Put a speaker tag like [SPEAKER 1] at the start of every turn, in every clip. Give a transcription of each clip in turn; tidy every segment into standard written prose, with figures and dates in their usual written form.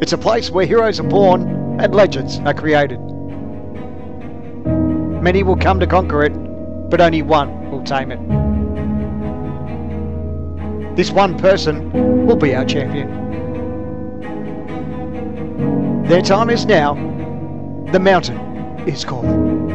[SPEAKER 1] It's a place where heroes are born and legends are created. Many will come to conquer it, but only one will tame it. This one person will be our champion. Their time is now. The mountain is calling.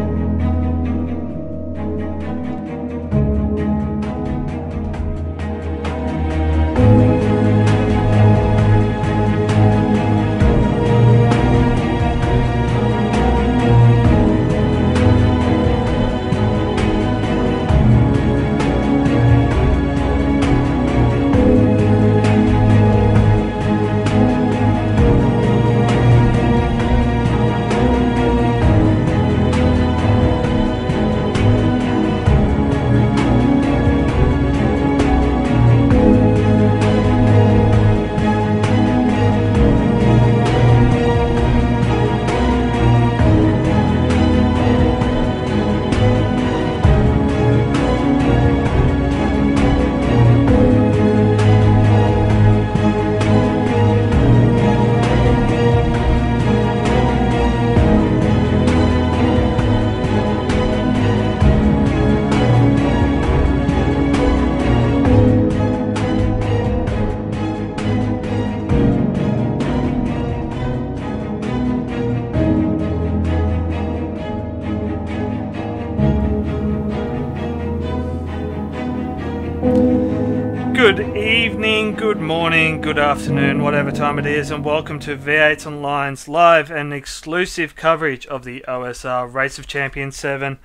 [SPEAKER 2] Good evening, good morning, good afternoon, whatever time it is, and welcome to V8 Online's live and exclusive coverage of the OSR Race of Champions 7.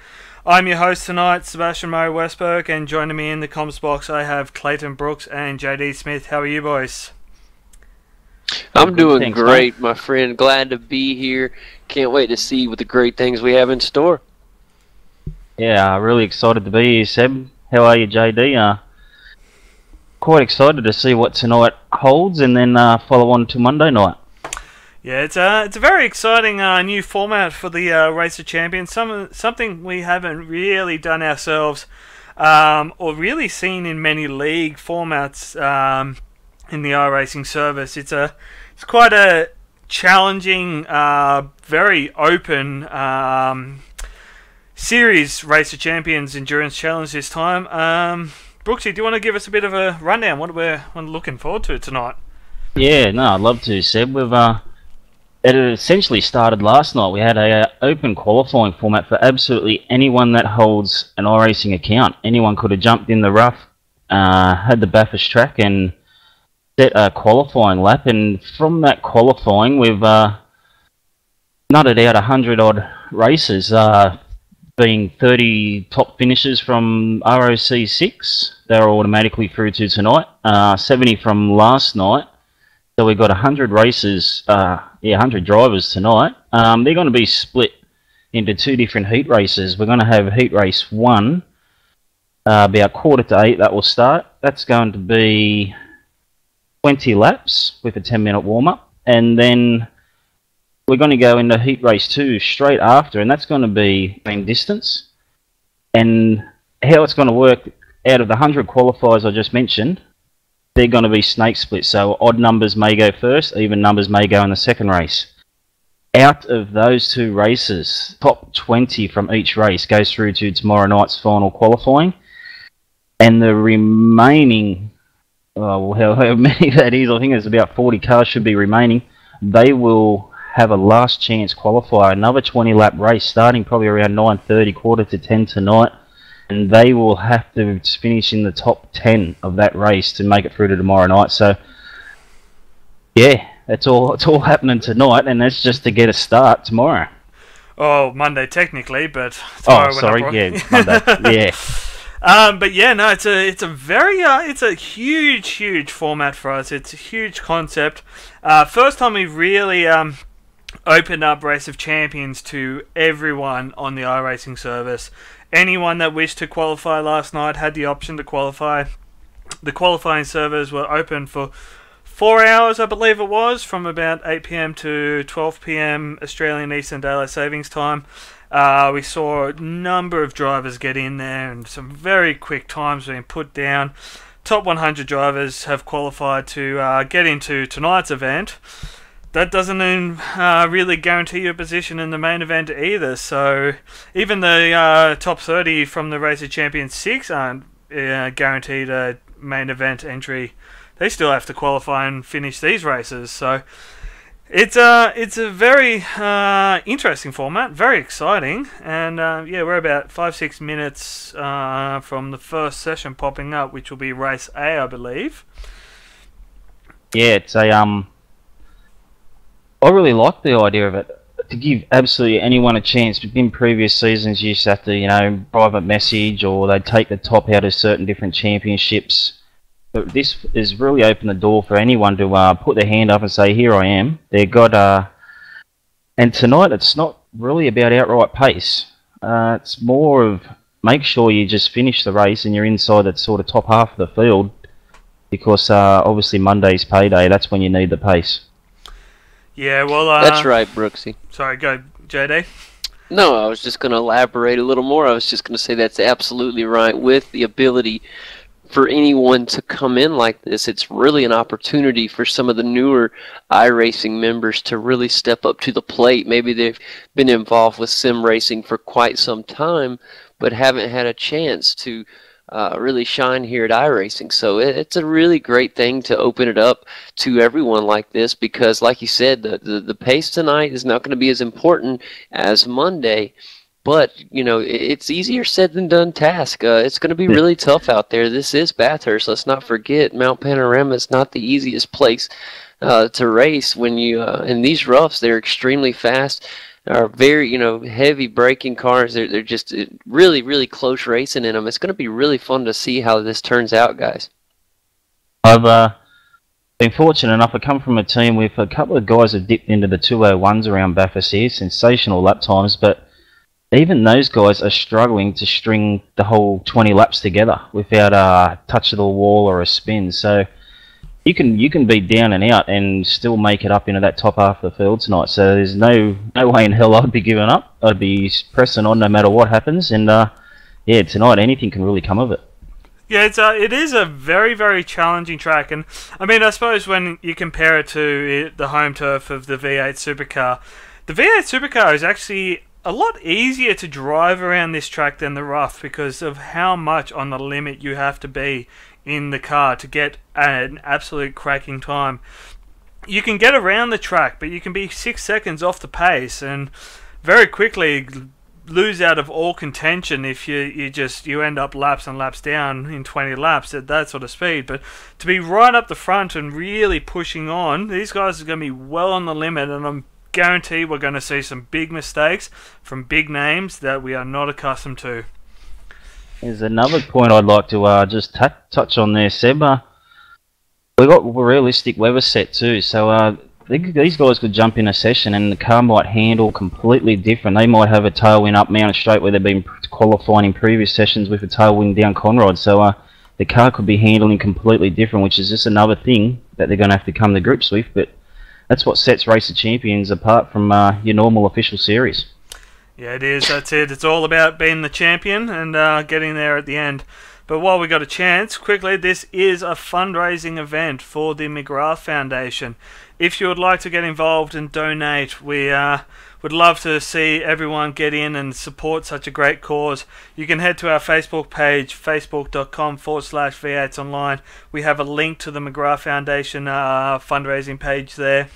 [SPEAKER 2] I'm your host tonight, Sebastian Murray Westberg, and joining me in the comms box I have Clayton Brooks and JD Smith. How are you boys?
[SPEAKER 3] I'm doing great, my friend. Glad to be here. Can't wait to see what the great things we have in store.
[SPEAKER 4] Yeah, really excited to be here, Seb. How are you, JD? Quite excited to see what tonight holds, and then follow on to Monday night.
[SPEAKER 2] Yeah, it's a very exciting new format for the Race of Champions. Something we haven't really done ourselves, or really seen in many league formats in the iRacing service. It's quite a challenging, very open series Race of Champions Endurance Challenge this time. Brooksy, do you want to give us a bit of a rundown? What we're looking forward to tonight?
[SPEAKER 4] Yeah, no, I'd love to, Seb. It essentially started last night. We had a open qualifying format for absolutely anyone that holds an iRacing account. Anyone could have jumped in the rough, had the Bathurst track, and set a qualifying lap. And from that qualifying, we've nutted out 100 odd races, being 30 top finishes from ROC 6. They're automatically through to tonight. 70 from last night. So we've got 100 races, 100 drivers tonight. They're going to be split into two different heat races. We're going to have heat race 1, about 7:45 that will start. That's going to be 20 laps with a 10-minute warm-up. And then we're going to go into heat race 2 straight after, and that's going to be main distance. And how it's going to work, out of the 100 qualifiers I just mentioned, they're going to be snake split. So odd numbers may go first, even numbers may go in the second race. Out of those two races, top 20 from each race goes through to tomorrow night's final qualifying. And the remaining, however many that is, I think there's about 40 cars should be remaining, they will have a last chance qualifier, another 20 lap race starting probably around 9:30, 9:45 tonight, and they will have to finish in the top 10 of that race to make it through to tomorrow night. So yeah, it's all happening tonight, and that's just to get a start tomorrow.
[SPEAKER 2] Oh, Monday technically, but tomorrow.
[SPEAKER 4] Oh, sorry, yeah, Monday, yeah.
[SPEAKER 2] But yeah, no, it's a huge format for us. It's a huge concept. First time we've really opened up Race of Champions to everyone on the iRacing service. Anyone that wished to qualify last night had the option to qualify. The qualifying servers were open for 4 hours, I believe it was, from about 8 PM to 12 PM Australian Eastern Daylight Savings Time. We saw a number of drivers get in there and some very quick times being put down. Top 100 drivers have qualified to get into tonight's event. that doesn't really guarantee your position in the main event either. So even the top 30 from the Race of Champions 6 aren't guaranteed a main event entry. They still have to qualify and finish these races. So it's a very interesting format, very exciting, and yeah, we're about 5-6 minutes from the first session popping up, which will be race A, I believe.
[SPEAKER 4] Yeah, it's a I really like the idea of it, to give absolutely anyone a chance. In previous seasons, you used to have to, private message, or they'd take the top out of certain different championships. But this has really opened the door for anyone to put their hand up and say, here I am. They've got, and tonight it's not really about outright pace. It's more of make sure you just finish the race and you're inside that sort of top half of the field, because obviously Monday's payday, that's when you need the pace.
[SPEAKER 2] Yeah, well...
[SPEAKER 3] that's right, Brooksy.
[SPEAKER 2] Sorry, go, JD.
[SPEAKER 3] No, I was just going to elaborate a little more. I was just going to say that's absolutely right. With the ability for anyone to come in like this, it's really an opportunity for some of the newer iRacing members to really step up to the plate. Maybe they've been involved with sim racing for quite some time, but haven't had a chance to really shine here at iRacing. So it's a really great thing to open it up to everyone like this, because like you said, the pace tonight is not going to be as important as Monday, but it's easier said than done task. It's going to be really tough out there. This is Bathurst. Let's not forget, Mount Panorama is not the easiest place to race. When you in these roughs, they're extremely fast. Are very, heavy braking cars. They're just really, really close racing in them. It's going to be really fun to see how this turns out, guys.
[SPEAKER 4] I've been fortunate enough. I come from a team with a couple of guys who've dipped into the 201s around Bathurst here. Sensational lap times, but even those guys are struggling to string the whole 20 laps together without a touch of the wall or a spin. So you can be down and out and still make it up into that top half of the field tonight. So there's no way in hell I'd be giving up. I'd be pressing on no matter what happens. And yeah, tonight anything can really come of it.
[SPEAKER 2] Yeah, it is a very, very challenging track, and I mean, I suppose when you compare it to the home turf of the V8 Supercar, the V8 Supercar is actually a lot easier to drive around this track than the rough, because of how much on the limit you have to be in the car to get an absolute cracking time. You can get around the track, but you can be 6 seconds off the pace and very quickly lose out of all contention if you end up laps and laps down in 20 laps at that sort of speed. But to be right up the front and really pushing on, these guys are going to be well on the limit, and I'm guaranteed we're going to see some big mistakes from big names that we are not accustomed to.
[SPEAKER 4] There's another point I'd like to just touch on there, Seb. We've got realistic weather set too, so these guys could jump in a session and the car might handle completely different. They might have a tailwind up Mountain Straight where they've been qualifying in previous sessions with a tailwind down Conrod, so the car could be handling completely different, which is just another thing that they're going to have to come to grips with. But that's what sets Race of Champions apart from your normal official series.
[SPEAKER 2] Yeah, it is. That's it. It's all about being the champion and getting there at the end. But while we got a chance, quickly, this is a fundraising event for the McGrath Foundation. If you would like to get involved and donate, we would love to see everyone get in and support such a great cause. You can head to our Facebook page, facebook.com/V8s Online. We have a link to the McGrath Foundation fundraising page there.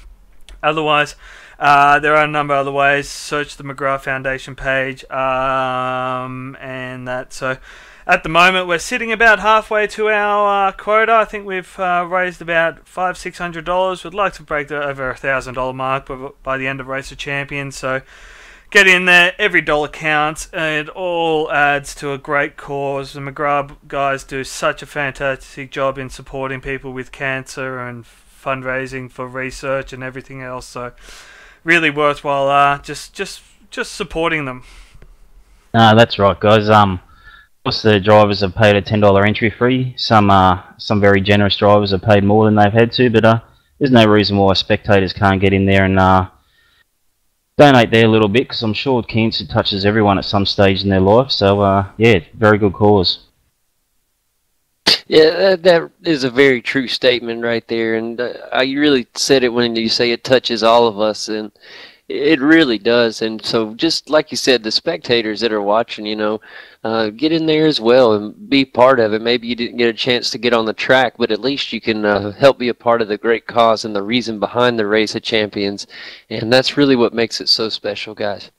[SPEAKER 2] Otherwise, there are a number of other ways. Search the McGrath Foundation page and that. So at the moment, we're sitting about halfway to our quota. I think we've raised about $500-600. We'd like to break the over $1,000 mark by the end of Race of Champions. So get in there. Every dollar counts. It all adds to a great cause. The McGrath guys do such a fantastic job in supporting people with cancer and fundraising for research and everything else. So really worthwhile. Just supporting them.
[SPEAKER 4] That's right, guys. Of course, the drivers have paid a $10 entry fee. Some very generous drivers have paid more than they've had to, but there's no reason why spectators can't get in there and donate there a little bit, because I'm sure cancer touches everyone at some stage in their life. So yeah, very good cause.
[SPEAKER 3] Yeah, that is a very true statement right there, and you really said it when you say it touches all of us, and it really does. And so, just like you said, the spectators that are watching, get in there as well and be part of it. Maybe you didn't get a chance to get on the track, but at least you can help be a part of the great cause and the reason behind the Race of Champions, and that's really what makes it so special, guys.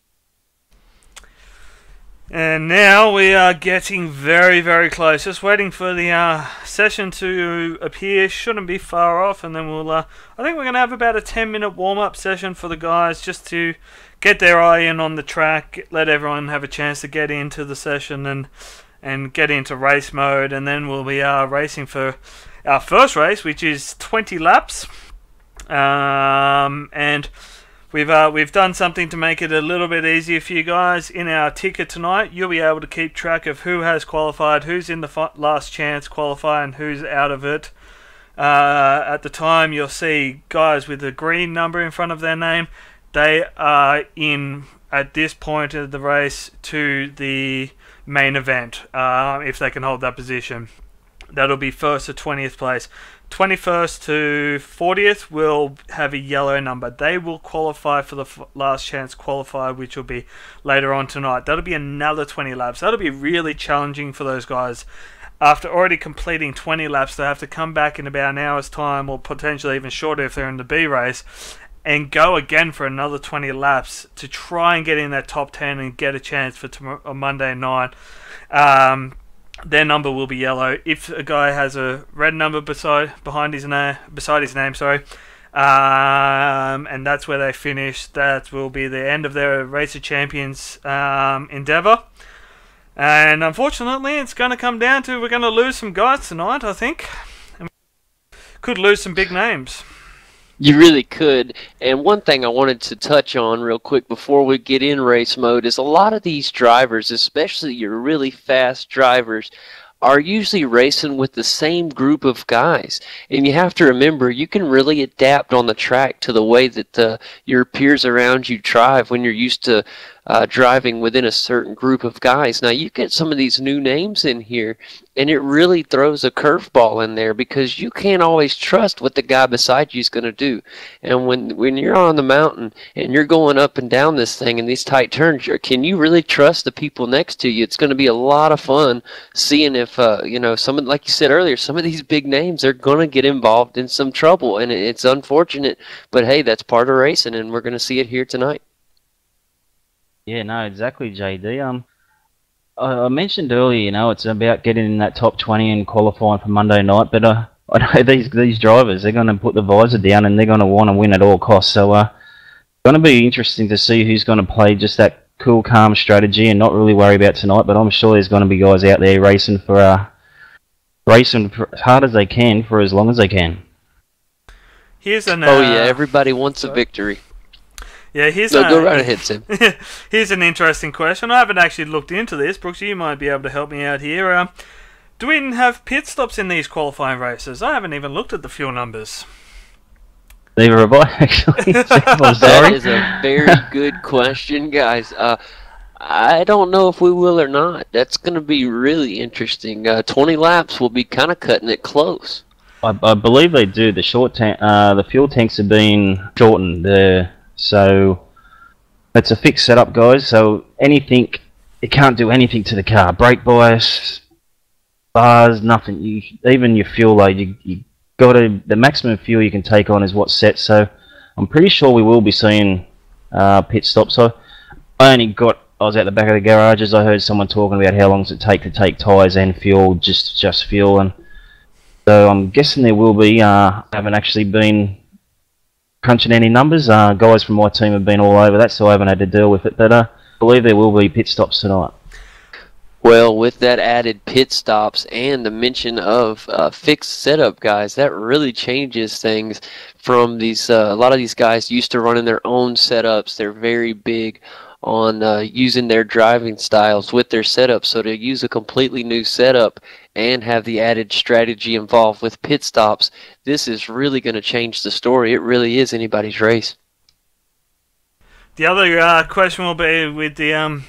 [SPEAKER 2] And now we are getting very, very close. Just waiting for the session to appear. Shouldn't be far off, and then we'll. I think we're going to have about a 10-minute warm-up session for the guys, just to get their eye in on the track, let everyone have a chance to get into the session and get into race mode, and then we'll be racing for our first race, which is 20 laps, and. We've done something to make it a little bit easier for you guys. In our ticker tonight, you'll be able to keep track of who has qualified, who's in the last chance qualify, and who's out of it. At the time, you'll see guys with a green number in front of their name. They are in, at this point of the race, to the main event, if they can hold that position. That'll be first to 20th place. 21st to 40th will have a yellow number. They will qualify for the last chance qualifier, which will be later on tonight. That'll be another 20 laps. That'll be really challenging for those guys. After already completing 20 laps, they have to come back in about an hour's time, or potentially even shorter if they're in the B race, and go again for another 20 laps to try and get in that top 10 and get a chance for Monday night. Their number will be yellow. If a guy has a red number beside his name, and that's where they finish, that will be the end of their Race of Champions endeavour. And unfortunately, it's going to come down to we're going to lose some guys tonight, I think. And could lose some big names.
[SPEAKER 3] You really could. And one thing I wanted to touch on real quick before we get in race mode is a lot of these drivers, especially your really fast drivers, are usually racing with the same group of guys. And you have to remember, you can really adapt on the track to the way that your peers around you drive when you're used to driving within a certain group of guys. Now, you get some of these new names in here, and it really throws a curveball in there because you can't always trust what the guy beside you is going to do. And when you're on the mountain and you're going up and down this thing in these tight turns, can you really trust the people next to you? It's going to be a lot of fun seeing if, like you said earlier, some of these big names are going to get involved in some trouble. And it's unfortunate, but hey, that's part of racing, and we're going to see it here tonight.
[SPEAKER 4] Yeah, no, exactly, JD. I mentioned earlier, it's about getting in that top 20 and qualifying for Monday night, but I know these drivers, they're going to put the visor down and they're going to want to win at all costs. So it's going to be interesting to see who's going to play just that cool, calm strategy and not really worry about tonight. But I'm sure there's going to be guys out there racing for as hard as they can for as long as they can.
[SPEAKER 2] Here's an.
[SPEAKER 3] Oh yeah, everybody wants a victory.
[SPEAKER 2] Yeah,
[SPEAKER 3] go right ahead, Sam.
[SPEAKER 2] Here's an interesting question. I haven't actually looked into this. Brooks, you might be able to help me out here. Do we have pit stops in these qualifying races? I haven't even looked at the fuel numbers.
[SPEAKER 4] Neither have I, actually.
[SPEAKER 3] That is a very good question, guys. I don't know if we will or not. That's going to be really interesting. 20 laps will be kind of cutting it close.
[SPEAKER 4] I believe they do. The the fuel tanks have been shortened. So it's a fixed setup, guys. So it can't do anything to the car. Brake bias, bars, nothing. Even your fuel load, you got the maximum fuel you can take on is what's set. So I'm pretty sure we will be seeing pit stops. So I was at the back of the garages. I heard someone talking about how long does it take to take tyres and fuel, just fuel, and so I'm guessing there will be. Haven't actually been crunching any numbers. Guys from my team have been all over that, so I haven't had to deal with it. But I believe there will be pit stops tonight.
[SPEAKER 3] Well, with that added pit stops and the mention of fixed setup, guys, that really changes things from these. A lot of these guys used to running their own setups. They're very big on using their driving styles with their setup. So to use a completely new setup and have the added strategy involved with pit stops, this is really going to change the story. It really is anybody's race.
[SPEAKER 2] The other question will be with the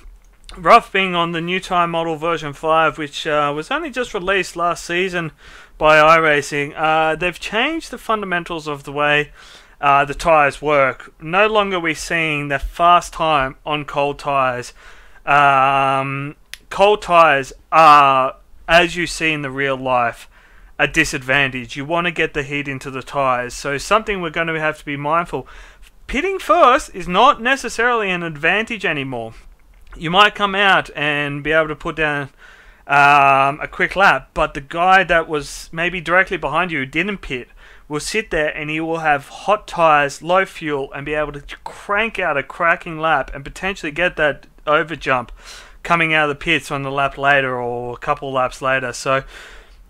[SPEAKER 2] Rough being on the new tyre model version 5, which was only just released last season by iRacing. They've changed the fundamentals of the way the tyres work. No longer are we seeing the fast time on cold tyres. Cold tyres are, as you see in the real life, a disadvantage. You want to get the heat into the tyres. So something we're going to have to be mindful. Pitting first is not necessarily an advantage anymore. You might come out and be able to put down a quick lap, but the guy that was maybe directly behind you who didn't pit will sit there and he will have hot tyres, low fuel, and be able to crank out a cracking lap and potentially get that over jump coming out of the pits on the lap later or a couple laps later. So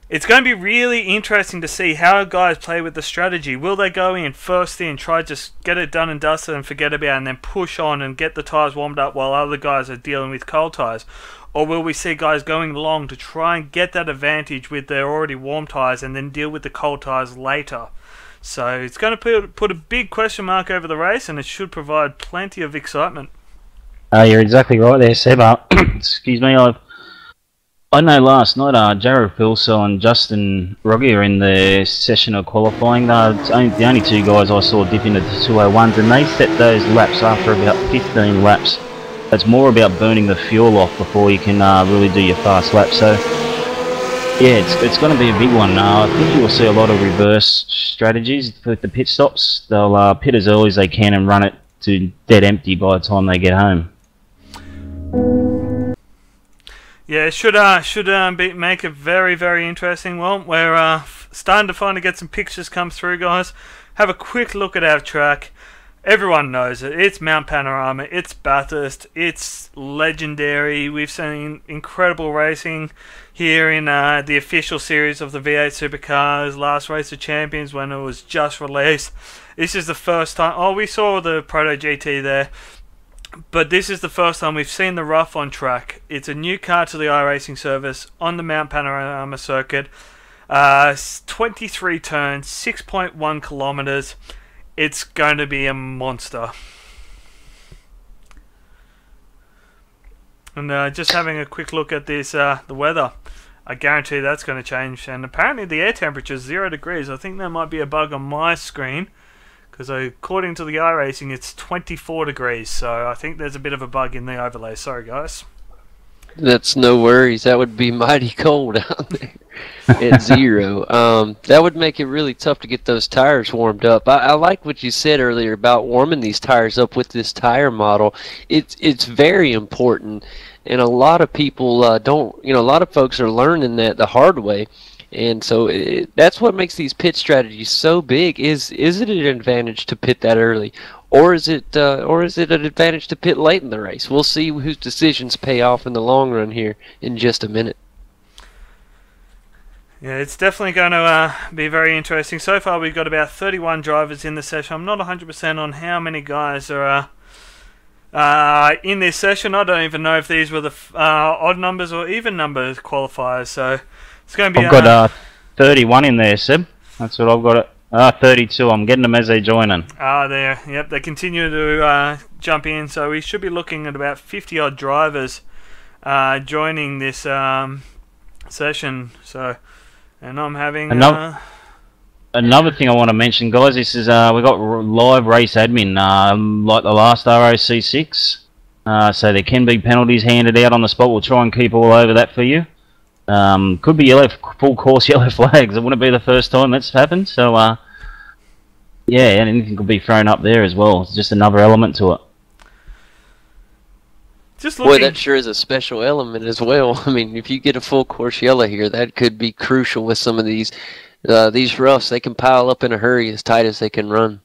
[SPEAKER 2] it's going to be really interesting to see how guys play with the strategy. Will they go in first in, try just get it done and dusted and forget about it, and then push on and get the tyres warmed up while other guys are dealing with cold tyres? Or will we see guys going along to try and get that advantage with their already warm tyres and then deal with the cold tyres later? So it's going to put a big question mark over the race, and it should provide plenty of excitement.
[SPEAKER 4] You're exactly right there, Seb. Excuse me, I know last night Jared Filso and Justin Rogge are in the session of qualifying. The only two guys I saw dip into the 201s, and they set those laps after about 15 laps. It's more about burning the fuel off before you can really do your fast lap. So yeah, it's going to be a big one. I think you will see a lot of reverse strategies with the pit stops. They'll pit as early as they can and run it to dead empty by the time they get home.
[SPEAKER 2] Yeah, it should make it very, very interesting. Well, we're starting to finally get some pictures come through, guys. Have a quick look at our track. Everyone knows it. It's Mount Panorama. It's Bathurst. It's legendary. We've seen incredible racing here in the official series of the V8 Supercars. Last Race of Champions when it was just released. This is the first time. Oh, we saw the Proto GT there. But this is the first time we've seen the Rough on track. It's a new car to the iRacing service on the Mount Panorama circuit. 23 turns, 6.1 kilometers. It's going to be a monster. And just having a quick look at this, the weather. I guarantee that's going to change. And apparently the air temperature is 0 degrees. I think there might be a bug on my screen, because according to the iRacing, it's 24 degrees. So I think there's a bit of a bug in the overlay. Sorry, guys.
[SPEAKER 3] That's no worries. That would be mighty cold out there at 0. That would make it really tough to get those tires warmed up. I like what you said earlier about warming these tires up with this tire model. It's very important, and a lot of people don't. A lot of folks are learning that the hard way. And so that's what makes these pit strategies so big. Is it an advantage to pit that early, or is it an advantage to pit late in the race? We'll see whose decisions pay off in the long run here in just a minute.
[SPEAKER 2] Yeah, it's definitely going to be very interesting. So far, we've got about 31 drivers in the session. I'm not 100% on how many guys are in this session. I don't even know if these were the odd numbers or even numbers qualifiers. So it's going to be.
[SPEAKER 4] I've got 31 in there, Seb. That's what I've got. 32. I'm getting them as they join in.
[SPEAKER 2] There. Yep, they continue to jump in. So we should be looking at about 50 odd drivers joining this session. So, and I'm having
[SPEAKER 4] another thing I want to mention, guys. This is we got live race admin like the last ROC6. So there can be penalties handed out on the spot. We'll try and keep all over that for you. Could be full course yellow flags. It wouldn't be the first time that's happened. So, yeah, anything could be thrown up there as well. It's just another element to it.
[SPEAKER 3] Boy, that sure is a special element as well. I mean, if you get a full course yellow here, that could be crucial with some of these roughs. They can pile up in a hurry as tight as they can run.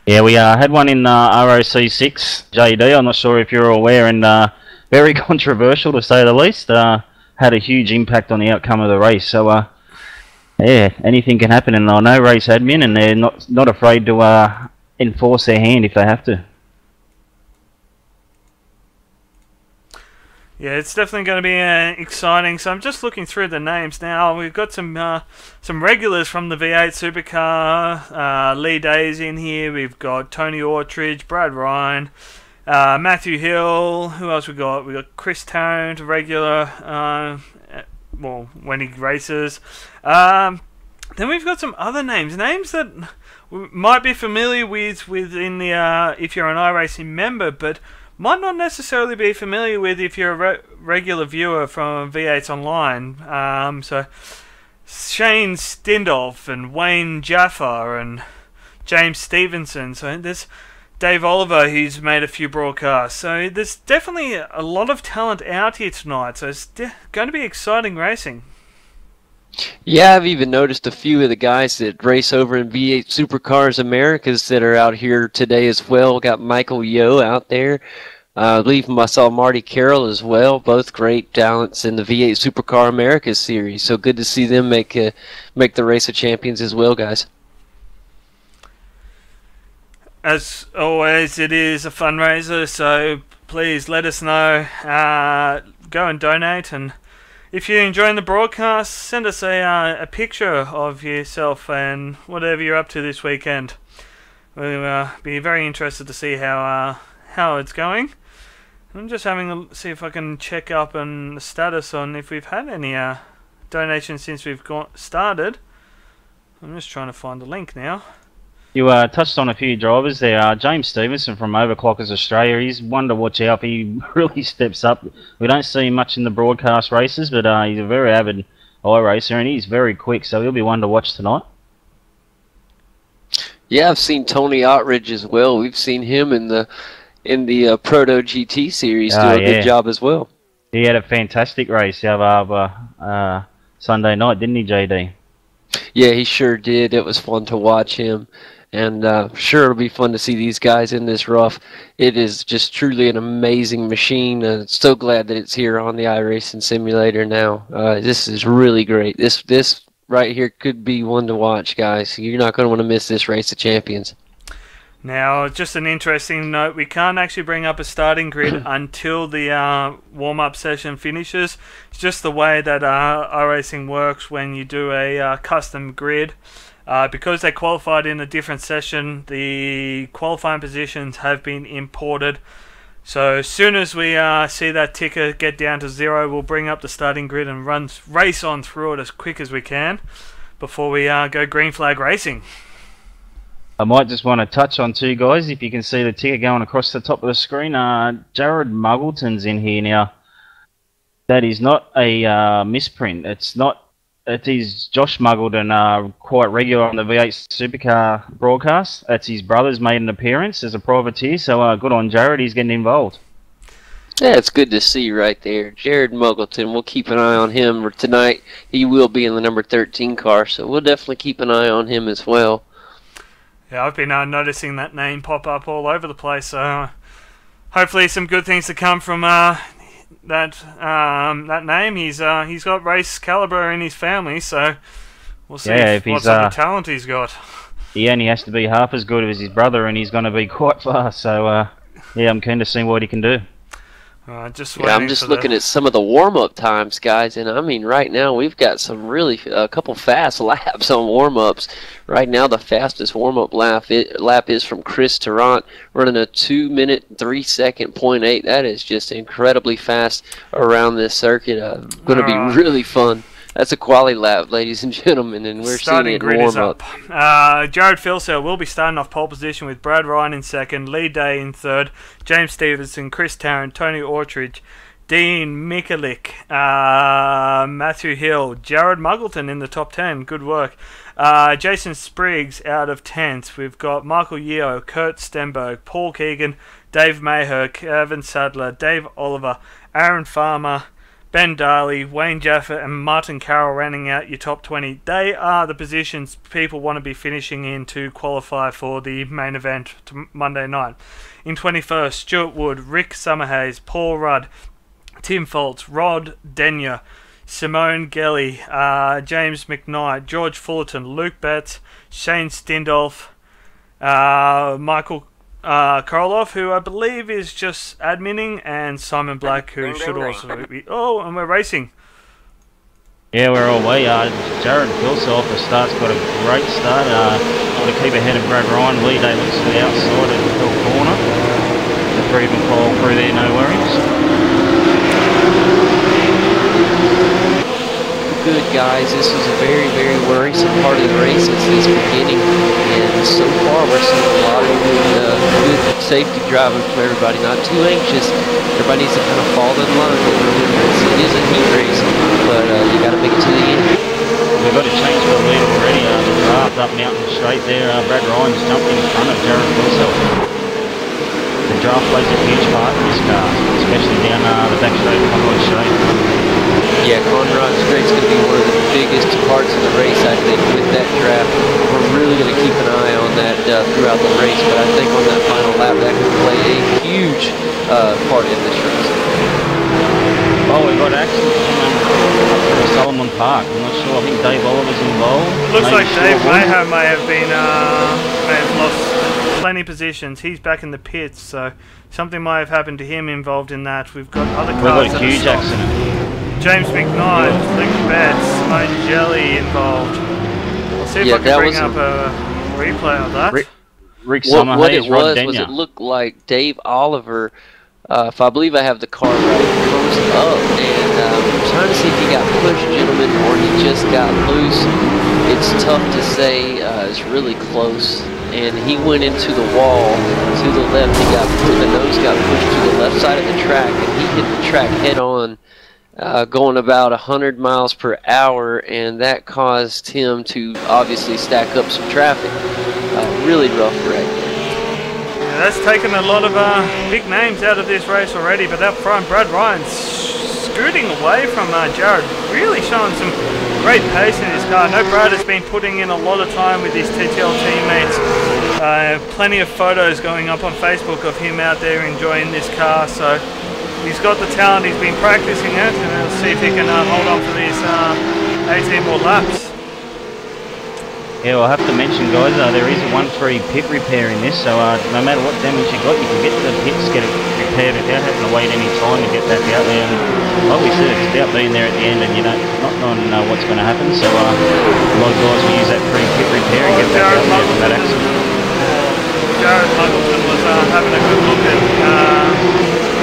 [SPEAKER 4] Yeah, we had one in ROC6, JD. I'm not sure if you're aware, and very controversial to say the least. Had a huge impact on the outcome of the race. So, yeah, anything can happen, and I know race admin, and they're not afraid to enforce their hand if they have to.
[SPEAKER 2] Yeah, it's definitely going to be exciting. So I'm just looking through the names now. We've got some regulars from the V8 Supercar. Lee Day's in here. We've got Tony Ortridge, Brad Ryan, Matthew Hill. Who else we got? We got Chris Tarrant, regular. Well, when he races. Then we've got some other names that we might be familiar with within the if you're an iRacing member, but might not necessarily be familiar with if you're a regular viewer from V8 Online. So Shane Stindolf and Wayne Jaffa and James Stevenson. So there's Dave Oliver, who's made a few broadcasts. So there's definitely a lot of talent out here tonight. So it's going to be exciting racing.
[SPEAKER 3] Yeah, I've even noticed a few of the guys that race over in V8 Supercars Americas that are out here today as well. Got Michael Yo out there. I believe I saw Marty Carroll as well. Both great talents in the V8 Supercar Americas series. So good to see them make the Race of Champions as well, guys.
[SPEAKER 2] As always, it is a fundraiser, so please let us know. Go and donate, and if you're enjoying the broadcast, send us a picture of yourself and whatever you're up to this weekend. We'll be very interested to see how it's going. I'm just having a see if I can check up on the status on if we've had any donations since we've started. I'm just trying to find the link now.
[SPEAKER 4] You touched on a few drivers there. James Stevenson from Overclockers Australia, he's one to watch out for. He really steps up. We don't see him much in the broadcast races, but he's a very avid iRacer, and he's very quick, so he'll be one to watch tonight. Yeah,
[SPEAKER 3] I've seen Tony Ottridge as well. We've seen him in the Proto GT series do a good job as well.
[SPEAKER 4] He had a fantastic race the other Sunday night, didn't he, JD?
[SPEAKER 3] Yeah, he sure did. It was fun to watch him. And sure, it'll be fun to see these guys in this rough. It is just truly an amazing machine. So glad that it's here on the iRacing Simulator now. This is really great. This right here could be one to watch, guys. You're not going to want to miss this Race of Champions.
[SPEAKER 2] Now, just an interesting note, we can't actually bring up a starting grid until the warm-up session finishes. It's just the way that iRacing works when you do a custom grid. Because they qualified in a different session, the qualifying positions have been imported. So as soon as we see that ticker get down to 0, we'll bring up the starting grid and race on through it as quick as we can before we go green flag racing.
[SPEAKER 4] I might just want to touch on two guys, if you can see the ticker going across the top of the screen. Jared Muggleton's in here now. That is not a misprint. It is Josh Muggleton, quite regular on the V8 Supercar broadcast. That's his brother's made an appearance as a privateer, so good on Jared, he's getting involved.
[SPEAKER 3] Yeah, it's good to see right there. Jared Muggleton, we'll keep an eye on him. Tonight, he will be in the number 13 car, so we'll definitely keep an eye on him as well.
[SPEAKER 2] Yeah, I've been noticing that name pop up all over the place, so hopefully some good things to come from that name. He's got race caliber in his family, so we'll see what sort of talent he's got.
[SPEAKER 4] He only has to be half as good as his brother, and he's going to be quite fast. So yeah, I'm keen to see what he can do.
[SPEAKER 3] I'm just looking at some of the warm-up times, guys, and I mean, right now we've got some really a couple fast laps on warm-ups. Right now, the fastest warm-up lap is from Chris Tarrant, running a 2-minute 3-second 0.8. That is just incredibly fast around this circuit. Going to be really fun. That's a quality lap, ladies and gentlemen, and we're seeing it in warm-up.
[SPEAKER 2] Jared Filsell will be starting off pole position with Brad Ryan in second, Lee Day in third, James Stevenson, Chris Tarrant, Tony Ottridge, Dean Mikalik, Matthew Hill, Jared Muggleton in the top 10. Good work. Jason Spriggs out of 10th. We've got Michael Yeo, Kurt Stenberg, Paul Keegan, Dave Maher, Kevin Sadler, Dave Oliver, Aaron Farmer, Ben Darley, Wayne Jaffa, and Martin Carroll rounding out your top 20. They are the positions people want to be finishing in to qualify for the main event Monday night. In 21st, Stuart Wood, Rick Summerhays, Paul Rudd, Tim Foltz, Rod Denyer, Simone Gelly, James McKnight, George Fullerton, Luke Betts, Shane Stindolf, Michael Karloff, who I believe is just adminning, and Simon Black, who should also be... Oh, and we're racing.
[SPEAKER 4] Yeah, we're all way. Jared Filsell off the start's got a great start. Got to keep ahead of Brad Ryan. Lee Day looks to the outside of the hill corner. through even fall through there, no worries.
[SPEAKER 3] Good, guys. This was a very, very worrisome part of the race since this beginning, and so far we're seeing a lot of good safety driving from everybody. Not too anxious. Everybody needs to kind of fall in line. It is a heat race, but you got to make it to the end.
[SPEAKER 4] We've got to change the lead already. The draft up Mountain Straight there. Brad Ryan's jumped in front of Jared Wilson. The draft plays a huge part in this car, especially down the back straight of Conrod Straight.
[SPEAKER 3] Yeah, Conrod Straight's going to be one of the biggest parts of the race, I think, with that draft. We're really going to keep an eye on that throughout the race, but I think on that final lap that could play a huge part in this race.
[SPEAKER 4] Oh, we've got accident up from Solomon Park. I'm not sure. I think Dave Oliver's involved.
[SPEAKER 2] Looks like Dave Mayhem may have been may have lost plenty positions. He's back in the pits, so something might have happened to him involved in that. We've got other cars.
[SPEAKER 4] We've got a huge accident.
[SPEAKER 2] James McKnight, Luke Betts, Simone Jelly involved. I'll see if I can bring up a replay of that.
[SPEAKER 4] Rick Summerhay
[SPEAKER 3] what it was it looked like Dave Oliver, if I believe I have the car right, comes up and I'm trying to see if he got pushed, gentlemen, or he just got loose. It's tough to say. It's really close. And he went into the wall to the left. The nose got pushed to the left side of the track, and he hit the track head on. Going about 100 miles per hour, and that caused him to obviously stack up some traffic. Really rough wreck.
[SPEAKER 2] Yeah, that's taken a lot of big names out of this race already, but up front, Brad Ryan's scooting away from Jared, really showing some great pace in his car. I know Brad has been putting in a lot of time with his TTL teammates. Plenty of photos going up on Facebook of him out there enjoying this car, so he's got the talent, he's been practicing it, and we'll see if he can hold on for these 18 more laps.
[SPEAKER 4] Yeah, well, I have to mention, guys, there is a 1 free pit repair in this, so no matter what damage you got, you can get to the pits, get it repaired without having to wait any time to get back out there. And like we said, it's about being there at the end and you not going to know what's going to happen, so a lot of guys will use that free pit repair and get back out there from that accident.
[SPEAKER 2] Jared Muggleton was having a good look at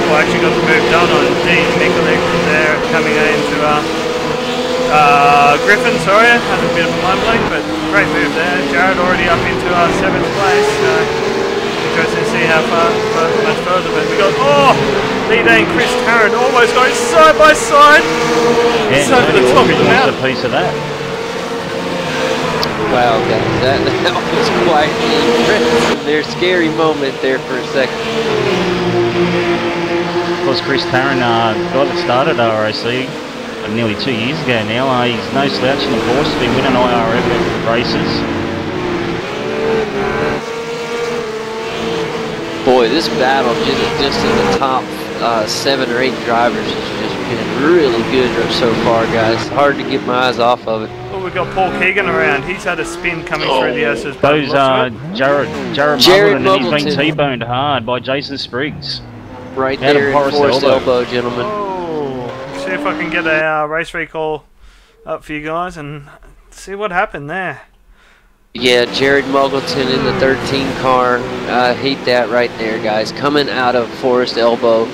[SPEAKER 2] well, actually got the move done on Dean Mikulik there, coming into Griffin, sorry, had a bit of a mumbling, but great move there. Jared already up into 7th place. Interesting to see how much further, but we got, Lee Day and Chris Tarrant almost going side by side.
[SPEAKER 4] Yeah,
[SPEAKER 2] so the top of the mountain.
[SPEAKER 4] A piece of that.
[SPEAKER 3] Wow, guys, that was quite impressive. Their scary moment there for a second.
[SPEAKER 4] Of course, Chris Tarrant, guy that started ROC nearly 2 years ago now. He's no slouch in the course. He's been winning IRF races.
[SPEAKER 3] Boy, this battle just in the top 7 or 8 drivers has just been really good so far, guys. Hard to get my eyes off of it.
[SPEAKER 2] Well, we've got Paul Keegan around. He's had a spin coming through the S's.
[SPEAKER 4] Those Jared Muggleton, and he's been T-boned hard by Jason Spriggs.
[SPEAKER 3] Right there in Forest Elbow, gentlemen.
[SPEAKER 2] See if I can get a race recall up for you guys and see what happened there.
[SPEAKER 3] Yeah, Jared Muggleton in the 13 car. Hate that right there, guys. Coming out of Forest Elbow.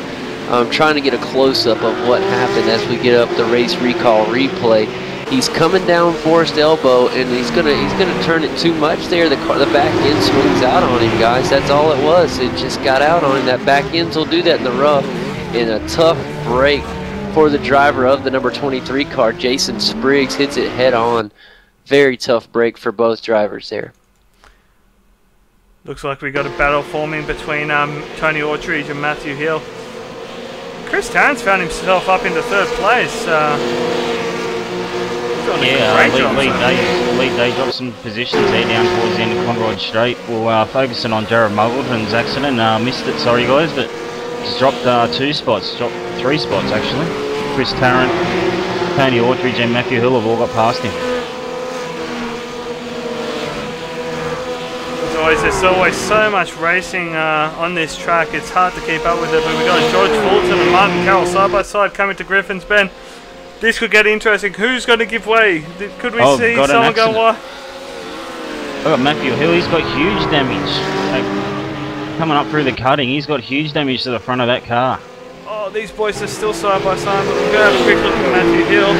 [SPEAKER 3] I'm trying to get a close-up of what happened as we get up the race recall replay. He's coming down Forest Elbow, and he's gonna turn it too much there. The back end swings out on him, guys. That's all it was. It just got out on him. That back ends will do that in the rough. And a tough break for the driver of the number 23 car, Jason Spriggs, hits it head on. Very tough break for both drivers there.
[SPEAKER 2] Looks like we got a battle forming between Tony Autridge and Matthew Hill. Chris Tarrant's found himself up into 3rd place.
[SPEAKER 4] Lee Day dropped some positions there down towards the end of Conrod Straight. We'll focusing on Jared Muggleton's accident. Missed it, sorry guys, but he's dropped 2 spots, dropped 3 spots actually. Chris Tarrant, Tony Autridge and Matthew Hill have all got past him.
[SPEAKER 2] There's always so much racing on this track, it's hard to keep up with it, but we've got George Fulton and Martin Carroll side by side coming to Griffin's Bend. This could get interesting. Who's going to give way? Could we see someone go wide?
[SPEAKER 4] I've got Matthew Hill, he's got huge damage. coming up through the cutting. He's got huge damage to the front of that car.
[SPEAKER 2] Oh, these boys are still side by side, but we're going to have a quick look at Matthew Hill.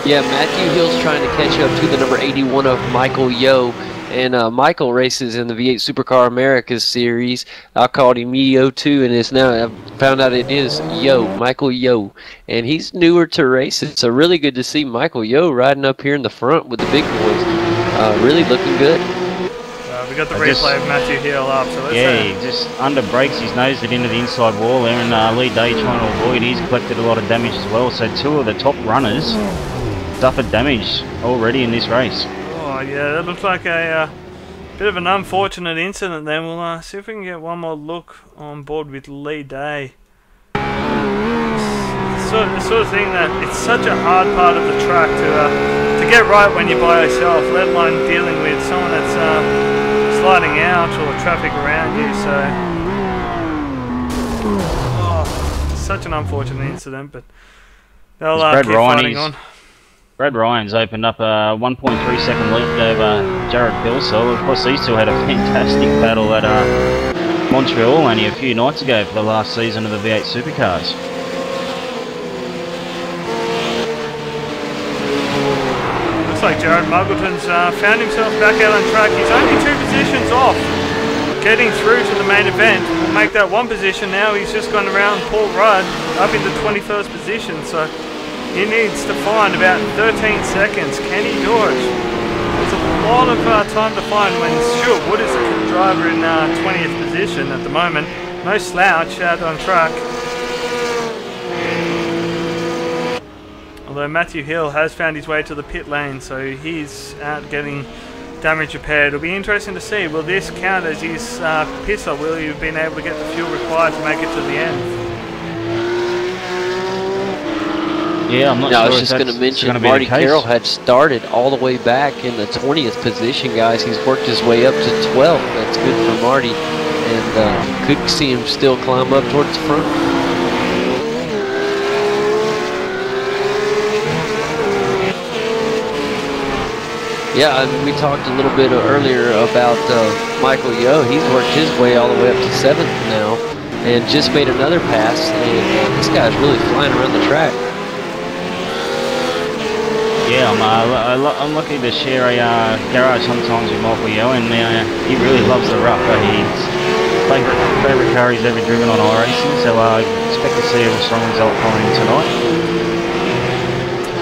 [SPEAKER 3] Yeah, Matthew Hill's trying to catch up to the number 81 of Michael Yo. And Michael races in the V8 Supercar Americas series. I called him Yo2, and it's now I found out it is Yo, Michael Yo. And he's newer to racing, so really good to see Michael Yo riding up here in the front with the big boys. Really looking good.
[SPEAKER 2] We got the replay of Matthew Hill up, so let's
[SPEAKER 4] he just under brakes, he's nosed it into the inside wall there, and Lee Day trying to avoid. He's collected a lot of damage as well, so two of the top runners suffered damage already in this race.
[SPEAKER 2] Oh yeah, that looks like a bit of an unfortunate incident then. We'll see if we can get one more look on board with Lee Day. The sort of thing that it's such a hard part of the track to get right when you're by yourself, let alone dealing with someone that's sliding out or traffic around you. So, such an unfortunate incident, but they'll keep fighting on.
[SPEAKER 4] Brad Ryan's opened up a 1.3 second lead over Jared Pilsell. Of course, these two had a fantastic battle at Montreal only a few nights ago for the last season of the V8 Supercars.
[SPEAKER 2] Looks like Jared Muggleton's found himself back out on track. He's only 2 positions off getting through to the main event. We'll make that 1 position now. He's just gone around Paul Rudd up in the 21st position. So he needs to find about 13 seconds. Can he do it? It's a lot of time to find when Stuart Wood is the driver in 20th position at the moment. No slouch out on track. Although Matthew Hill has found his way to the pit lane, so he's out getting damage repaired. It'll be interesting to see, will this count as his pisser? Will he have been able to get the fuel required to make it to the end?
[SPEAKER 4] Yeah, I'm not
[SPEAKER 3] sure. I was
[SPEAKER 4] just
[SPEAKER 3] going to mention Marty Carroll had started all the way back in the 20th position, guys. He's worked his way up to 12. That's good for Marty, and could see him still climb up towards the front. Yeah, we talked a little bit earlier about Michael Yo. He's worked his way all the way up to 7th now, and just made another pass. And this guy's really flying around the track.
[SPEAKER 4] Yeah, I'm lucky to share a garage sometimes with Michael Yo, and he really loves the rough. His favourite car he's ever driven on iRacing, so I expect to see a strong result from him tonight.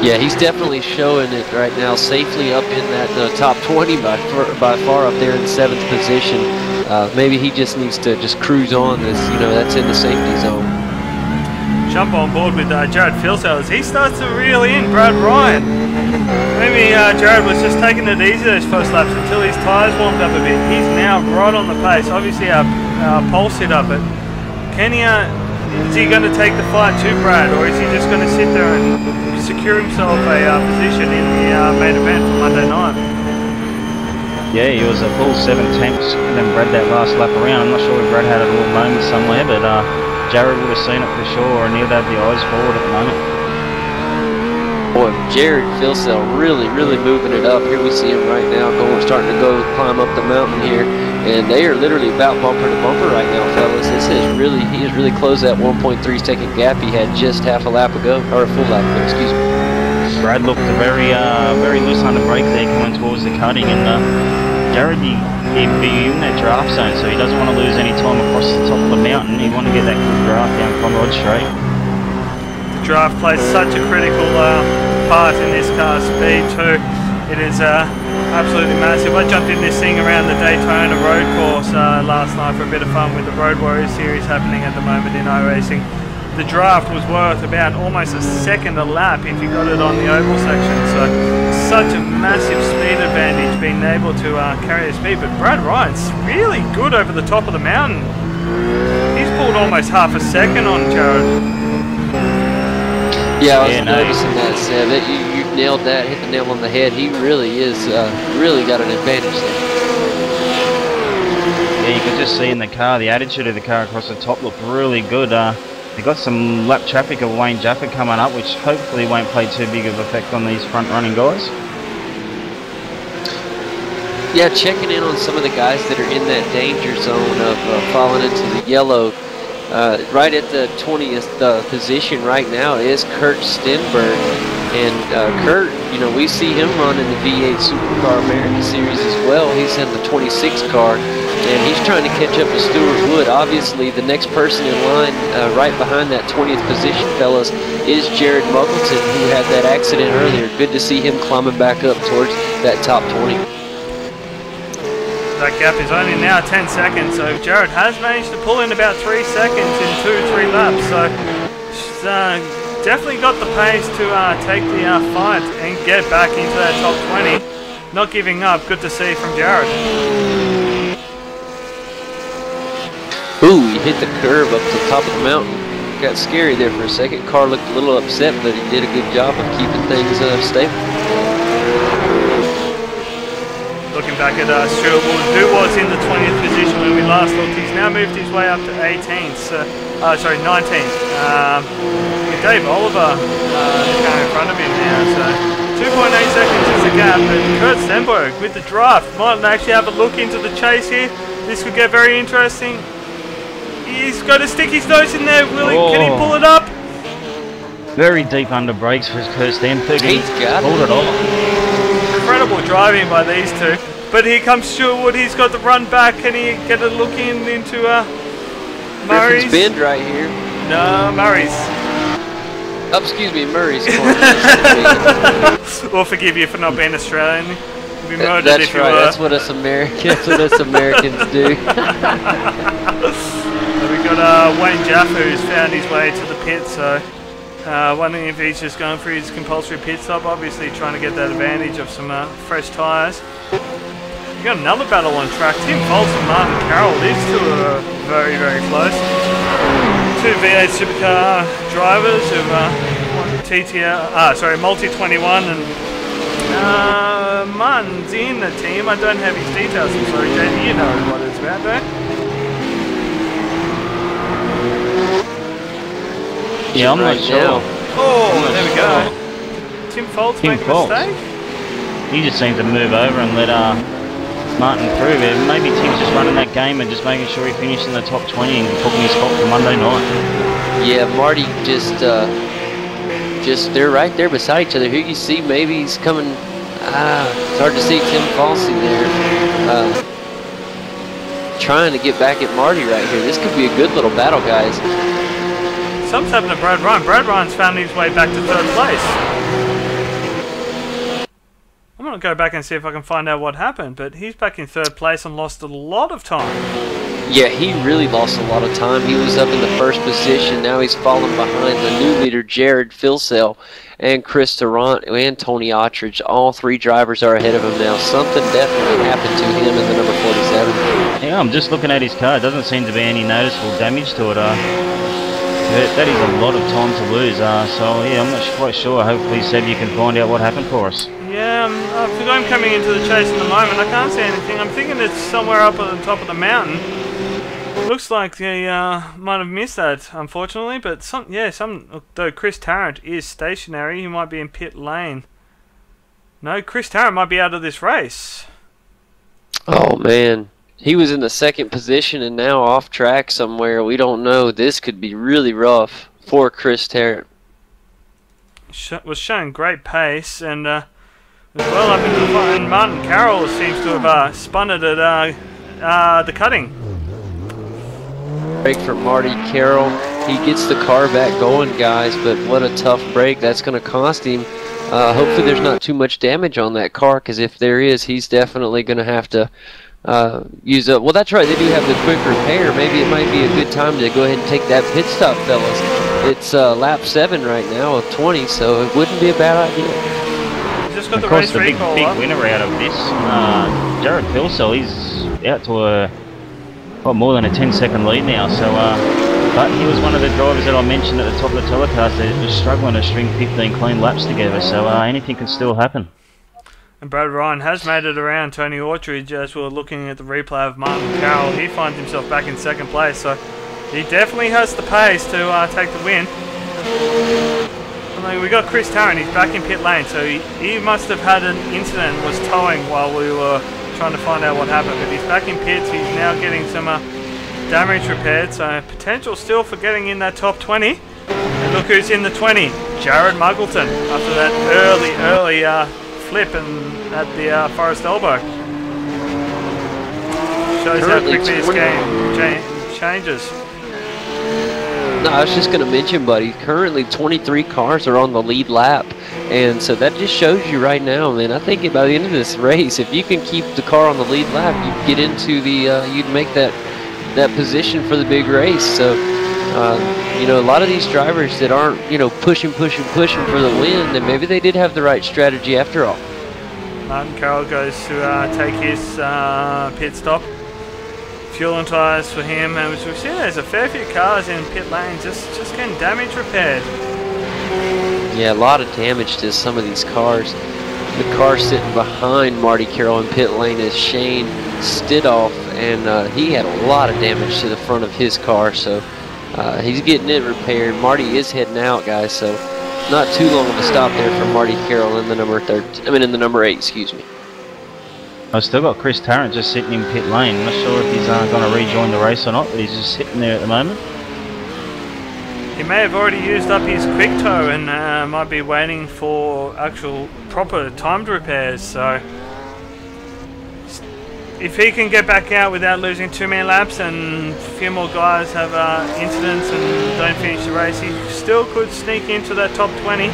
[SPEAKER 3] Yeah, he's definitely showing it right now, safely up in that top 20 by far up there in 7th position. Maybe he just needs to just cruise on this, that's in the safety zone.
[SPEAKER 2] Jump on board with Jared Filsell as he starts to reel in Brad Ryan. Maybe Jared was just taking it easy those first laps until his tyres warmed up a bit. He's now right on the pace. Obviously our pole sitter, but can he, is he going to take the fight to Brad, or is he just going to sit there and secure himself a position in the main event for Monday night?
[SPEAKER 4] Yeah, he was a full 7 temps and then Brad that last lap around. I'm not sure if Brad had a little moment somewhere, but Jared would have seen it for sure, and he'll have the eyes forward at the moment.
[SPEAKER 3] Boy, Jared Filsell really moving it up. Here we see him right now starting to climb up the mountain here, and they are literally about bumper to bumper right now, fellas. He has really closed that 1.3 second gap he had just half a lap ago, or a full lap ago, excuse me.
[SPEAKER 4] Brad looked very loose under brake there coming towards the cutting, and Jared, he'd be in that draft zone, so he doesn't want to lose any time across the top of the mountain. He want to get that good draft down Conrod Straight.
[SPEAKER 2] The draft plays such a critical part in this car's speed too. It is absolutely massive. I jumped in this thing around the Daytona road course last night for a bit of fun with the Road Warriors series happening at the moment in iRacing. The draft was worth about almost a second a lap if you got it on the oval section, so such a massive speed advantage being able to carry the speed. But Brad Ryan's really good over the top of the mountain. He's pulled almost half a second on Jared.
[SPEAKER 3] Yeah, I was noticing that, Seb. You nailed that, hit the nail on the head. He really is, really got an advantage there.
[SPEAKER 4] Yeah, you could just see in the car, the attitude of the car across the top looked really good. They got some lap traffic of Wayne Jaffa coming up, which hopefully won't play too big of an effect on these front running guys.
[SPEAKER 3] Yeah, checking in on some of the guys that are in that danger zone of falling into the yellow. Right at the 20th position right now is Kurt Stenberg. And Kurt, you know, we see him run in the V8 Supercar America Series as well. He's in the 26 car, and he's trying to catch up to Stuart Wood. Obviously, the next person in line right behind that 20th position, fellas, is Jared Muggleton, who had that accident earlier. Good to see him climbing back up towards that top 20.
[SPEAKER 2] That gap is only now 10 seconds, so Jared has managed to pull in about 3 seconds in 2-3 laps. So definitely got the pace to take the fight and get back into that top 20. Not giving up. Good to see from Jared.
[SPEAKER 3] Ooh, he hit the curve up to the top of the mountain. Got scary there for a second. Car looked a little upset, but he did a good job of keeping things stable.
[SPEAKER 2] Looking back at Stuart Wood, who was in the 20th position when we last looked. He's now moved his way up to 18th. Sorry, 19th. With Dave Oliver kind of in front of him now. So 2.8 seconds is the gap. But Kurt Stenberg with the draft might actually have a look into the chase here. This could get very interesting. He's got to stick his nose in there. Can he pull it up?
[SPEAKER 4] Very deep under brakes for Kurt Stenberg.
[SPEAKER 3] He's got
[SPEAKER 4] pulled it off.
[SPEAKER 2] Incredible driving by these two. But here comes Stuart Wood. He's got the run back. Can he get a look into Murray's?
[SPEAKER 3] Griffin's Bend right here.
[SPEAKER 2] No, Murray's.
[SPEAKER 3] Oh, excuse me, Murray's.
[SPEAKER 2] We'll forgive you for not being Australian. You'd be murdered
[SPEAKER 3] That's
[SPEAKER 2] if you
[SPEAKER 3] right.
[SPEAKER 2] were.
[SPEAKER 3] That's what us Americans do.
[SPEAKER 2] We got Wayne Jaffa, who's found his way to the pit. So wondering if he's just going for his compulsory pit stop. Obviously trying to get that advantage of some fresh tyres. We got another battle on track. Tim Foltz and Martin Carroll. These two are very, very close. Two V8 Supercar drivers of Multi-21, and Martin's in the team. I don't have his details. I'm sorry, JD. You know what it's about, don't you?
[SPEAKER 4] Yeah, I'm not sure.
[SPEAKER 2] Oh, there we go. Tim Foltz make a mistake?
[SPEAKER 4] He just seems to move over and let Martin through. Maybe Tim's just running that game and just making sure he finished in the top 20 and booking his spot for Monday night.
[SPEAKER 3] Yeah, Marty just they're right there beside each other. Here you see maybe he's coming. It's hard to see Tim Falsey there. Trying to get back at Marty right here. This could be a good little battle, guys.
[SPEAKER 2] Something's happened to Brad Ryan. Brad Ryan's found his way back to 3rd place. I'm going to go back and see if I can find out what happened, but he's back in 3rd place and lost a lot of time.
[SPEAKER 3] Yeah, he really lost a lot of time. He was up in the 1st position. Now he's falling behind the new leader, Jared Filsell, and Chris Durant and Tony Ottridge. All 3 drivers are ahead of him now. Something definitely happened to him in the number 47.
[SPEAKER 4] Yeah, I'm just looking at his car. It doesn't seem to be any noticeable damage to it. That is a lot of time to lose. So, yeah, I'm not quite sure. Hopefully, Seb, you can find out what happened for us.
[SPEAKER 2] Yeah, I'm coming into the chase at the moment. I can't see anything. I'm thinking it's somewhere up at the top of the mountain. Looks like they might have missed that, unfortunately. But though Chris Tarrant is stationary, he might be in pit lane. No, Chris Tarrant might be out of this race.
[SPEAKER 3] Oh man, he was in the 2nd position and now off track somewhere. We don't know. This could be really rough for Chris Tarrant.
[SPEAKER 2] Was showing great pace and was well up into the fight. And Martin Carroll seems to have spun it at the cutting.
[SPEAKER 3] Break for Marty Carroll. He gets the car back going, guys, but what a tough break. That's going to cost him. Hopefully there's not too much damage on that car, because if there is, he's definitely going to have to use up. Well, that's right. They do have the quick repair. Maybe it might be a good time to go ahead and take that pit stop, fellas. It's lap 7 right now of 20, so it wouldn't be a bad idea.
[SPEAKER 2] Just got
[SPEAKER 4] of
[SPEAKER 2] the
[SPEAKER 4] course,
[SPEAKER 2] race
[SPEAKER 4] the big
[SPEAKER 2] recall
[SPEAKER 4] winner out of this, Jared Filsell, he's out to a more than a 10-second lead now. So, but he was one of the drivers that I mentioned at the top of the telecast that was struggling to string 15 clean laps together. So anything can still happen.
[SPEAKER 2] And Brad Ryan has made it around Tony Autridge as we were looking at the replay of Martin Carroll. He finds himself back in 2nd place, so he definitely has the pace to take the win. We got Chris Tarrant, he's back in pit lane, so he must have had an incident, was towing while we were trying to find out what happened. But he's back in pits. He's now getting some damage repaired, so potential still for getting in that top 20. And look who's in the 20, Jared Muggleton, after that early flip and at the Forest Elbow. Shows how quickly this game changes.
[SPEAKER 3] No, I was just going to mention, buddy, currently 23 cars are on the lead lap. And so that just shows you right now, man, I think by the end of this race, if you can keep the car on the lead lap, you get into the, you'd make that position for the big race. So, you know, a lot of these drivers that aren't, you know, pushing for the win, then maybe they did have the right strategy after all.
[SPEAKER 2] Martin Carroll goes to take his pit stop. Fuel and tyres for him, and as we've seen, there's a fair few cars in pit lane just getting damage repaired.
[SPEAKER 3] Yeah, a lot of damage to some of these cars. The car sitting behind Marty Carroll in pit lane is Shane Stidoff, and he had a lot of damage to the front of his car, so he's getting it repaired. Marty is heading out, guys, so not too long of a stop there for Marty Carroll in the number 8, excuse me.
[SPEAKER 4] I've still got Chris Tarrant just sitting in pit lane. I'm not sure if he's going to rejoin the race or not, but he's just sitting there at the moment.
[SPEAKER 2] He may have already used up his quick tow and might be waiting for actual proper timed repairs, so if he can get back out without losing too many laps and a few more guys have incidents and don't finish the race, he still could sneak into that top 20.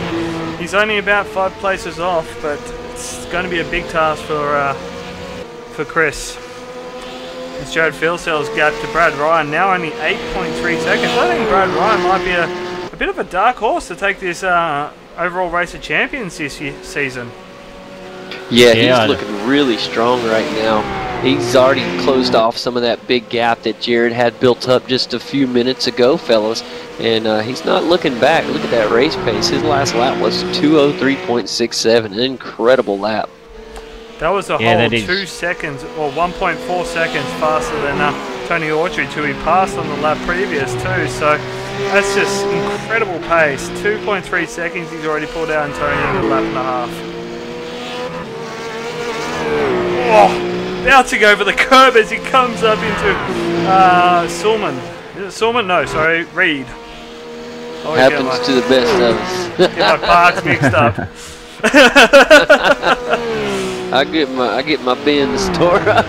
[SPEAKER 2] He's only about 5 places off, but it's going to be a big task for Chris. It's Jared Fieldcell's gap to Brad Ryan, now only 8.3 seconds. I think Brad Ryan might be a bit of a dark horse to take this overall race of champions this season.
[SPEAKER 3] Yeah, he's looking really strong right now. He's already closed off some of that big gap that Jared had built up just a few minutes ago, fellas. And he's not looking back. Look at that race pace. His last lap was 2:03.67, an incredible lap.
[SPEAKER 2] That was a whole 2 seconds, or 1.4 seconds faster than Tony Autry, who he passed on the lap previous too. So that's just incredible pace. 2.3 seconds he's already pulled out in Tony in a lap and a half. Oh, bouncing over the curb as he comes up into Sulman. Is it Sulman? No, sorry, Reed.
[SPEAKER 3] Happens to the best of us.
[SPEAKER 2] Get my parts mixed up.
[SPEAKER 3] I get my Benz tore up.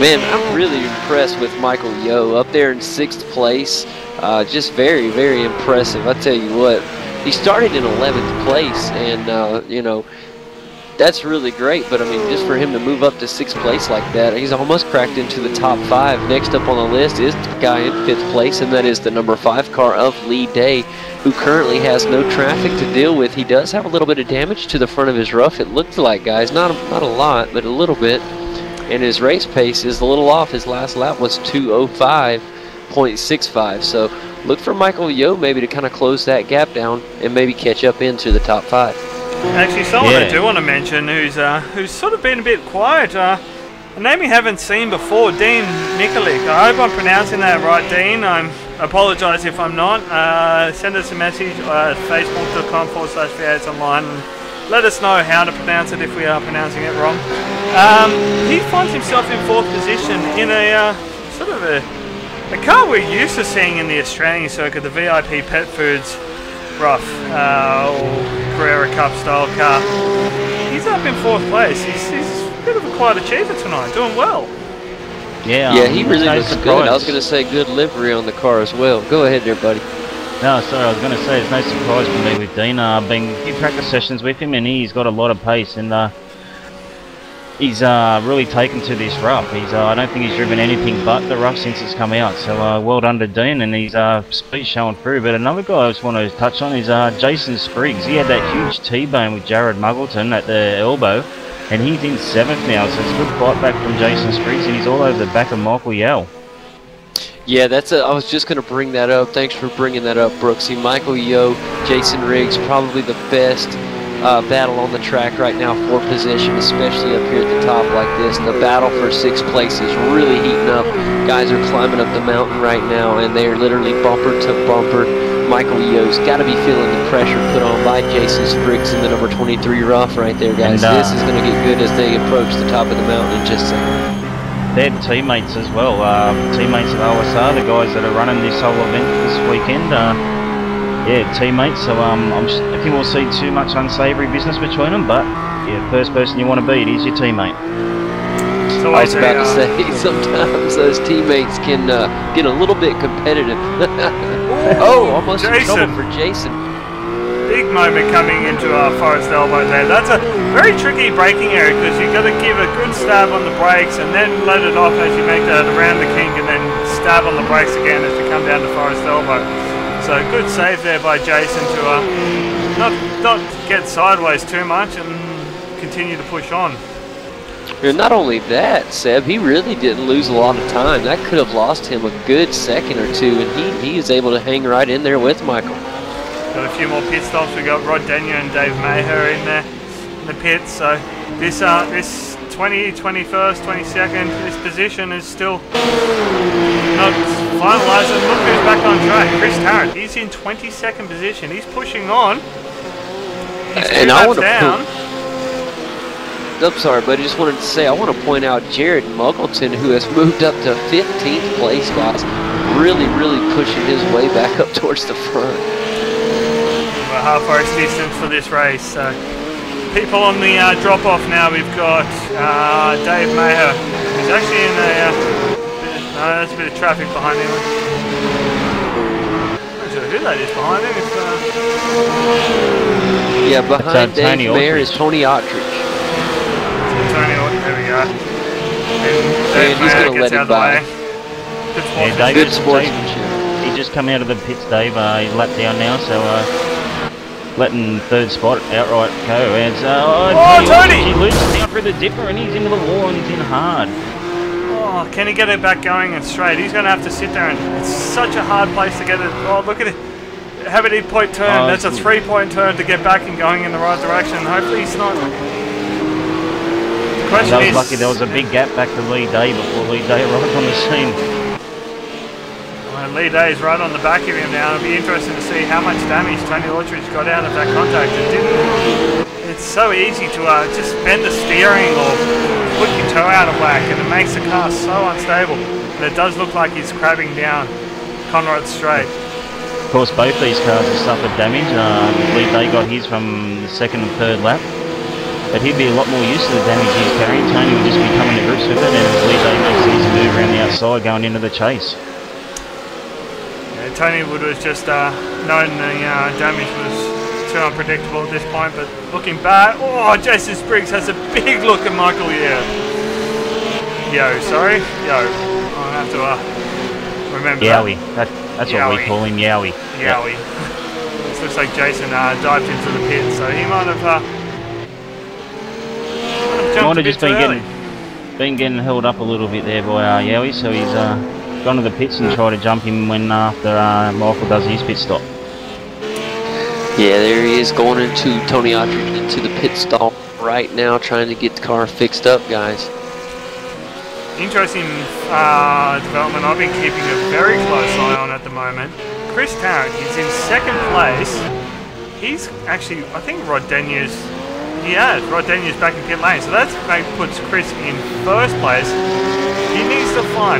[SPEAKER 3] Man, I'm really impressed with Michael Yeo up there in 6th place. Just very, very impressive. I tell you what, he started in 11th place, and you know, that's really great. But I mean, just for him to move up to 6th place like that, he's almost cracked into the top 5. Next up on the list is the guy in 5th place, and that is the number 5 car of Lee Day, who currently has no traffic to deal with. He does have a little bit of damage to the front of his roof, it looked like, guys. Not a lot, but a little bit. And his race pace is a little off. His last lap was 2:05.65. So look for Michael Yeo maybe to kind of close that gap down and maybe catch up into the top 5.
[SPEAKER 2] Actually, someone I do want to mention who's sort of been a bit quiet. A name we haven't seen before, Dean Mikulik. I hope I'm pronouncing that right, Dean. I apologise if I'm not. Send us a message at facebook.com/V8s online and let us know how to pronounce it if we are pronouncing it wrong. He finds himself in 4th position in a sort of a car we're used to seeing in the Australian circuit, the VIP Pet Foods rough Carrera Cup style car. He's up in 4th place. He's a bit of a quiet achiever tonight, doing well.
[SPEAKER 3] Yeah, he really looks good. I was going to say good livery on the car as well. Go ahead there, buddy.
[SPEAKER 4] No, sorry, I was going to say it's no surprise for me with Dean. I've been a few practice sessions with him, and he's got a lot of pace, and he's really taken to this rough. I don't think he's driven anything but the rough since it's come out. So well done to Dean, and his speed showing through. But another guy I just want to touch on is Jason Spriggs. He had that huge T-bone with Jared Muggleton at the elbow, and he's in 7th now. So it's a good fight back from Jason Spriggs, and he's all over the back of Michael Yeo.
[SPEAKER 3] Yeah, I was just going to bring that up. Thanks for bringing that up, Brooksy. Michael Yeo, Jason Riggs, probably the best battle on the track right now for position, especially up here at the top like this. The battle for 6th place is really heating up. Guys are climbing up the mountain right now, and they are literally bumper to bumper. Michael Yeo's got to be feeling the pressure put on by Jason Spriggs and the number 23 Ruff right there, guys.
[SPEAKER 4] And,
[SPEAKER 3] this is going to get good as they approach the top of the mountain in just a second.
[SPEAKER 4] They're teammates as well. Teammates of OSR, the guys that are running this whole event this weekend. Yeah, teammates. So I think we'll see too much unsavoury business between them. But yeah, first person you want to beat is your teammate.
[SPEAKER 3] I was about to say, sometimes those teammates can get a little bit competitive. Oh, almost in trouble for Jason.
[SPEAKER 2] Big moment coming into Forest Elbow there. That's a very tricky braking area because you've got to give a good stab on the brakes and then let it off as you make that around the kink and then stab on the brakes again as you come down to Forest Elbow. So good save there by Jason to not get sideways too much and continue to push on.
[SPEAKER 3] And not only that, Seb, he really didn't lose a lot of time. That could have lost him a good second or two, and he was able to hang right in there with Michael.
[SPEAKER 2] Got a few more pit stops. We got Rod Denyer and Dave Maher in there in the pits. So this 20th, 21st, 22nd, this position is still not finalised. And look who's back on track. Chris Tarrant. He's in 22nd position. He's pushing on. He's two laps down.
[SPEAKER 3] I'm sorry, but I just wanted to say, I want to point out Jared Muggleton, who has moved up to 15th place, guys. Really, really pushing his way back up towards the front.
[SPEAKER 2] We're half-race distance for this race. People on the drop-off now. We've got Dave Maher. He's actually in there's a bit of traffic behind him. I'm not sure who that is behind him.
[SPEAKER 3] Yeah, behind Dave Maher is Tony Autrich.
[SPEAKER 2] There we go.
[SPEAKER 3] And he's going to let him by.
[SPEAKER 4] Yeah,
[SPEAKER 3] good sportsmanship.
[SPEAKER 4] He just come out of the pits, Dave. He's lapped down now, so letting third spot outright go. And,
[SPEAKER 2] Tony!
[SPEAKER 4] He loses down through the dipper and he's into the wall and he's in hard.
[SPEAKER 2] Oh, can he get it back going and straight? He's going to have to sit there, and it's such a hard place to get it. Oh, look at it. Have an 8-point turn. That's a 3-point turn to get back and going in the right direction. Hopefully he's not.
[SPEAKER 4] That was lucky there was a big gap back to Lee Day before Lee Day arrived on the scene.
[SPEAKER 2] Well, Lee Day is right on the back of him now. It'll be interesting to see how much damage Tony Autrich got out of that contact. It's so easy to just bend the steering or put your toe out of whack, and it makes the car so unstable. But it does look like he's crabbing down Conrad Straight.
[SPEAKER 4] Of course, both these cars have suffered damage. Lee Day got his from the second and third lap. But he'd be a lot more used to the damage he's carrying. Tony would just be coming to grips with it, and Lee Day makes his move around the outside going into the chase.
[SPEAKER 2] Yeah, Tony Wood was just knowing the damage was too unpredictable at this point, but looking back, oh, Jason Spriggs has a big look at Michael Yeo. I'll have to remember
[SPEAKER 4] Yowie.
[SPEAKER 2] that.
[SPEAKER 4] That's what we call him, Yowie.
[SPEAKER 2] Yowie. This looks like Jason dived into the pit, so he might have...
[SPEAKER 4] Might have just been getting held up a little bit there by Yowie, so he's gone to the pits and tried to jump him when after Michael does his pit stop.
[SPEAKER 3] Yeah, there he is going into Tony Autrich into the pit stop right now, trying to get the car fixed up, guys.
[SPEAKER 2] Interesting development I've been keeping a very close eye on at the moment. Chris Tarrant, he's in second place. He's actually, I think Rod Denyer's back in pit lane, so that puts Chris in first place. He needs to find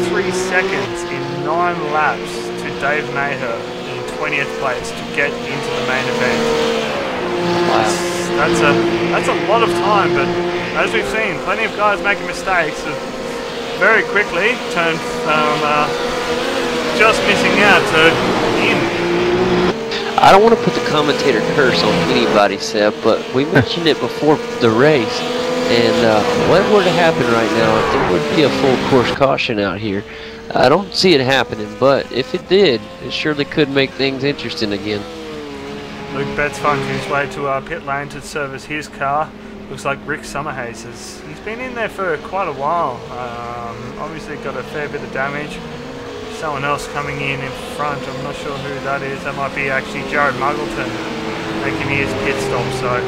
[SPEAKER 2] 43 seconds in 9 laps to Dave Maher in 20th place to get into the main event.
[SPEAKER 3] Wow.
[SPEAKER 2] That's a lot of time, but as we've seen, plenty of guys making mistakes very quickly turn from just missing out to in.
[SPEAKER 3] I don't want to put the commentator curse on anybody, Seb, but we mentioned it before the race, and what were to happen right now, if there would be a full course caution out here. I don't see it happening, but if it did, it surely could make things interesting again.
[SPEAKER 2] Luke Betts finds his way to pit lane to service his car. Looks like Rick Summerhays he's been in there for quite a while. Obviously got a fair bit of damage. Someone else coming in front, I'm not sure who that is. That might be actually Jared Muggleton making his pit stop. So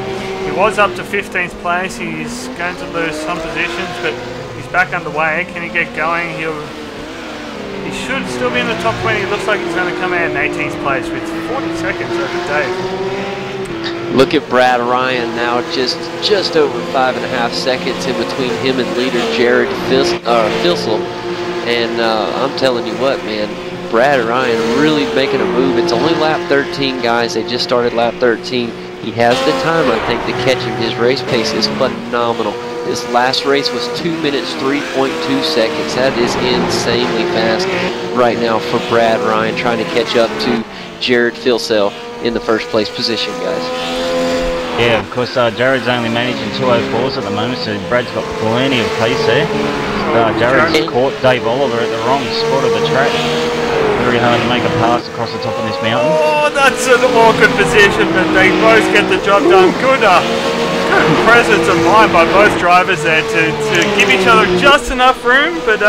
[SPEAKER 2] he was up to 15th place. He's going to lose some positions, but he's back underway. Can he get going? He he should still be in the top 20. It looks like he's going to come in 18th place with 40 seconds over Dave.
[SPEAKER 3] Look at Brad Ryan now, just over 5.5 seconds in between him and leader Jared Filsel. And I'm telling you what, man, Brad Ryan really making a move. It's only lap 13, guys. They just started lap 13. He has the time, I think, to catch him. His race pace is phenomenal. This last race was 2 minutes, 3.2 seconds. That is insanely fast right now for Brad Ryan, trying to catch up to Jared Filsel in the first place position, guys.
[SPEAKER 4] Yeah, of course, Jared's only managing 204s at the moment, so Brad's got plenty of pace there. Jared's caught Dave Oliver at the wrong spot of the track. Very hard to make a pass across the top of this mountain.
[SPEAKER 2] Oh, that's an awkward position, but they both get the job done. Good presence of mind by both drivers there to give each other just enough room, but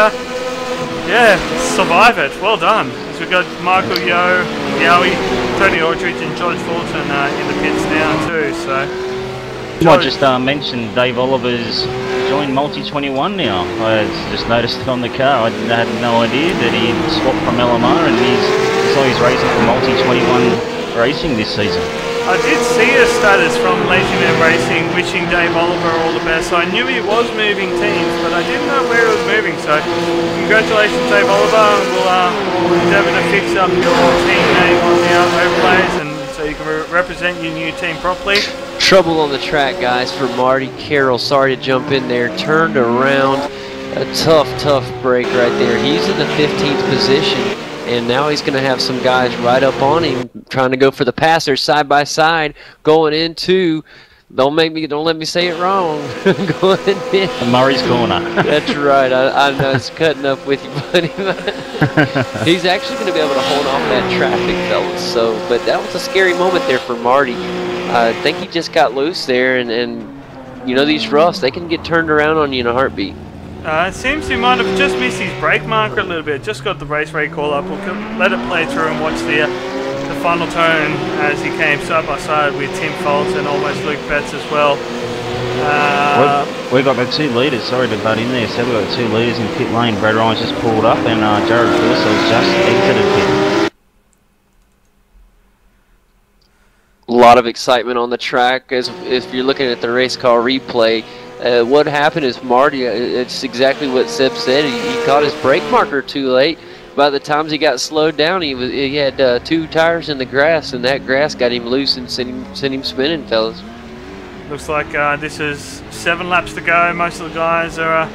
[SPEAKER 2] yeah, survive it. Well done. So we've got Michael Yowie, Tony Aldridge and George Fulton in the pits now too. So
[SPEAKER 4] I just mentioned Dave Oliver's joined Multi-21 now. I just noticed it on the car. I had no idea that he'd swapped from LMR, and he's racing for Multi-21 racing this season.
[SPEAKER 2] I did see a status from Lazy Man Racing wishing Dave Oliver all the best. So I knew he was moving teams, but I didn't know where he was moving. So congratulations, Dave Oliver. We'll endeavour to fix up your team name on the overlays, and so you can represent your new team properly.
[SPEAKER 3] Trouble on the track, guys, for Marty Carroll. Sorry to jump in there. Turned around. A tough break right there. He's in the 15th position, and now he's going to have some guys right up on him, trying to go for the passer side by side, going into. Don't let me say it wrong. Going in.
[SPEAKER 4] Murray's corner.
[SPEAKER 3] That's right. I know it's cutting up with you, buddy. He's actually going to be able to hold off that traffic, fellas. So, but that was a scary moment there for Marty. I think he just got loose there, and you know, these roughs, they can get turned around on you in a heartbeat.
[SPEAKER 2] It seems he might have just missed his brake marker a little bit. Just got the race rate call up. We'll let it play through and watch the final turn as he came side by side with Tim Foltz and almost Luke Betts as well.
[SPEAKER 4] We've got the two leaders. Sorry to butt in there. So we've got the two leaders in pit lane. Brad Ryan's just pulled up, and Jared Filsel's just exited pit.
[SPEAKER 3] A lot of excitement on the track. As if you're looking at the race car replay, what happened is Marty, it's exactly what Seb said. He caught his brake marker too late. By the time he got slowed down, he had 2 tires in the grass, and that grass got him loose and sent him spinning, fellas.
[SPEAKER 2] Looks like this is 7 laps to go. Most of the guys are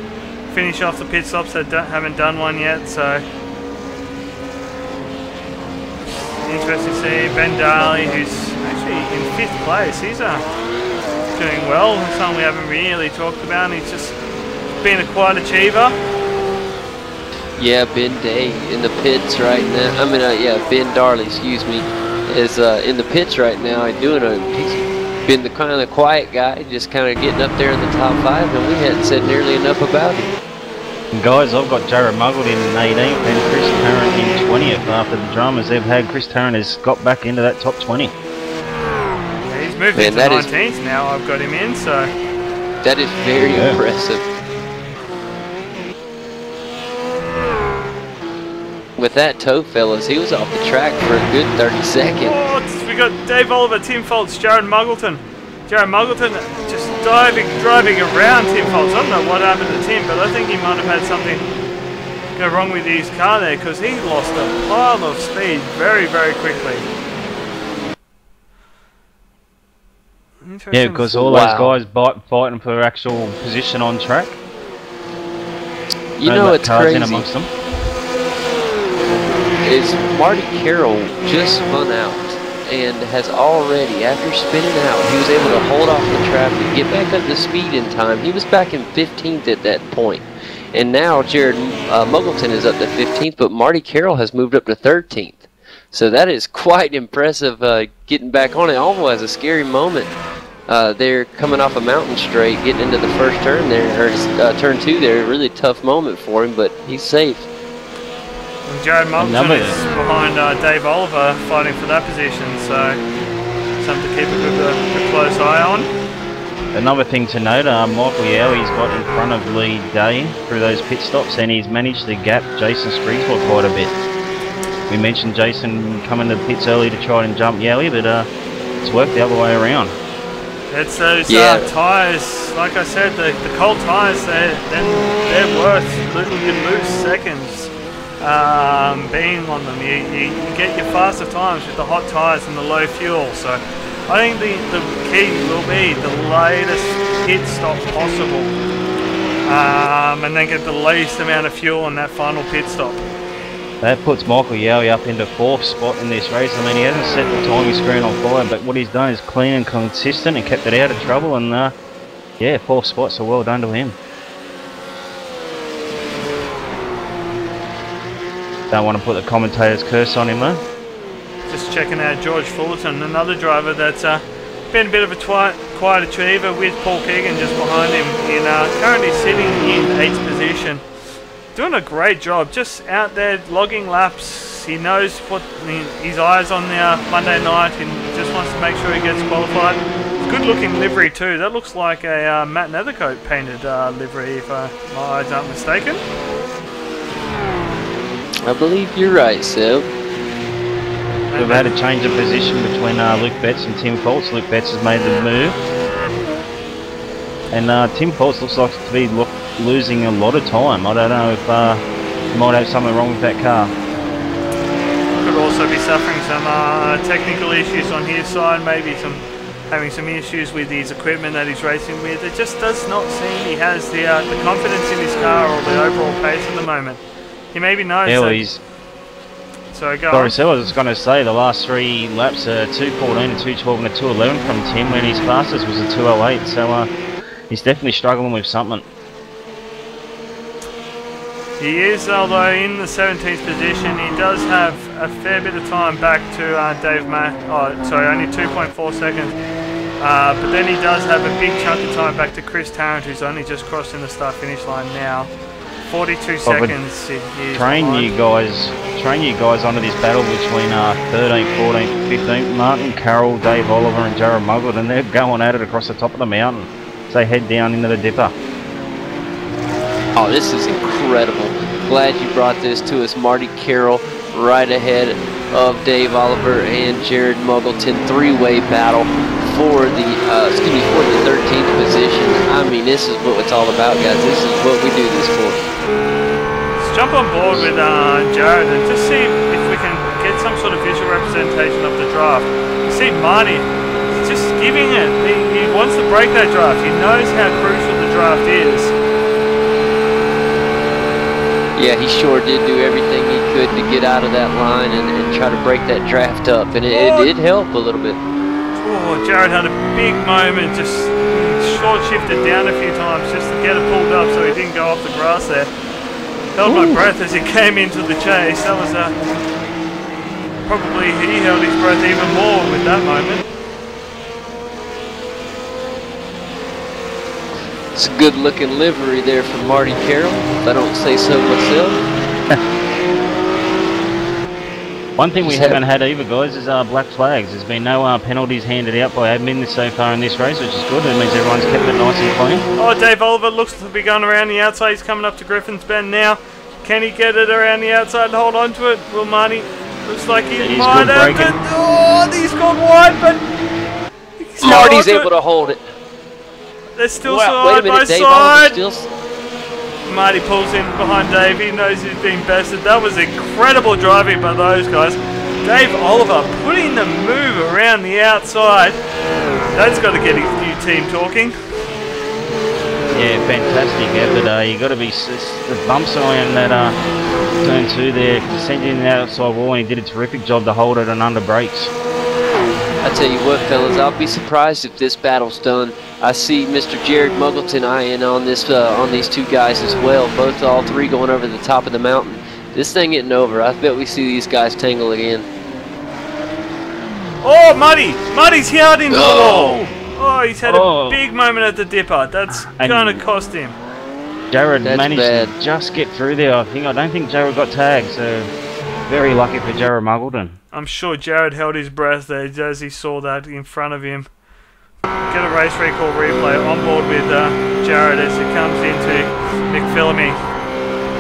[SPEAKER 2] finish off the pit stops that haven't done one yet. So interesting to see Ben Darley, who's actually in 5th place. He's doing well. Something we haven't really talked about. He's just been a quiet achiever.
[SPEAKER 3] Yeah, Ben Day in the pits right now. I mean, Ben Darley, excuse me, is in the pits right now. He's been the kind of quiet guy, just kind of getting up there in the top 5, and we hadn't said nearly enough about him.
[SPEAKER 4] And guys, I've got Jared Muggleton in 18th and Chris Tarrant in 20th. After the dramas they've had, Chris Tarrant has got back into that top 20.
[SPEAKER 2] Yeah, he's moved into 19th now. I've got him in, so
[SPEAKER 3] that is very impressive. With that toe, fellas, he was off the track for a good 30 seconds.
[SPEAKER 2] Oh, we got Dave Oliver, Tim Foltz, Jared Muggleton. Jared Muggleton just driving around Tim Foltz. I don't know what happened to Tim, but I think he might have had something go wrong with his car there, because he lost a pile of speed very quickly.
[SPEAKER 4] Yeah, because all those guys fighting for actual position on track.
[SPEAKER 3] You know, it's
[SPEAKER 4] cars
[SPEAKER 3] crazy.
[SPEAKER 4] In amongst them.
[SPEAKER 3] Is Marty Carroll just spun out and has already, after spinning out, he was able to hold off the traffic, get back up to speed in time. He was back in 15th at that point. And now Jared Muggleton is up to 15th, but Marty Carroll has moved up to 13th. So that is quite impressive, getting back on it. Almost a scary moment. They're coming off a mountain straight, getting into the first turn there, or turn 2 there. A really tough moment for him, but he's safe.
[SPEAKER 2] And Jared Muggleton is behind Dave Oliver, fighting for that position, so something to keep a close eye on.
[SPEAKER 4] Another thing to note, Michael Yowie's got in front of Lee Day through those pit stops, and he's managed to gap Jason Springswell quite a bit. We mentioned Jason coming to the pits early to try and jump Yowie, but it's worked the other way around.
[SPEAKER 2] It's those tyres, like I said, the cold tyres, they're worth, you lose seconds being on them. You get your faster times with the hot tyres and the low fuel. So I think the key will be the latest pit stop possible, and then get the least amount of fuel on that final pit stop.
[SPEAKER 4] That puts Michael Yowie up into 4th spot in this race. I mean, he hasn't set the timing screen on fire, but what he's done is clean and consistent and kept it out of trouble. And yeah, 4th spot, so well done to him. Don't want to put the commentator's curse on him though.
[SPEAKER 2] Just checking out George Fullerton, another driver that's been a bit of a quiet achiever, with Paul Keegan just behind him, currently sitting in 8th position. Doing a great job, just out there logging laps. He knows what his eyes on the Monday night, and just wants to make sure he gets qualified. Good looking livery too. That looks like a Matt Nethercote painted livery, if my eyes aren't mistaken.
[SPEAKER 3] I believe you're right, Seb.
[SPEAKER 4] We've had a change of position between Luke Betts and Tim Foltz. Luke Betts has made the move, and Tim Foltz looks like to be losing a lot of time. I don't know if he might have something wrong with that car.
[SPEAKER 2] Could also be suffering some technical issues on his side, maybe having some issues with his equipment that he's racing with. It just does not seem he has the confidence in his car or the overall pace at the moment. He maybe knows.
[SPEAKER 4] Yeah, well,
[SPEAKER 2] so go on.
[SPEAKER 4] Sorry, I was going to say the last 3 laps are 2:14, a 2:12 and a 2:11 from Tim, when his fastest was a 2:08. So he's definitely struggling with something.
[SPEAKER 2] He is, although in the 17th position, he does have a fair bit of time back to Dave Mack. Oh, sorry, only 2.4 seconds. But then he does have a big chunk of time back to Chris Tarrant, who's only just crossing the start-finish line now. 42 seconds.
[SPEAKER 4] Train you guys onto this battle between 13th, 14th, 15th. Martin Carroll, Dave Oliver, and Jared Muggleton, and they're going at it across the top of the mountain as they head down into the dipper.
[SPEAKER 3] Oh, this is incredible. Glad you brought this to us. Marty Carroll right ahead of Dave Oliver and Jared Muggleton. 3-way battle for the 13th position. I mean, this is what it's all about, guys. This is what we do this for.
[SPEAKER 2] Let's jump on board with Jared and just see if we can get some sort of visual representation of the draft. You see Marty just giving it. He wants to break that draft. He knows how crucial the draft is.
[SPEAKER 3] Yeah, he sure did do everything he could to get out of that line and try to break that draft up, and it did help a little bit.
[SPEAKER 2] Oh, Jared had a big moment, just short shifted down a few times just to get it pulled up so he didn't go off the grass there. Held my breath as he came into the chase. That was probably he held his breath even more with that moment.
[SPEAKER 3] It's a good looking livery there from Marty Carroll, if I don't say so myself.
[SPEAKER 4] One thing we haven't had either, guys, is black flags. There's been no penalties handed out by admin so far in this race, which is good. It means everyone's kept it nice and clean.
[SPEAKER 2] Oh, Dave Oliver looks to be going around the outside. He's coming up to Griffin's Bend now. Can he get it around the outside and hold on to it? Will Marty? Looks like he might have to. Oh, he's gone wide, but
[SPEAKER 3] Marty's able to hold it.
[SPEAKER 2] They're still
[SPEAKER 3] side
[SPEAKER 2] by
[SPEAKER 3] Dave
[SPEAKER 2] side. Marty pulls in behind Dave. He knows he's being bested. That was incredible driving by those guys. Dave Oliver putting the move around the outside. That's got to get his new team talking.
[SPEAKER 4] Yeah, fantastic. Yeah, but you got to be the bumps on that turn 2 there, descending the outside wall, and he did a terrific job to hold it and under brakes.
[SPEAKER 3] I tell you what, fellas, I'll be surprised if this battle's done. I see Mr. Jared Muggleton eyeing on this on these two guys as well. All three going over the top of the mountain. This thing isn't over. I bet we see these guys tangle again.
[SPEAKER 2] Oh, Marty's held into the wall. Oh, he's had a big moment at the dipper. That's going to cost him.
[SPEAKER 4] Jared managed to just get through there. I don't think Jared got tagged, so very lucky for Jared Muggleton.
[SPEAKER 2] I'm sure Jared held his breath there as he saw that in front of him. get a race recall replay on board with Jared as it comes into McPhillamy,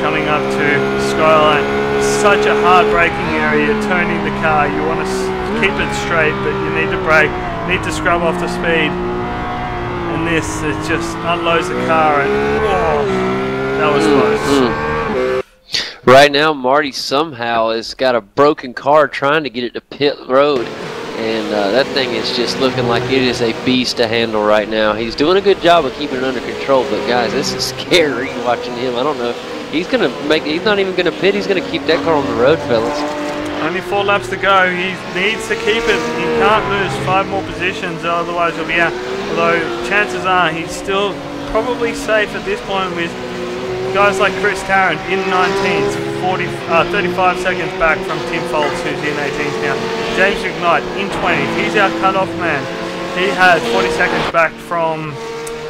[SPEAKER 2] coming up to Skyline. Such a hard braking area, turning the car. You want to keep it straight, but you need to brake, need to scrub off the speed. And this, it just unloads the car, and whoa, that was close.
[SPEAKER 3] Right now, Marty somehow has got a broken car trying to get it to pit road. And that thing is just looking like it is a beast to handle right now. He's doing a good job of keeping it under control, but guys, this is scary watching him. I don't know. He's gonna make. He's not even gonna pit. He's gonna keep that car on the road, fellas.
[SPEAKER 2] Only 4 laps to go. He needs to keep it. He can't lose 5 more positions, otherwise he'll be out. Although chances are he's still probably safe at this point with guys like Chris Tarrant in 19s, 35 seconds back from Tim Foltz, who's in 18s now. James McKnight in 20s. He's our cut-off man. He has 40 seconds back from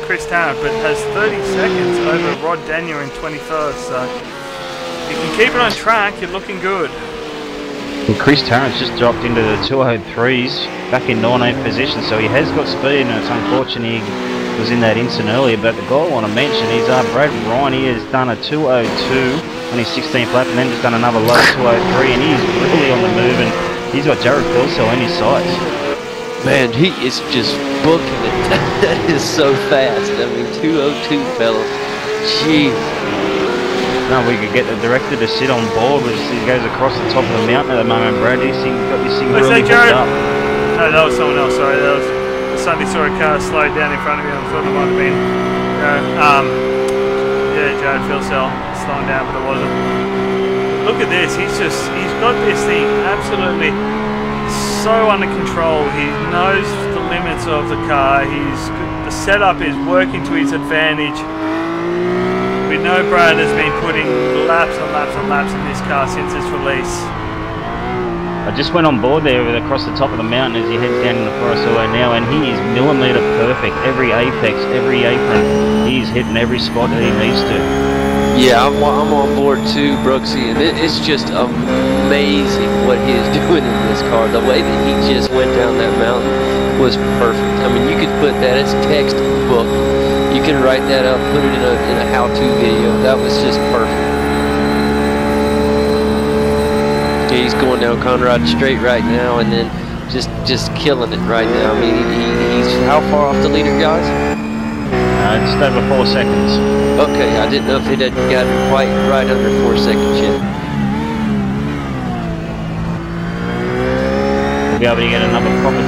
[SPEAKER 2] Chris Tarrant, but has 30 seconds over Rod Daniel in 23rd. So if you can keep it on track, you're looking good.
[SPEAKER 4] And Chris Tarrant's just dropped into the 203s, back in 19th position, so he has got speed, and it's unfortunate he was in that incident earlier. But the guy I want to mention is Brad Ryan. He has done a 202 on his 16th lap, and then just done another low 203, and he's really on the move, and he's got Jared Philsell in his sights.
[SPEAKER 3] Man, he is just booking it. That is so fast. I mean, 202, fellas. Jeez.
[SPEAKER 4] No, we could get the director to sit on board, which he goes across the top of the mountain at the moment. Brad, he's got this thing really hooked up.
[SPEAKER 2] No, that was someone else. Sorry, that was. Suddenly saw a car slowed down in front of me. I thought it might have been. Yeah, Jared Philsell slowing down, but it wasn't. Look at this. He's got this thing absolutely so under control. He knows the limits of the car. The setup is working to his advantage. We know Brad has been putting laps and laps and laps in this car since its release.
[SPEAKER 4] I just went on board there across the top of the mountain as he heads down in the Forest Highway now, and he is millimetre perfect. Every apex, every apron, he's hitting every spot that he needs to.
[SPEAKER 3] Yeah, I'm on board too, Brooksy, and it's just amazing what he is doing in this car. The way that he just went down that mountain was perfect. I mean, you could put that as textbook. You can write that up, put it in a how-to video. That was just perfect. Yeah, he's going down Conrad Straight right now, and then just killing it right now. I mean, he's how far off the leader, guys?
[SPEAKER 4] Just over 4 seconds.
[SPEAKER 3] Okay, I didn't know if it had gotten quite right under 4 seconds yet.
[SPEAKER 4] We'll be able to get another proper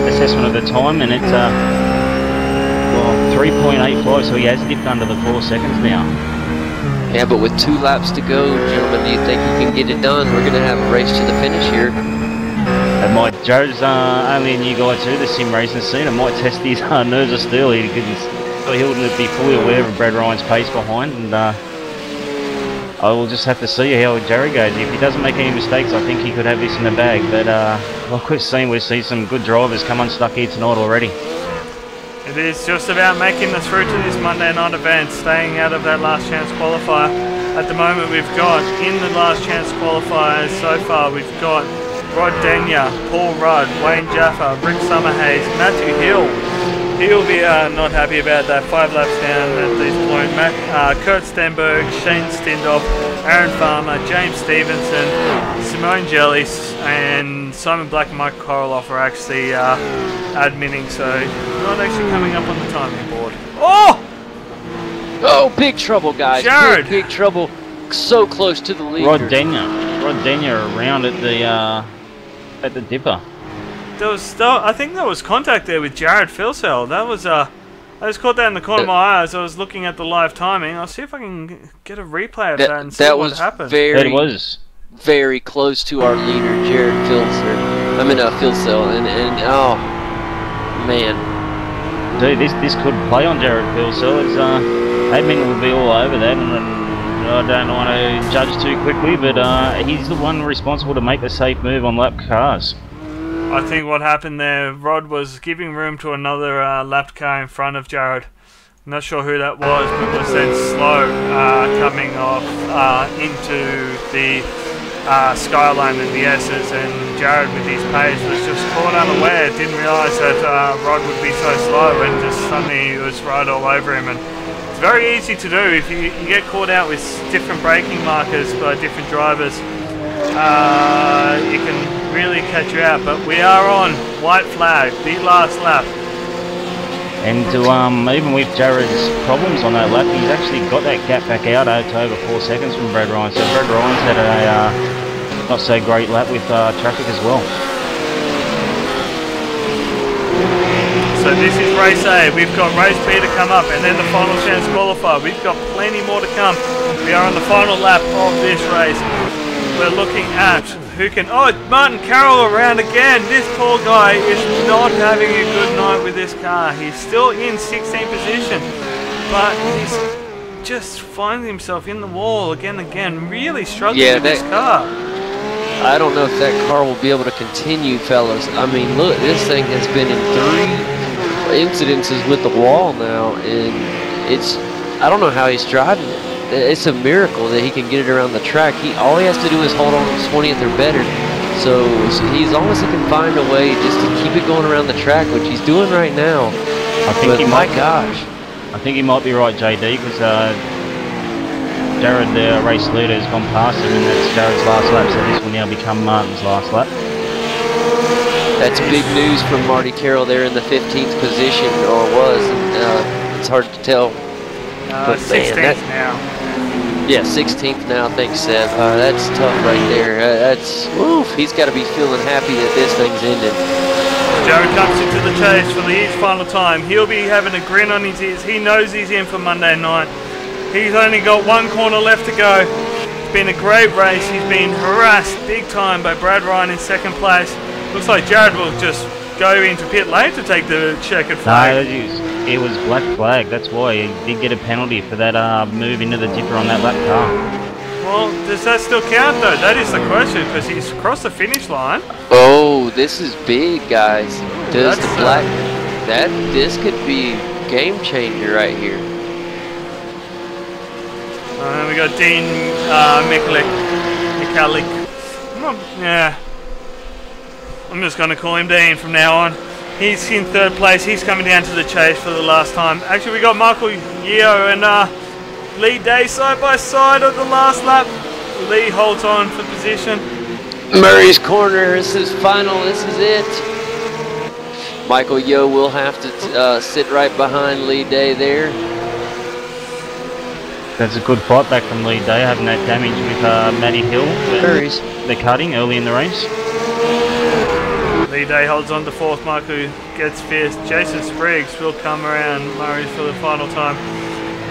[SPEAKER 4] assessment of the time, and it's 3.85, so he has dipped under the 4 seconds now.
[SPEAKER 3] Yeah, but with 2 laps to go, gentlemen, do you think he can get it done? We're going to have a race to the finish here.
[SPEAKER 4] It might. Joe's only a new guy to the sim racing scene. It might test his nerves of steel. He'll be fully aware of Brad Ryan's pace behind, and I will just have to see how Jerry goes. If he doesn't make any mistakes, I think he could have this in the bag. But like we've seen some good drivers come unstuck here tonight already.
[SPEAKER 2] It is just about making it through to this Monday night event, staying out of that last chance qualifier. At the moment we've got, in the last chance qualifiers so far, we've got Rod Denya, Paul Rudd, Wayne Jaffa, Rick Summerhays, Matthew Hill. He'll be not happy about that, 5 laps down at this point. Kurt Stenberg, Shane Stindorf, Aaron Farmer, James Stevenson, Simone Jellis, and Simon Black and Mike Koroloff are actually admitting, so not actually coming up on the timing board. Oh!
[SPEAKER 3] Oh, big trouble, guys.
[SPEAKER 2] Jared!
[SPEAKER 3] Big trouble. So close to the leader.
[SPEAKER 4] Rod Denya around at the dipper.
[SPEAKER 2] I think there was contact there with Jared Philsell. That was I just caught that in the corner of my eye as I was looking at the live timing. I'll see if I can get a replay of that and see what happened.
[SPEAKER 3] That was very close to our leader, Jared Philsell. Philsell, and oh man,
[SPEAKER 4] dude, this could play on Jared Philsell. Admin will be all over that, and I don't want to judge too quickly, but he's the one responsible to make the safe move on lap cars.
[SPEAKER 2] I think what happened there, Rod was giving room to another lapped car in front of Jared. Not sure who that was, but was then slow coming off into the Skyline and the S's, and Jared with his pace was just caught unaware, didn't realise that Rod would be so slow, and just suddenly he was right all over him. And it's very easy to do if you get caught out with different braking markers by different drivers. You can really catch you out, but we are on white flag, the last lap.
[SPEAKER 4] And to even with Jared's problems on that lap, he's actually got that gap back out to over 4 seconds from Brad Ryan. So Brad Ryan's had a not so great lap with traffic as well.
[SPEAKER 2] So this is race A. We've got race B to come up, and then the final chance qualifier. We've got plenty more to come. We are on the final lap of this race. We're looking at who can... Oh, Martin Carroll around again. This poor guy is not having a good night with this car. He's still in 16th position, but he's just finding himself in the wall again and again, really struggling with this car.
[SPEAKER 3] I don't know if that car will be able to continue, fellas. I mean, look, this thing has been in 3 incidences with the wall now, and it's... I don't know how he's driving it. It's a miracle that he can get it around the track. All he has to do is hold on to 20th or better. So he's almost can find a way just to keep it going around the track, which he's doing right now.
[SPEAKER 4] I think
[SPEAKER 3] I
[SPEAKER 4] think he might be right, JD, because Jared, the race leader, has gone past him, and that's Jared's last lap, so this will now become Martin's last lap.
[SPEAKER 3] That's big news from Marty Carroll there in the 15th position, or was. It's hard to tell.
[SPEAKER 2] 16th now.
[SPEAKER 3] Yeah, 16th now, thanks, Seb. That's tough right there. That's, woof, he's got to be feeling happy that this thing's ended.
[SPEAKER 2] Jared comes into the chase for his final time. He'll be having a grin on his ears. He knows he's in for Monday night. He's only got 1 corner left to go. It's been a great race. He's been harassed big time by Brad Ryan in 2nd place. Looks like Jared will just go into pit lane to take the checkered flag.
[SPEAKER 4] No, it was black flag, that's why he did get a penalty for that move into the dipper on that lap car.
[SPEAKER 2] Well, does that still count though? That is the question, because he's crossed the finish line.
[SPEAKER 3] Oh, this is big, guys. Does
[SPEAKER 2] That's
[SPEAKER 3] the black... This could be a game changer right here.
[SPEAKER 2] And then we got Dean Mikalik. Yeah. I'm just going to call him Dean from now on. He's in 3rd place. He's coming down to the chase for the last time. Actually, we got Michael Yeo and Lee Day side by side at the last lap. Lee holds on for position.
[SPEAKER 3] Murray's corner. This is final. This is it. Michael Yeo will have to sit right behind Lee Day there.
[SPEAKER 4] That's a good fight back from Lee Day, having that damage with Matty Hill. The cutting early in the race.
[SPEAKER 2] Lee Day holds on to 4th. Michael gets 5th. Jason Spriggs will come around Murray for the final time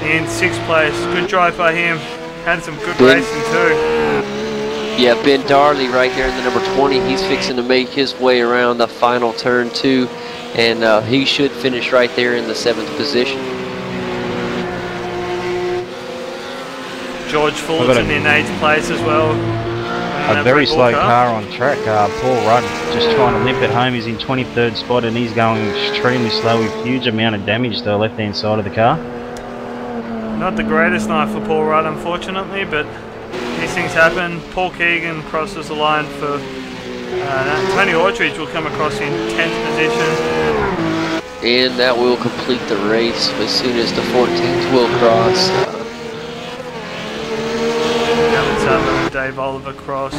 [SPEAKER 2] in 6th place. Good drive by him. Had some good racing too.
[SPEAKER 3] Yeah, Ben Darley right there in the number 20. He's fixing to make his way around the final turn too, and he should finish right there in the 7th position.
[SPEAKER 2] George Fullerton in 8th place as well.
[SPEAKER 4] A very slow car on track. Paul Rudd just trying to limp it home. He's in 23rd spot and he's going extremely slow with huge amount of damage to the left-hand side of the car.
[SPEAKER 2] Not the greatest night for Paul Rudd, unfortunately, but these things happen. Paul Keegan crosses the line for Tony Autridge will come across in 10th position.
[SPEAKER 3] And that will complete the race as soon as the 14th will cross.
[SPEAKER 2] And Dave Oliver cross.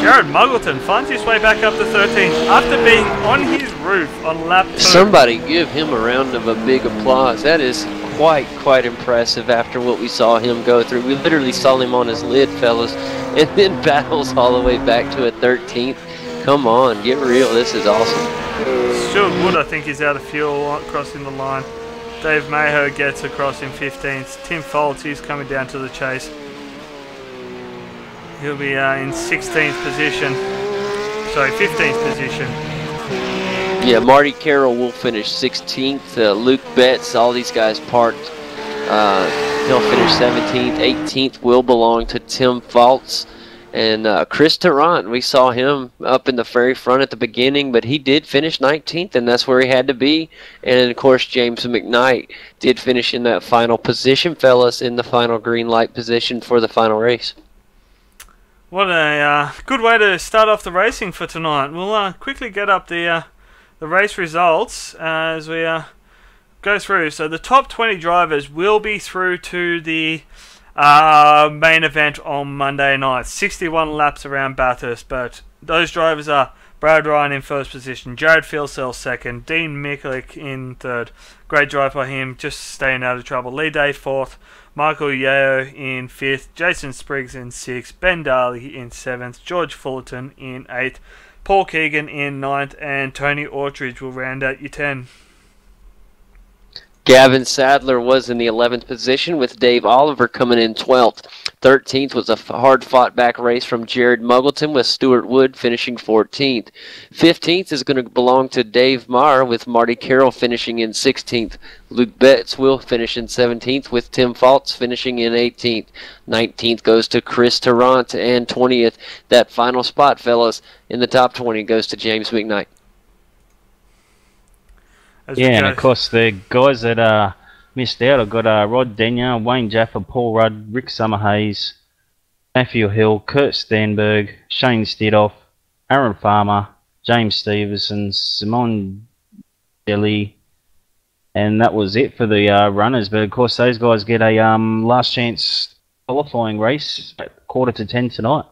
[SPEAKER 2] Jared Muggleton finds his way back up to 13th after being on his roof on lap 2.
[SPEAKER 3] Somebody give him a round of a big applause. That is quite impressive after what we saw him go through. We literally saw him on his lid, fellas, and then battles all the way back to a 13th. Come on, get real. This is awesome.
[SPEAKER 2] Stuart Wood, I think, is out of fuel crossing the line. Dave Maho gets across in 15th. Tim Foltz, he's coming down to the chase. He'll be in 16th position. Sorry, 15th position.
[SPEAKER 3] Yeah, Marty Carroll will finish 16th. Luke Betts, all these guys parked. He'll finish 17th. 18th will belong to Tim Foltz. And Chris Tarrant, we saw him up in the very front at the beginning, but he did finish 19th, and that's where he had to be. And, of course, James McKnight did finish in that final position, fellas, in the final green light position for the final race.
[SPEAKER 2] What a good way to start off the racing for tonight. We'll quickly get up the race results as we go through. So the top 20 drivers will be through to the main event on Monday night. 61 laps around Bathurst, but those drivers are Brad Ryan in first position, Jared Filsell second, Dean Mikulik in third. Great drive by him, just staying out of trouble. Lee Day fourth, Michael Yeo in fifth, Jason Spriggs in sixth, Ben Daly in seventh, George Fullerton in eighth, Paul Keegan in ninth, and Tony Autridge will round out your 10.
[SPEAKER 3] Gavin Sadler was in the 11th position, with Dave Oliver coming in 12th. 13th was a hard-fought back race from Jared Muggleton, with Stuart Wood finishing 14th. 15th is going to belong to Dave Marr, with Marty Carroll finishing in 16th. Luke Betts will finish in 17th, with Tim Faults finishing in 18th. 19th goes to Chris Tarrant, and 20th, that final spot, fellas, in the top 20 goes to James McKnight.
[SPEAKER 4] Yeah, and of course the guys that missed out, I've got Rod Denyer, Wayne Jaffa, Paul Rudd, Rick Summerhays, Matthew Hill, Kurt Stanberg, Shane Stidoff, Aaron Farmer, James Stevenson, Simon Deli, and that was it for the runners. But of course those guys get a last chance qualifying race at 9:45 tonight.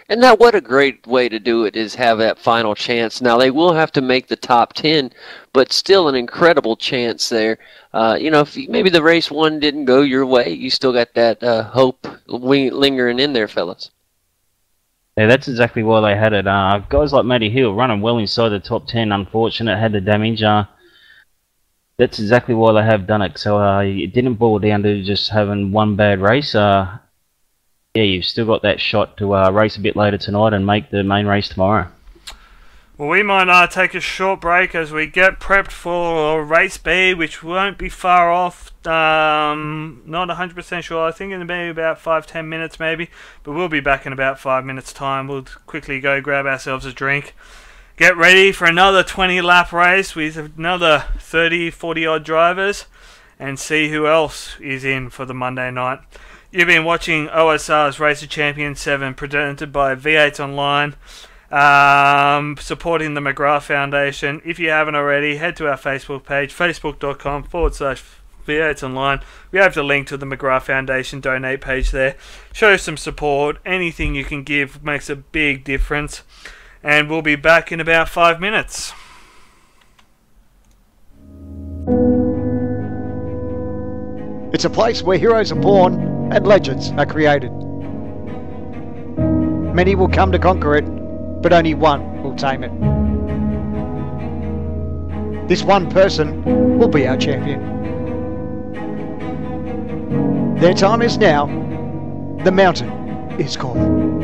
[SPEAKER 3] And now what a great way to do it is have that final chance. Now they will have to make the top 10, but still an incredible chance there. If maybe the race one didn't go your way, you still got that hope lingering in there, fellas.
[SPEAKER 4] Yeah, that's exactly why they had it. Guys like Matty Hill running well inside the top 10, unfortunate, had the damage. That's exactly why they have done it. So it didn't boil down to just having one bad race. Yeah, you've still got that shot to race a bit later tonight and make the main race tomorrow.
[SPEAKER 2] Well, we might take a short break as we get prepped for race B, which won't be far off. Not 100% sure. I think it'll be about 5-10 minutes maybe, but we'll be back in about 5 minutes' time. We'll quickly go grab ourselves a drink. Get ready for another 20-lap race with another 30-40 odd drivers, and see who else is in for the Monday night. You've been watching OSR's Race of Champions 7, presented by V8 Online, supporting the McGrath Foundation. If you haven't already, head to our Facebook page, facebook.com/V8 Online. We have the link to the McGrath Foundation donate page there. Show some support. Anything you can give makes a big difference. And we'll be back in about 5 minutes.
[SPEAKER 1] It's a place where heroes are born and legends are created. Many will come to conquer it, but only one will tame it. This one person will be our champion. Their time is now. The mountain is calling.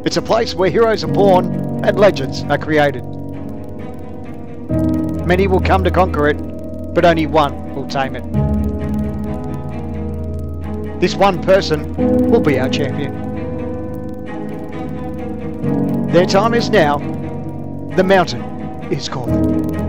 [SPEAKER 1] It's a place where heroes are born and legends are created. Many will come to conquer it, but only one will tame it. This one person will be our champion. Their time is now. The mountain is calling.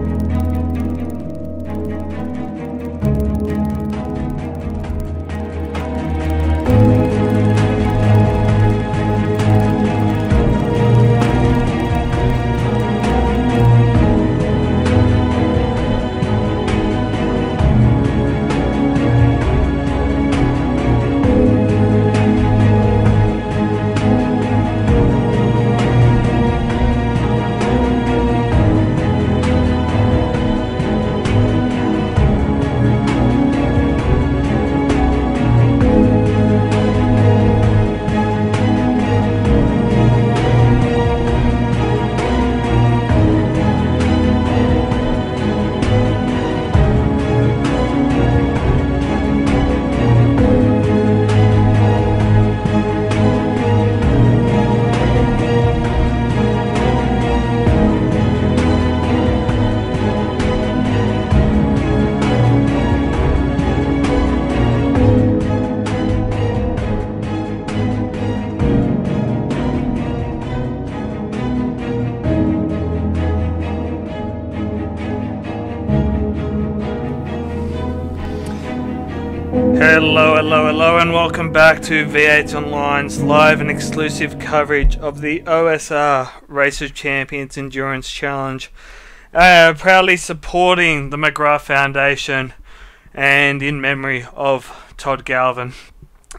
[SPEAKER 2] Hello, and welcome back to V8 Online's live and exclusive coverage of the OSR Race of Champions Endurance Challenge. Proudly supporting the McGrath Foundation and in memory of Todd Galvin.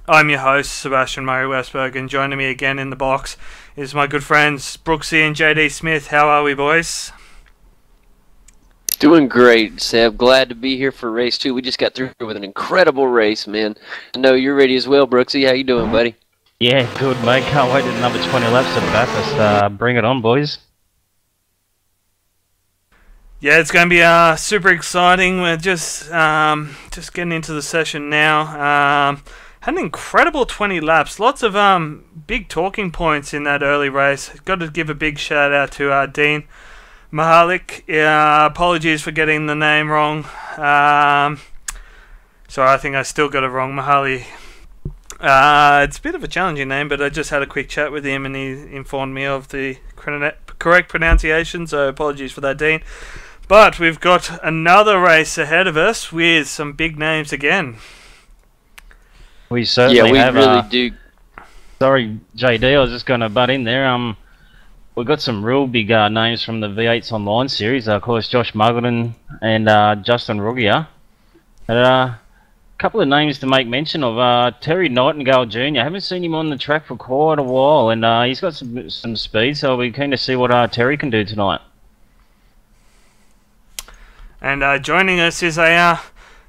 [SPEAKER 2] I'm your host, Sebastian Murray Westberg, and joining me again in the box is my good friends Brooksy and JD Smith. How are we, boys?
[SPEAKER 3] Doing great, Seb. Glad to be here for race 2. We just got through with an incredible race, man. I know you're ready as well, Brooksy. How you doing, buddy?
[SPEAKER 4] Yeah, good, mate. Can't wait to another 20 laps at Bathurst. Bring it on, boys.
[SPEAKER 2] Yeah, it's going to be super exciting. We're just getting into the session now. Had an incredible 20 laps. Lots of big talking points in that early race. Got to give a big shout out to Dean Mahalik. Apologies for getting the name wrong. Sorry, I think I still got it wrong. Mahali. It's a bit of a challenging name, but I just had a quick chat with him and he informed me of the correct pronunciation, so apologies for that, Dean. But we've got another race ahead of us with some big names again.
[SPEAKER 4] We certainly have.
[SPEAKER 3] Yeah, we really do.
[SPEAKER 4] Sorry, JD, I was just going to butt in there. We've got some real big names from the V8s Online series. Of course, Josh Muggleton and Justin Ruggier. And a couple of names to make mention of. Terry Nightingale Jr. I haven't seen him on the track for quite a while, and he's got some speed, so I'll be keen to see what Terry can do tonight. And
[SPEAKER 2] joining us is a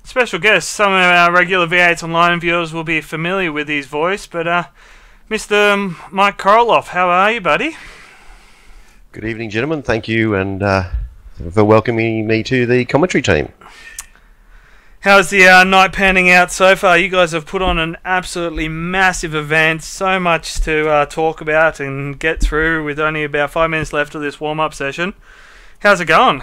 [SPEAKER 2] special guest. Some of our regular V8s Online viewers will be familiar with his voice, but Mr. Mike Koroloff, how are you, buddy?
[SPEAKER 5] Good evening, gentlemen. Thank you and for welcoming me to the commentary team.
[SPEAKER 2] How's the night panning out so far? You guys have put on an absolutely massive event. So much to talk about and get through with only about 5 minutes left of this warm-up session. How's it going?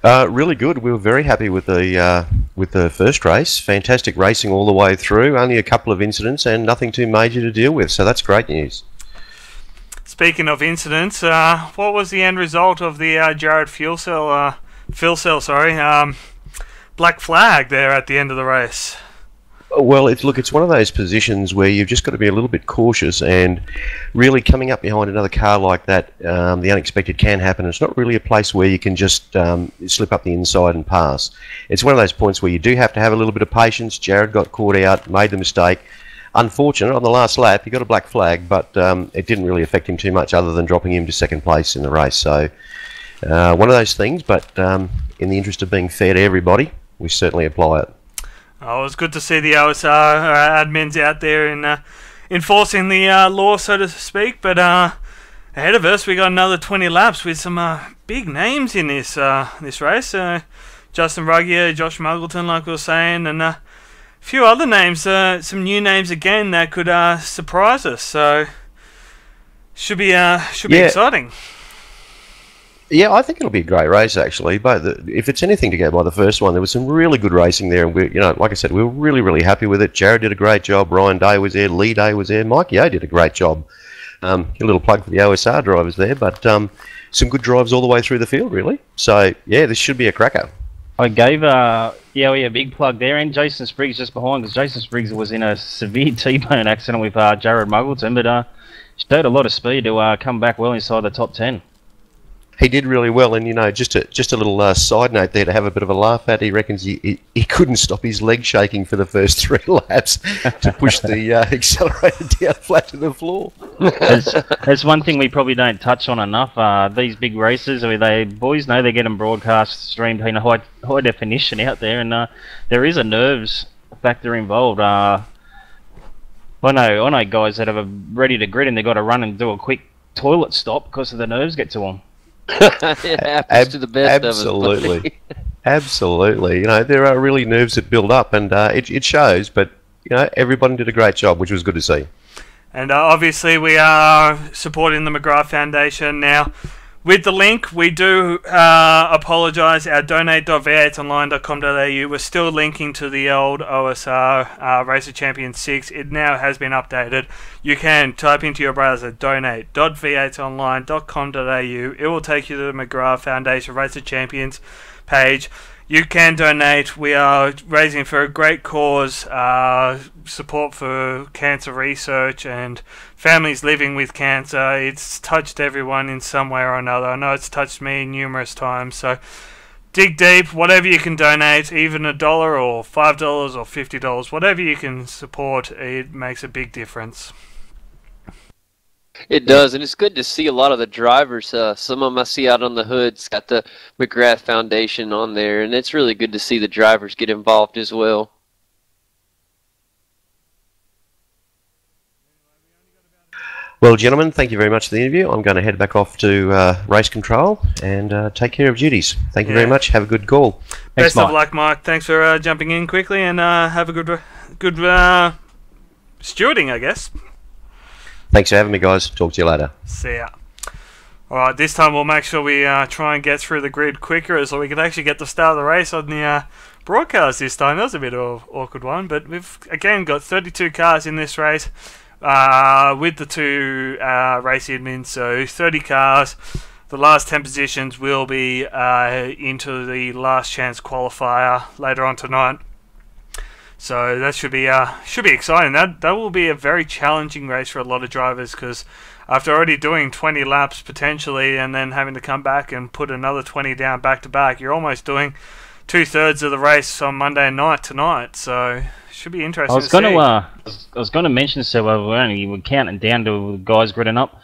[SPEAKER 5] Really good. We were very happy with the first race. Fantastic racing all the way through. Only a couple of incidents and nothing too major to deal with. So that's great news.
[SPEAKER 2] Speaking of incidents, what was the end result of the Jared Phil Cell, black flag there at the end of the race?
[SPEAKER 5] Well, it's one of those positions where you've just got to be a little bit cautious, and really coming up behind another car like that, the unexpected can happen. It's not really a place where you can just slip up the inside and pass. It's one of those points where you do have to have a little bit of patience. Jared got caught out, made the mistake. Unfortunate, on the last lap, he got a black flag, but it didn't really affect him too much other than dropping him to second place in the race. So, one of those things, but in the interest of being fair to everybody, we certainly apply it.
[SPEAKER 2] Oh, it was good to see the OSR admins out there in enforcing the law, so to speak. But ahead of us, we got another 20 laps with some big names in this race. Justin Ruggier, Josh Muggleton, like we were saying, and few other names, some new names again that could surprise us. So should be exciting.
[SPEAKER 5] Yeah, I think it'll be a great race actually. But if it's anything to go by the first one, there was some really good racing there, and like I said, we were really, really happy with it. Jared did a great job. Ryan Day was there. Lee Day was there. Mikey O did a great job. A little plug for the OSR drivers there, but some good drives all the way through the field, really. So yeah, this should be a cracker.
[SPEAKER 4] I gave Yowie a big plug there, and Jason Spriggs just behind, because Jason Spriggs was in a severe T-bone accident with Jared Muggleton, but showed a lot of speed to come back well inside the top 10.
[SPEAKER 5] He did really well, and just a little side note there to have a bit of a laugh at. He reckons he couldn't stop his leg shaking for the first 3 laps to push the accelerator down flat to the floor.
[SPEAKER 4] There's one thing we probably don't touch on enough. These big races, boys know they're getting broadcast streamed in high definition out there, and there is a nerves factor involved. I know guys that are ready to grid and they've got to run and do a quick toilet stop because of the nerves get to them.
[SPEAKER 3] It happens to the best
[SPEAKER 5] absolutely.
[SPEAKER 3] of us.
[SPEAKER 5] Absolutely. There are really nerves that build up, and it shows, but everybody did a great job, which was good to see.
[SPEAKER 2] And obviously we are supporting the McGrath Foundation now. With the link, we do apologise. Our donate.v8online.com.au, we're still linking to the old OSR Race of Champions 6. It now has been updated. You can type into your browser donate.v8online.com.au. It will take you to the McGrath Foundation Race of Champions page. You can donate. We are raising for a great cause, support for cancer research and families living with cancer. It's touched everyone in some way or another. I know it's touched me numerous times. So dig deep, whatever you can donate, even $1 or $5 or $50, whatever you can support, it makes a big difference.
[SPEAKER 3] It does, and it's good to see a lot of the drivers. Some of them I see out on the hoods got the McGrath Foundation on there, and it's really good to see the drivers get involved as well.
[SPEAKER 5] Well, gentlemen, thank you very much for the interview. I'm going to head back off to race control and take care of duties. Thank you very much. Have a good call.
[SPEAKER 2] Best of luck, Mike. Thanks for jumping in quickly, and have a good stewarding, I guess.
[SPEAKER 5] Thanks for having me, guys. Talk to you later.
[SPEAKER 2] See ya. Alright, this time we'll make sure we try and get through the grid quicker so we can actually get the start of the race on the broadcast this time. That was a bit of an awkward one, but we've again got 32 cars in this race with the 2 race admins, so 30 cars. The last 10 positions will be into the last chance qualifier later on tonight. So that should be exciting. That will be a very challenging race for a lot of drivers, because after already doing 20 laps potentially and then having to come back and put another 20 down back to back, you're almost doing 2/3 of the race on Monday night tonight. So it should be interesting.
[SPEAKER 4] I was going to mention, so we're counting down to the guys gridding up.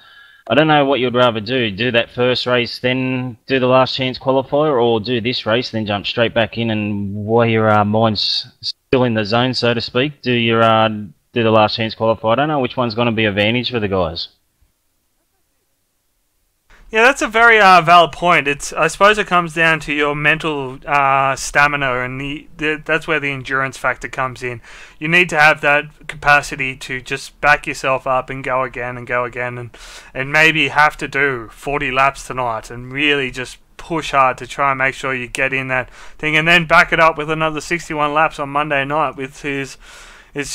[SPEAKER 4] I don't know what you'd rather do that first race, then do the last chance qualifier, or do this race, then jump straight back in, and while your mind's still in the zone, so to speak, do the last chance qualifier. I don't know which one's going to be advantage for the guys.
[SPEAKER 2] Yeah, that's a very valid point. I suppose it comes down to your mental stamina, and that's where the endurance factor comes in. You need to have that capacity to just back yourself up and go again, and maybe have to do 40 laps tonight and really just push hard to try and make sure you get in that thing, and then back it up with another 61 laps on Monday night it's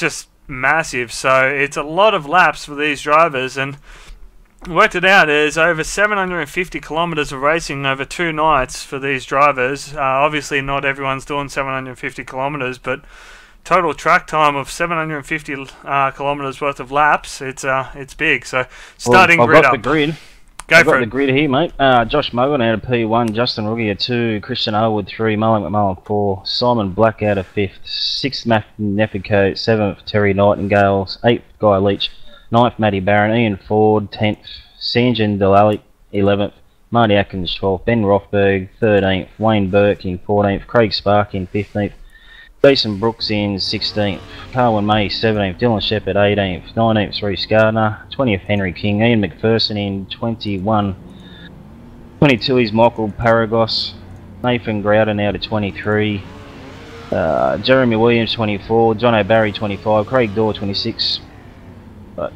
[SPEAKER 2] just massive. So it's a lot of laps for these drivers, and worked it out is over 750 kilometers of racing over 2 nights for these drivers. Obviously not everyone's doing 750 kilometers, but total track time of 750 kilometers worth of laps. It's big. So starting grid up.
[SPEAKER 4] The grid.
[SPEAKER 2] I've got
[SPEAKER 4] the grid here, mate. Josh Mogan out of P1, Justin Ruggie at 2, Christian Elwood 3, Mullen McMullen 4, Simon Black out of 5th, 6th Matt Nefico, 7th Terry Nightingale, 8th Guy Leach, 9th Matty Barron, Ian Ford 10th, Sanjan Delali 11th, Marty Atkins 12th, Ben Rothberg 13th, Wayne Burke in 14th, Craig Spark in 15th, Jason Brooks in 16th, Carwin May 17th, Dylan Shepherd 18th, 19th Reece Gardner, 20th Henry King, Ian McPherson in 21, 22 is Michael Paragos, Nathan Growden out of 23, Jeremy Williams 24, John O'Barry 25, Craig Dorr 26, but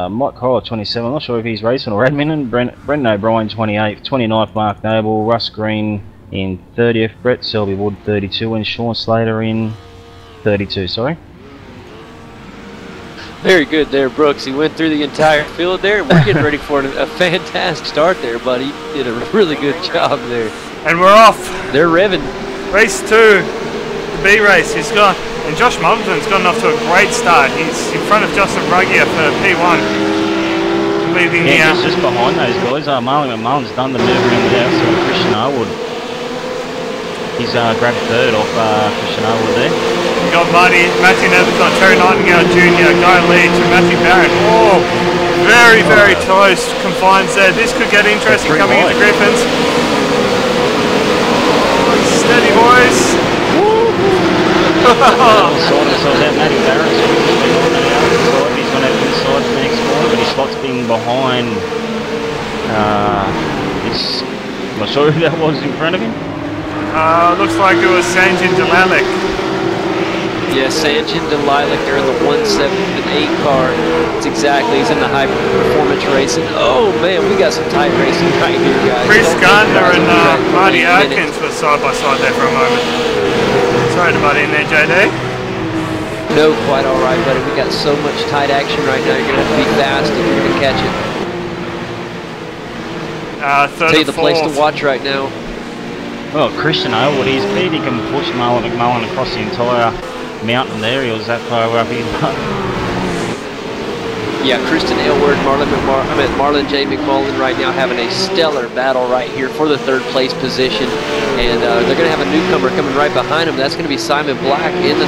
[SPEAKER 4] Mike Cole 27. I'm not sure if he's racing or admin. Brendan O'Brien 28, 29th Mark Noble, Russ Green in 30th, Brett Selby Wood 32, and Sean Slater in 32. Sorry.
[SPEAKER 3] Very good there, Brooks. He went through the entire field there. We're getting ready for a fantastic start there, buddy. Did a really good job there.
[SPEAKER 2] And we're off.
[SPEAKER 3] They're revving.
[SPEAKER 2] Race 2, the B race. He's got, and Josh Muggleton's gotten off to a great start. He's in front of Justin Ruggier for P1. Leading
[SPEAKER 4] just behind those guys. Marlon McMullen's done the move around the outside of Christian Arwood. He's grabbed third off Christian Arwood there.
[SPEAKER 2] We've got Matthew Nethercott, Terry Nightingale Jr., Guy Leach and Matthew Barrett. Oh, very, very close confines there. This could get interesting coming into Griffins. Steady, boys.
[SPEAKER 4] Matthew Barrett's on the outside. He's going to have inside the next corner, but his spot's being behind. I'm not sure who that was in front of him.
[SPEAKER 2] Looks like it was Sanjin Delalic.
[SPEAKER 3] Yeah, Sanjin Delalic, they're in the 178 car. It's exactly, he's in the high performance racing. Oh man, we got some tight racing right here, guys.
[SPEAKER 2] Chris Gardner and Marty Atkins were side by side there for a moment. Sorry to butt in there, JD.
[SPEAKER 3] No, quite alright, buddy. We got so much tight action right now. You're going to have to be fast if you're going to catch it.
[SPEAKER 2] Third
[SPEAKER 3] Tell you
[SPEAKER 2] and
[SPEAKER 3] the place to
[SPEAKER 2] fourth.
[SPEAKER 3] watch right now.
[SPEAKER 4] Well, Christian Elwood, he's big. He can push Marlon McMullen across the entire mountain there. He was that far up here.
[SPEAKER 3] Yeah, Kristen Elwood, Marlon J. McMullen right now having a stellar battle right here for the third place position. And they're going to have a newcomer coming right behind him. That's going to be Simon Black in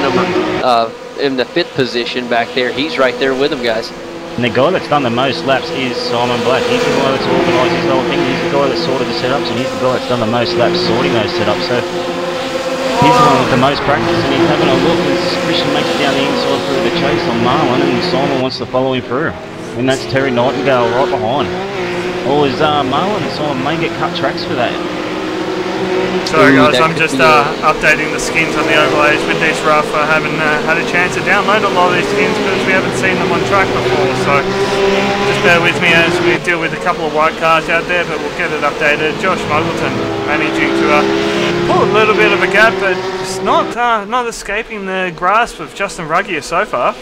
[SPEAKER 3] the fifth position back there. He's right there with him, guys.
[SPEAKER 4] And the guy that's done the most laps is Simon Black. He's the guy that's organised his whole thing. He's the guy that sorted the setups, and he's the guy that's done the most laps sorting those setups. So he's the one with the most practice, and he's having a look as Christian makes it down the inside through the chase on Marlon, and Simon wants to follow him through. And that's Terry Nightingale right behind. Or is Marlon and Simon may get cut tracks for that.
[SPEAKER 2] Sorry guys, I'm just updating the skins on the overlays with this rough. I haven't had a chance to download a lot of these skins because we haven't seen them on track before, so just bear with me as we deal with a couple of white cars out there, but we'll get it updated. Josh Muggleton managing to pull a little bit of a gap, but it's not escaping the grasp of Justin Ruggier so far.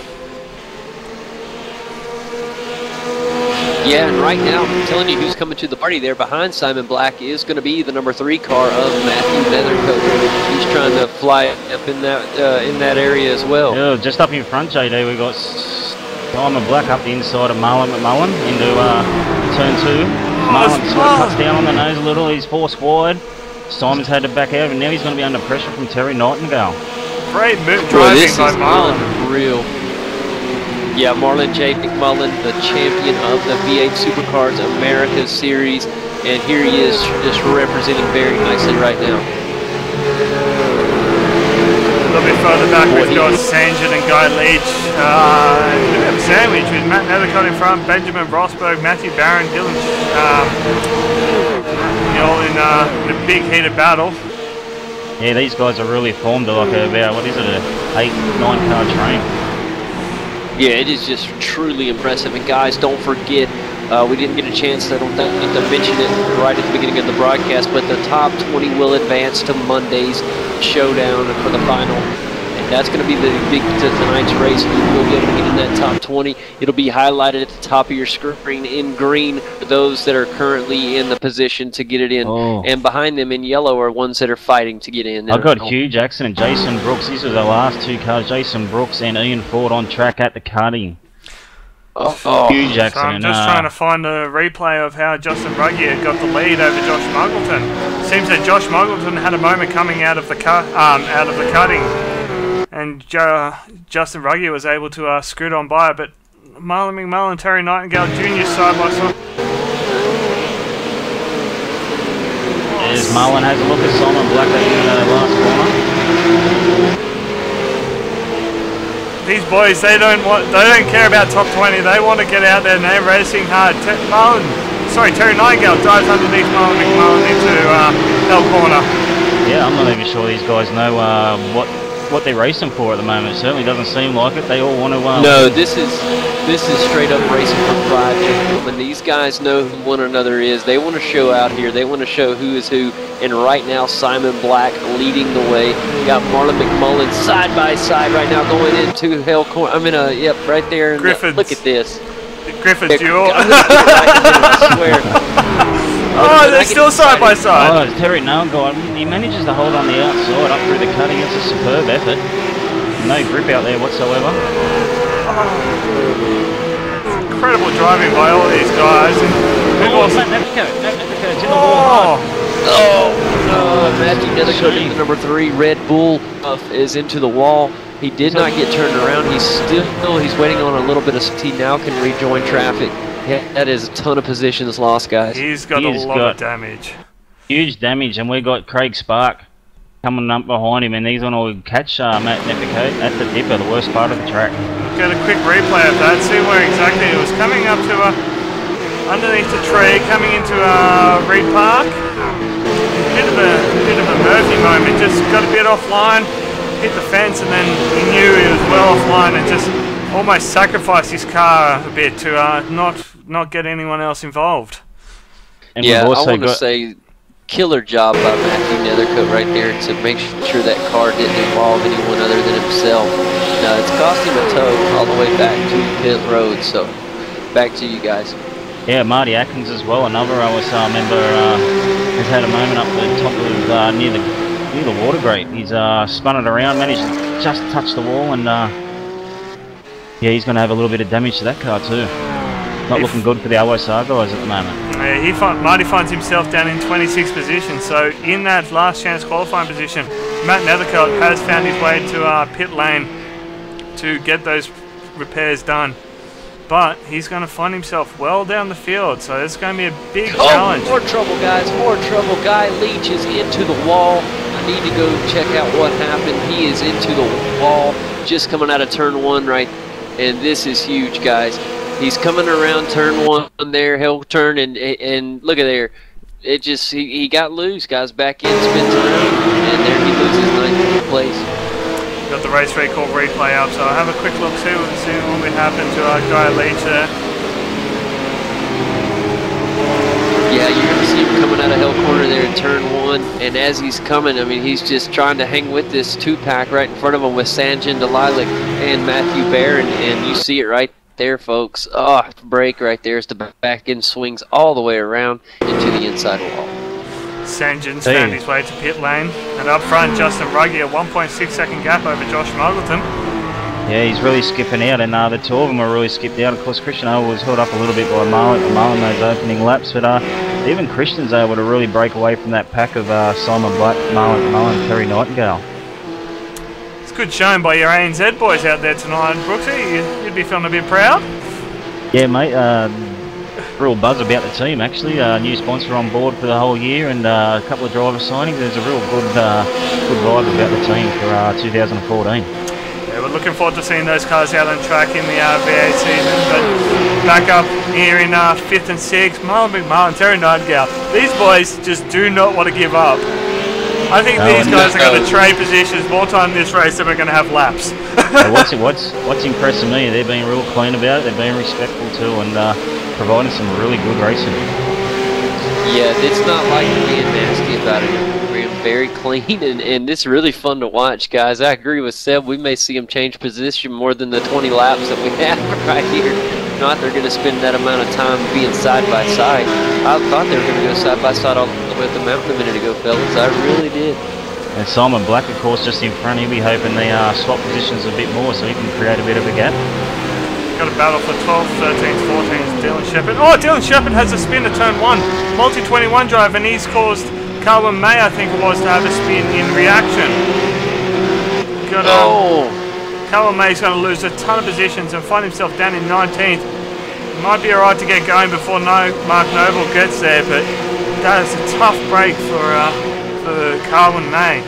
[SPEAKER 3] Yeah, and right now, I'm telling you who's coming to the party there behind Simon Black is going to be the number 3 car of Matthew Nethercoat. He's trying to fly up in that area as well.
[SPEAKER 4] Yeah, just up in front, JD, we got Simon Black up the inside of Marlon McMullen into turn 2. Marlon sort of cuts down on the nose a little. He's forced wide. Simon's had to back out, and now he's going to be under pressure from Terry Nightingale.
[SPEAKER 2] Great move
[SPEAKER 3] Boy,
[SPEAKER 2] driving
[SPEAKER 3] this
[SPEAKER 2] by
[SPEAKER 3] is
[SPEAKER 2] Marlon.
[SPEAKER 3] unreal. Yeah, Marlon J. McMullen, the champion of the V8 Supercars America Series, and here he is just representing very nicely right now.
[SPEAKER 2] A little bit further back, we've got Sanjin and Guy Leach. We have a sandwich with Matt Nethercott in front, Benjamin Rosberg, Matthew Barron, Dylan, all in a big heated battle.
[SPEAKER 4] Yeah, these guys are really formed to like about, what is it, an 8-9 car train.
[SPEAKER 3] Yeah, it is just truly impressive. And guys, don't forget, we didn't get a chance, I don't think, to mention it right at the beginning of the broadcast, but the top 20 will advance to Monday's showdown for the final. And that's going to be the big tonight's race. We'll be able to get in that top 20. It'll be highlighted at the top of your screen in green for those that are currently in the position to get it in.
[SPEAKER 4] Oh.
[SPEAKER 3] And behind them in yellow are ones that are fighting to get in.
[SPEAKER 4] I've got Hugh Jackson and Jason Brooks. These are the last 2 cars. Jason Brooks and Ian Ford on track at the karting. Hugh Jackson.
[SPEAKER 2] So I'm just trying to find a replay of how Justin Ruggier got the lead over Josh Muggleton. Seems that Josh Muggleton had a moment coming out of the cutting, and Justin Ruggier was able to scoot on by, but Marlon McMullen and Terry Nightingale Jr. side by side.
[SPEAKER 4] As Marlon has a look at Simon Black in the last corner.
[SPEAKER 2] These boys, they don't care about top 20. They want to get out there and they're racing hard. Terry Nightingale dives underneath Marlon McMullen into L corner.
[SPEAKER 4] Yeah, I'm not even sure these guys know what what they're racing for at the moment. It certainly doesn't seem like it. They all want to.
[SPEAKER 3] No, this is straight up racing for pride, gentlemen. These guys know who one another is. They want to show out here. They want to show who is who. And right now, Simon Black leading the way. You got Marlon McMullen side by side right now, going into Hell Corner. Yep, right there. Look at this.
[SPEAKER 2] Griffith duel.
[SPEAKER 3] I'm gonna get right in there, I swear.
[SPEAKER 2] Oh, they're still side by side.
[SPEAKER 4] Oh, Terry Nalgard, he manages to hold on the outside up through the cutting. It's a superb effort. No grip out there whatsoever.
[SPEAKER 2] Incredible driving by all these guys.
[SPEAKER 4] Matt Nevico's in the wall.
[SPEAKER 3] Matthew Nethercutt in the number 3. Red Bull is into the wall. He did not get turned around. He's waiting on a little bit of he now can rejoin traffic. Yeah, that is a ton of positions lost, guys.
[SPEAKER 2] He's got a lot of damage.
[SPEAKER 4] Huge damage, and we got Craig Spark coming up behind him, and he's going to catch Matt Nevicott at the dipper, the worst part of the track.
[SPEAKER 2] Get a quick replay of that, see where exactly it was coming up to underneath the tree, coming into Reed Park. Bit of a Murphy moment, just got a bit offline, hit the fence, and then he knew he was well offline and just almost sacrificed his car a bit to not get anyone else involved.
[SPEAKER 4] And
[SPEAKER 3] yeah, I want to say killer job by Matthew Nethercutt right there to make sure that car didn't involve anyone other than himself. Now, it's cost him a tow all the way back to pit road, so back to you guys.
[SPEAKER 4] Yeah, Marty Atkins as well, another OSR member, has had a moment up the top of near the water grate. He's spun it around, managed to just touch the wall, and yeah, he's going to have a little bit of damage to that car too. Not looking good for the OSR guys at the moment.
[SPEAKER 2] Yeah, Marty finds himself down in 26th position, so in that last chance qualifying position, Matt Nethercutt has found his way to pit lane to get those repairs done. But he's going to find himself well down the field, so it's going to be a big challenge.
[SPEAKER 3] More trouble, guys, more trouble. Guy Leach is into the wall. I need to go check out what happened. He is into the wall, just coming out of turn 1 right, and this is huge, guys. He's coming around turn 1 there, he'll turn, and look at there. It just, he got loose, guys, back in, spins around, and there he loses 9th place.
[SPEAKER 2] Got the race record replay up, so I'll have a quick look, see what would happen to Guy Leach there.
[SPEAKER 3] Yeah, you're going to see him coming out of Hell Corner there in turn 1, and as he's coming, he's just trying to hang with this 2-pack right in front of him with Sanjin Delilah and Matthew Baer, and you see it right there, folks. Oh, break right there as the back end swings all the way around into the inside wall.
[SPEAKER 2] Sanjin's found his way to pit lane, and up front, Justin Ruggie, a 1.6 second gap over Josh Muggleton.
[SPEAKER 4] Yeah, he's really skipping out, and the two of them are really skipped out. Of course, Christian Owen was held up a little bit by Marlon those opening laps, but even Christian's able to really break away from that pack of Simon Black, Marlon, Terry Nightingale.
[SPEAKER 2] It's good showing by your ANZ boys out there tonight, Brooksy. You'd be feeling a bit proud.
[SPEAKER 4] Yeah, mate. Real buzz about the team, actually. New sponsor on board for the whole year, and a couple of driver signings. There's a real good vibe about the team for 2014.
[SPEAKER 2] Yeah, we're looking forward to seeing those cars out on track in the V8 season. But back up here in 5th and 6th, Marlon McMahon, Terry Nightingale. These boys just do not want to give up. I think these guys are going to trade positions more time in this race than we're going to have laps.
[SPEAKER 4] What's impressing me, they're being real clean about it. They're being respectful too, and providing some really good racing.
[SPEAKER 3] Yeah, it's not like being nasty about it. We're very clean, and it's really fun to watch, guys. I agree with Seb. We may see them change position more than the 20 laps that we have right here. Not they're going to spend that amount of time being side by side. I thought they were going to go side by side all the way up the mountain a minute ago, fellas. I really did.
[SPEAKER 4] And Simon Black, of course, just in front. He'll be hoping they swap positions a bit more so he can create a bit of a gap.
[SPEAKER 2] Got a battle for 12th, 13th, 14th, Dylan Shepherd. Oh, Dylan Shepherd has a spin to turn 1. Multi-21 drive, and he's caused Calvin May, I think it was, to have a spin in reaction. Calvin May's going to lose a ton of positions and find himself down in 19th. Might be alright to get going before Mark Noble gets there, but that is a tough break for Calvin May.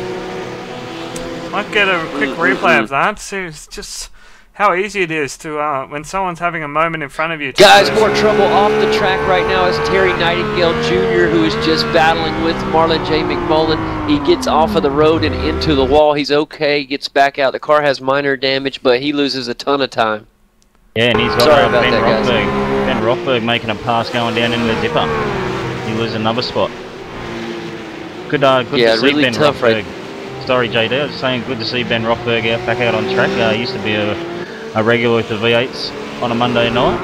[SPEAKER 2] Might get a quick replay of that. See, it's just how easy it is to when someone's having a moment in front of you.
[SPEAKER 3] Guys, more trouble off the track right now is Terry Nightingale Jr., who is just battling with Marlon J. McMullen. He gets off of the road and into the wall. He's okay. Gets back out. The car has minor damage, but he loses a ton of time.
[SPEAKER 4] Yeah, and he's got
[SPEAKER 3] Sorry about
[SPEAKER 4] Ben
[SPEAKER 3] that, guys.
[SPEAKER 4] Rothberg. Ben Rothberg making a pass going down into the dipper. He loses another spot. Good to see
[SPEAKER 3] really
[SPEAKER 4] Ben
[SPEAKER 3] tough,
[SPEAKER 4] Rothberg. Sorry, JD. I was saying good to see Ben Rothberg back out on track. He used to be a regular with the V8s on a Monday night.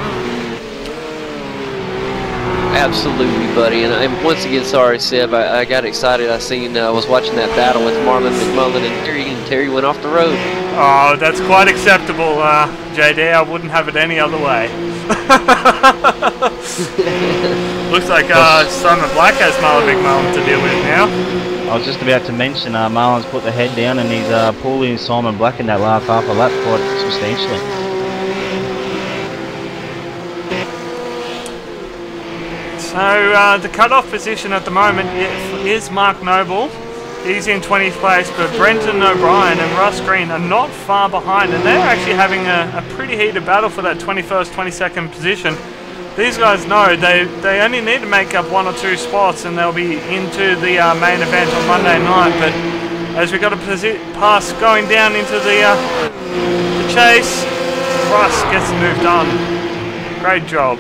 [SPEAKER 3] Absolutely, buddy. And I'm once again sorry, Seb. I got excited. I was watching that battle with Marlon McMullen and Terry went off the road.
[SPEAKER 2] Oh, that's quite acceptable, JD. I wouldn't have it any other way. Looks like Simon Black has Marlon McMullen to deal with now.
[SPEAKER 4] I was just about to mention Marlon's put the head down and he's pulling Simon Black in that last half a lap quite substantially.
[SPEAKER 2] So the cut-off position at the moment is Mark Noble. He's in 20th place, but Brenton O'Brien and Russ Green are not far behind, and they're actually having a pretty heated battle for that 21st, 22nd position. These guys know they only need to make up 1 or 2 spots, and they'll be into the main event on Monday night. But as we got a pass going down into the chase, Russ gets the move done. Great job.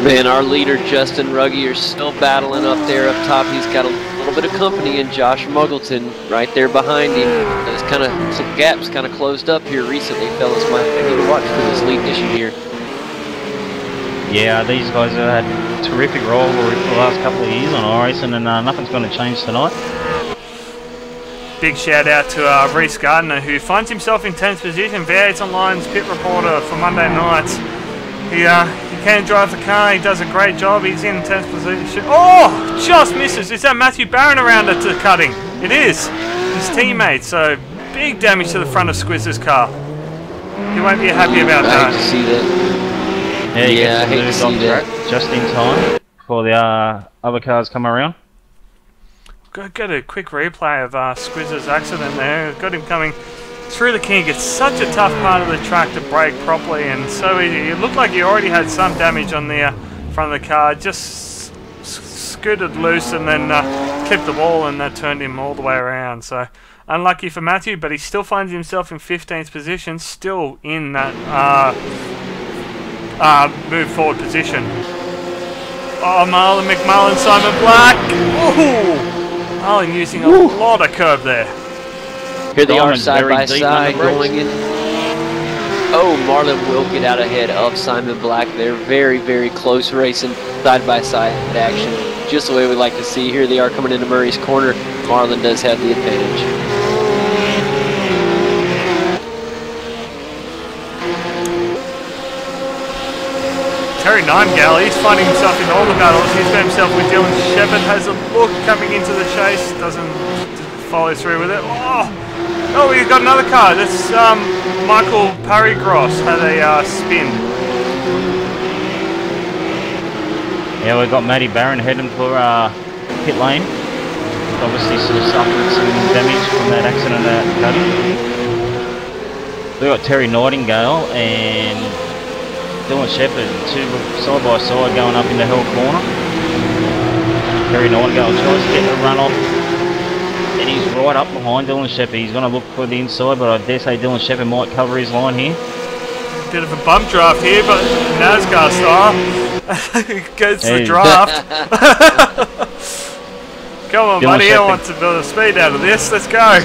[SPEAKER 3] Man, our leader, Justin Ruggie, are still battling up there up top. He's got a little bit of company in Josh Muggleton right there behind him. There's some gaps kind of closed up here recently, fellas. Might need to watch for this lead issue here.
[SPEAKER 4] Yeah, these guys have had terrific rivalry for the last couple of years on iRacing, and nothing's going to change tonight.
[SPEAKER 2] Big shout out to Reece Gardner, who finds himself in 10th position. V8's Online's pit reporter for Monday nights. He can drive the car. He does a great job. He's in 10th position. Oh, just misses. Is that Matthew Barron around at the cutting? It is. His teammate. So big damage to the front of Squizz's car. He won't be happy about that.
[SPEAKER 3] I hate to see that.
[SPEAKER 4] Yeah,
[SPEAKER 3] I hate to see that.
[SPEAKER 4] Just in time before the other cars come around.
[SPEAKER 2] Got a quick replay of Squizz's accident there. Got him coming through the kink. It's such a tough part of the track to brake properly, and so easy. It looked like he already had some damage on the front of the car. Just scooted loose and then clipped the wall, and that turned him all the way around. So unlucky for Matthew, but he still finds himself in 15th position, still in that move forward position. Oh, Marlon McMullen, Simon Black. Ooh, Marlon using a lot of curb there.
[SPEAKER 3] Here they are side by side going in. Oh, Marlon will get out ahead of Simon Black. They're very, very close racing, side by side action. Just the way we like to see. Here they are coming into Murray's corner. Marlon does have the advantage.
[SPEAKER 2] Terry Nightingale, he's finding himself in all the battles. He's got himself with Dylan Shepard, has a look coming into the chase, doesn't follow through with it. Oh, we've got another car. That's Michael Parry-Gross had a spin.
[SPEAKER 4] Yeah, we've got Matty Barron heading for pit lane. Obviously sort of suffered some damage from that accident at Cuddy. We've got Terry Nightingale and Dylan Shepard, 2 side by side going up into Hell Corner. Terry Nightingale tries to get the run off, and he's right up behind Dylan Shepard. He's going to look for the inside, but I dare say Dylan Shepard might cover his line here.
[SPEAKER 2] Bit of a bump draft here, but NASCAR style. Goes to the draft. Come on,
[SPEAKER 4] Dylan
[SPEAKER 2] buddy,
[SPEAKER 4] Shepard
[SPEAKER 2] I want to build a speed out of this. Let's go.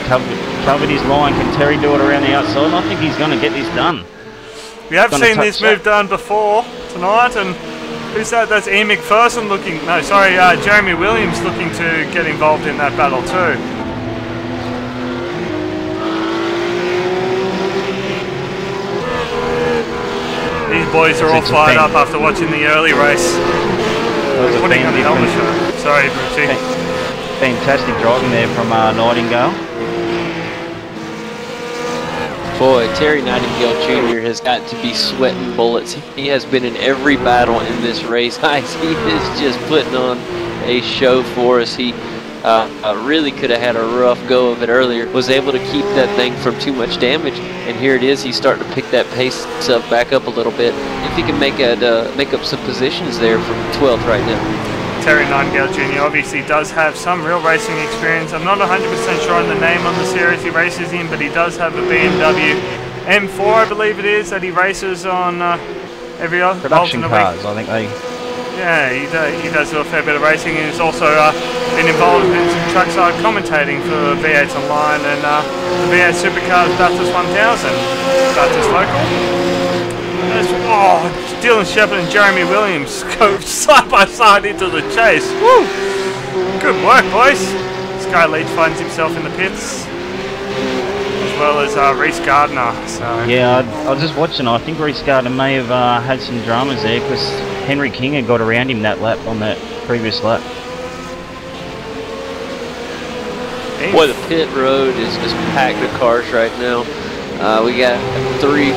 [SPEAKER 4] Covered his line. Can Terry do it around the outside? I think he's going to get this done.
[SPEAKER 2] We have seen this move done before tonight, and who's that? That's Ian McPherson looking. No, sorry, Jeremy Williams looking to get involved in that battle too. These boys are all fired up after watching the early race. Putting on the helmet show. Sorry, Richie.
[SPEAKER 4] Fantastic driving there from Nightingale.
[SPEAKER 3] Boy, Terry Nightingale Jr. has got to be sweating bullets. He has been in every battle in this race. He is just putting on a show for us. He really could have had a rough go of it earlier. Was able to keep that thing from too much damage, and here it is. He's starting to pick that pace back up a little bit. If he can make up some positions there from 12th right now.
[SPEAKER 2] Terry Nightingale Jr. obviously does have some real racing experience. I'm not 100% sure on the name on the series he races in, but he does have a BMW M4, I believe it is, that he races on every other
[SPEAKER 4] Production
[SPEAKER 2] alternate
[SPEAKER 4] cars,
[SPEAKER 2] week.
[SPEAKER 4] I think they...
[SPEAKER 2] Yeah, he does do a fair bit of racing, and he's also been involved in some trackside commentating for V8 Online and the V8 Supercars Bathurst 1000, Bathurst local. Dylan Shepard and Jeremy Williams go side by side into the chase. Woo! Good work, boys. Sky Leach finds himself in the pits, as well as Reese Gardner. So
[SPEAKER 4] yeah, I was just watching. I think Reese Gardner may have had some dramas there because Henry King had got around him that lap on that previous lap.
[SPEAKER 3] Boy, the pit road is just packed with cars right now. We got 3,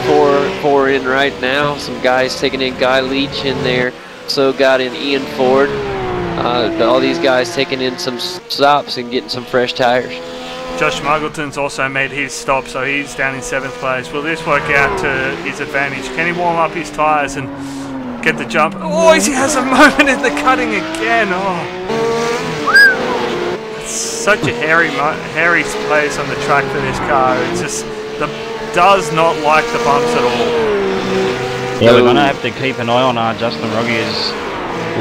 [SPEAKER 3] 4 in right now. Some guys taking in Guy Leach in there. So got in Ian Ford. All these guys taking in some stops and getting some fresh tires.
[SPEAKER 2] Josh Muggleton's also made his stop, so he's down in 7th place. Will this work out to his advantage? Can he warm up his tyres and get the jump? Oh, he has a moment in the cutting again. Oh, it's such a hairy place on the track for this car. It's just does not like the bumps at all.
[SPEAKER 4] Yeah, we're going to have to keep an eye on Justin Roggier's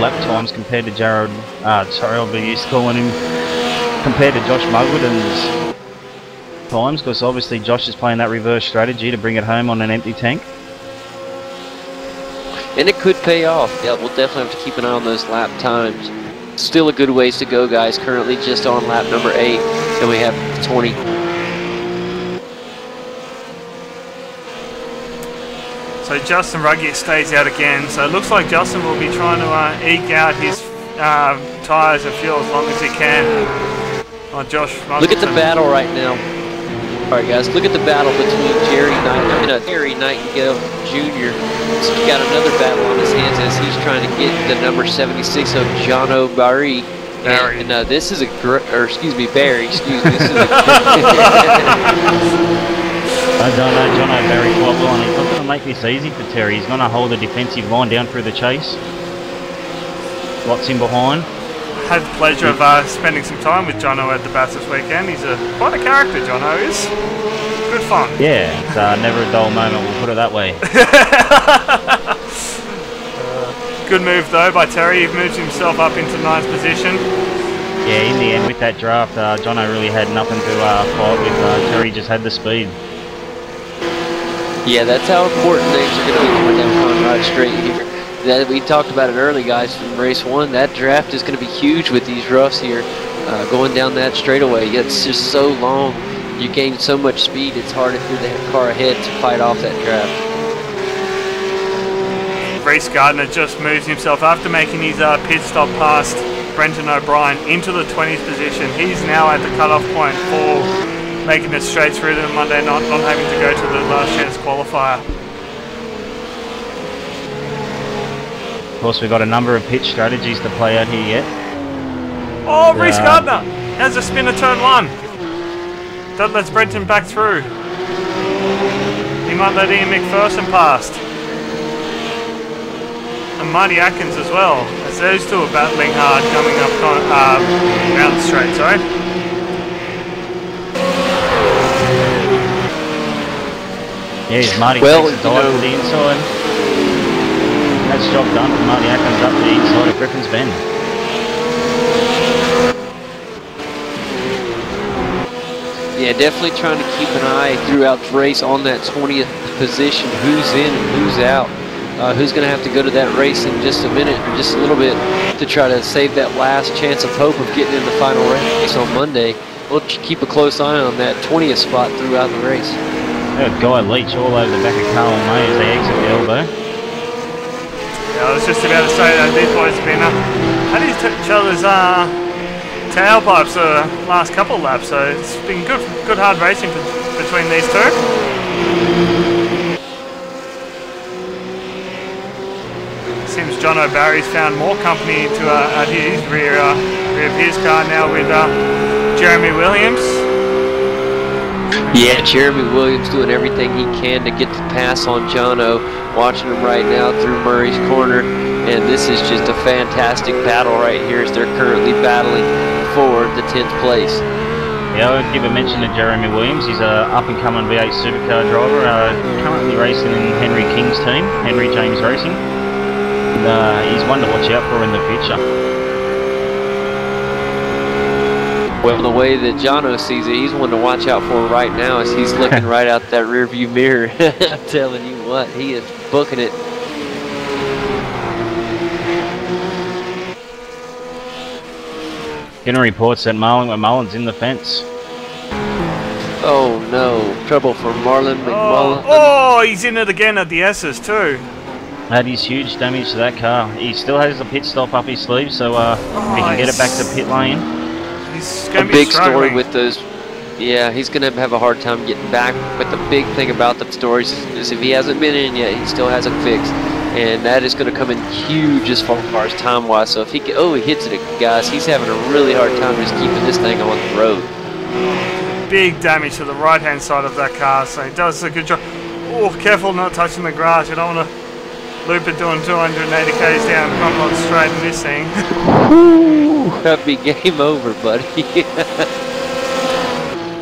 [SPEAKER 4] lap times compared to Jared, sorry, I'll be used to calling him, compared to Josh Muggleton's times, because obviously Josh is playing that reverse strategy to bring it home on an empty tank.
[SPEAKER 3] And it could pay off. Yeah, we'll definitely have to keep an eye on those lap times. Still a good ways to go, guys. Currently just on lap number 8, and we have 20.
[SPEAKER 2] So Justin Ruggier stays out again. So it looks like Justin will be trying to eke out his tyres and fuel as long as he can. Oh, Josh Muggleton.
[SPEAKER 3] Look at the battle right now. Alright guys, look at the battle between Terry Nightingale Jr. So he's got another battle on his hands as he's trying to get the number 76 of Jono Barry. And this is Barry, excuse me. This is
[SPEAKER 4] I don't know John O'Barry quite well, and he's not going to make this easy for Terry. He's going to hold the defensive line down through the chase. Lots in behind.
[SPEAKER 2] Had the pleasure of spending some time with Jono at the Bathurst weekend. He's quite a character, Jono is. Good fun.
[SPEAKER 4] Yeah, it's never a dull moment, we'll put it that way.
[SPEAKER 2] Good move though by Terry. He moves himself up into 9th position.
[SPEAKER 4] Yeah, in the end with that draft, Jono really had nothing to fight with. Terry just had the speed.
[SPEAKER 3] Yeah, that's how important things are going to be coming down Conrad Straight here. That we talked about it early, guys, from race 1. That draft is going to be huge with these roughs here, going down that straightaway. It's just so long. You gain so much speed, it's hard if you're that car ahead to fight off that draft.
[SPEAKER 2] Reese Gardner just moves himself after making his pit stop past Brenton O'Brien into the 20th position. He's now at the cutoff point for making it straight through to the Monday night, not having to go to the last chance qualifier.
[SPEAKER 4] Of course, we've got a number of pitch strategies to play out here yet.
[SPEAKER 2] Oh, Reese Gardner has a spin of turn 1. That lets Brenton back through. He might let Ian McPherson past. And Marty Atkins as well, as those two are battling hard coming up around the straight, sorry.
[SPEAKER 4] Yeah, Marty takes a dive to the inside. That's job done for Marty Atkins up the inside of Griffin's Bend.
[SPEAKER 3] Yeah, definitely trying to keep an eye throughout the race on that 20th position. Who's in and who's out. Who's going to have to go to that race in just a minute or just a little bit to try to save that last chance of hope of getting in the final race on Monday. We'll keep a close eye on that 20th spot throughout the race.
[SPEAKER 4] Guy Leach all over the back of Carl May as they exit the elbow.
[SPEAKER 2] Yeah, I was just about to say that these boys have been at each other's tailpipes the last couple of laps, so it's been good hard racing between these two. seems John O'Barry's found more company to at his rear of his car now with Jeremy Williams.
[SPEAKER 3] Yeah, Jeremy Williams doing everything he can to get the pass on Jono. Watching him right now through Murray's corner, and this is just a fantastic battle right here as they're currently battling for the 10th place.
[SPEAKER 4] Yeah, I would give a mention to Jeremy Williams. He's a up-and-coming V8 supercar driver, currently racing in Henry King's team, Henry James Racing. And, he's one to watch out for in the future.
[SPEAKER 3] Well, the way that Jono sees it, he's one to watch out for right now as he's looking right out that rear view mirror. I'm telling you what, he is booking it.
[SPEAKER 4] Getting reports that Mullen's in the fence.
[SPEAKER 3] Oh no, trouble for Marlon McMullen.
[SPEAKER 2] Oh, he's in it again at the S's too.
[SPEAKER 4] That is huge damage to that car. He still has a pit stop up his sleeve, so if he can get it back to pit lane.
[SPEAKER 2] He's
[SPEAKER 3] A
[SPEAKER 2] going to be
[SPEAKER 3] big
[SPEAKER 2] struggling.
[SPEAKER 3] story with those. Yeah, he's going to have a hard time getting back. But the big thing about the stories is if he hasn't been in yet, he still hasn't fixed. And that is going to come in huge as far as time-wise. So if he can, he hits it, guys. He's having a really hard time just keeping this thing on the road.
[SPEAKER 2] Big damage to the right-hand side of that car, so he does a good job. Oh, careful not touching the grass. You don't want to loop it doing 280 k's down front lot straight in this thing.
[SPEAKER 3] That'd be game over, buddy.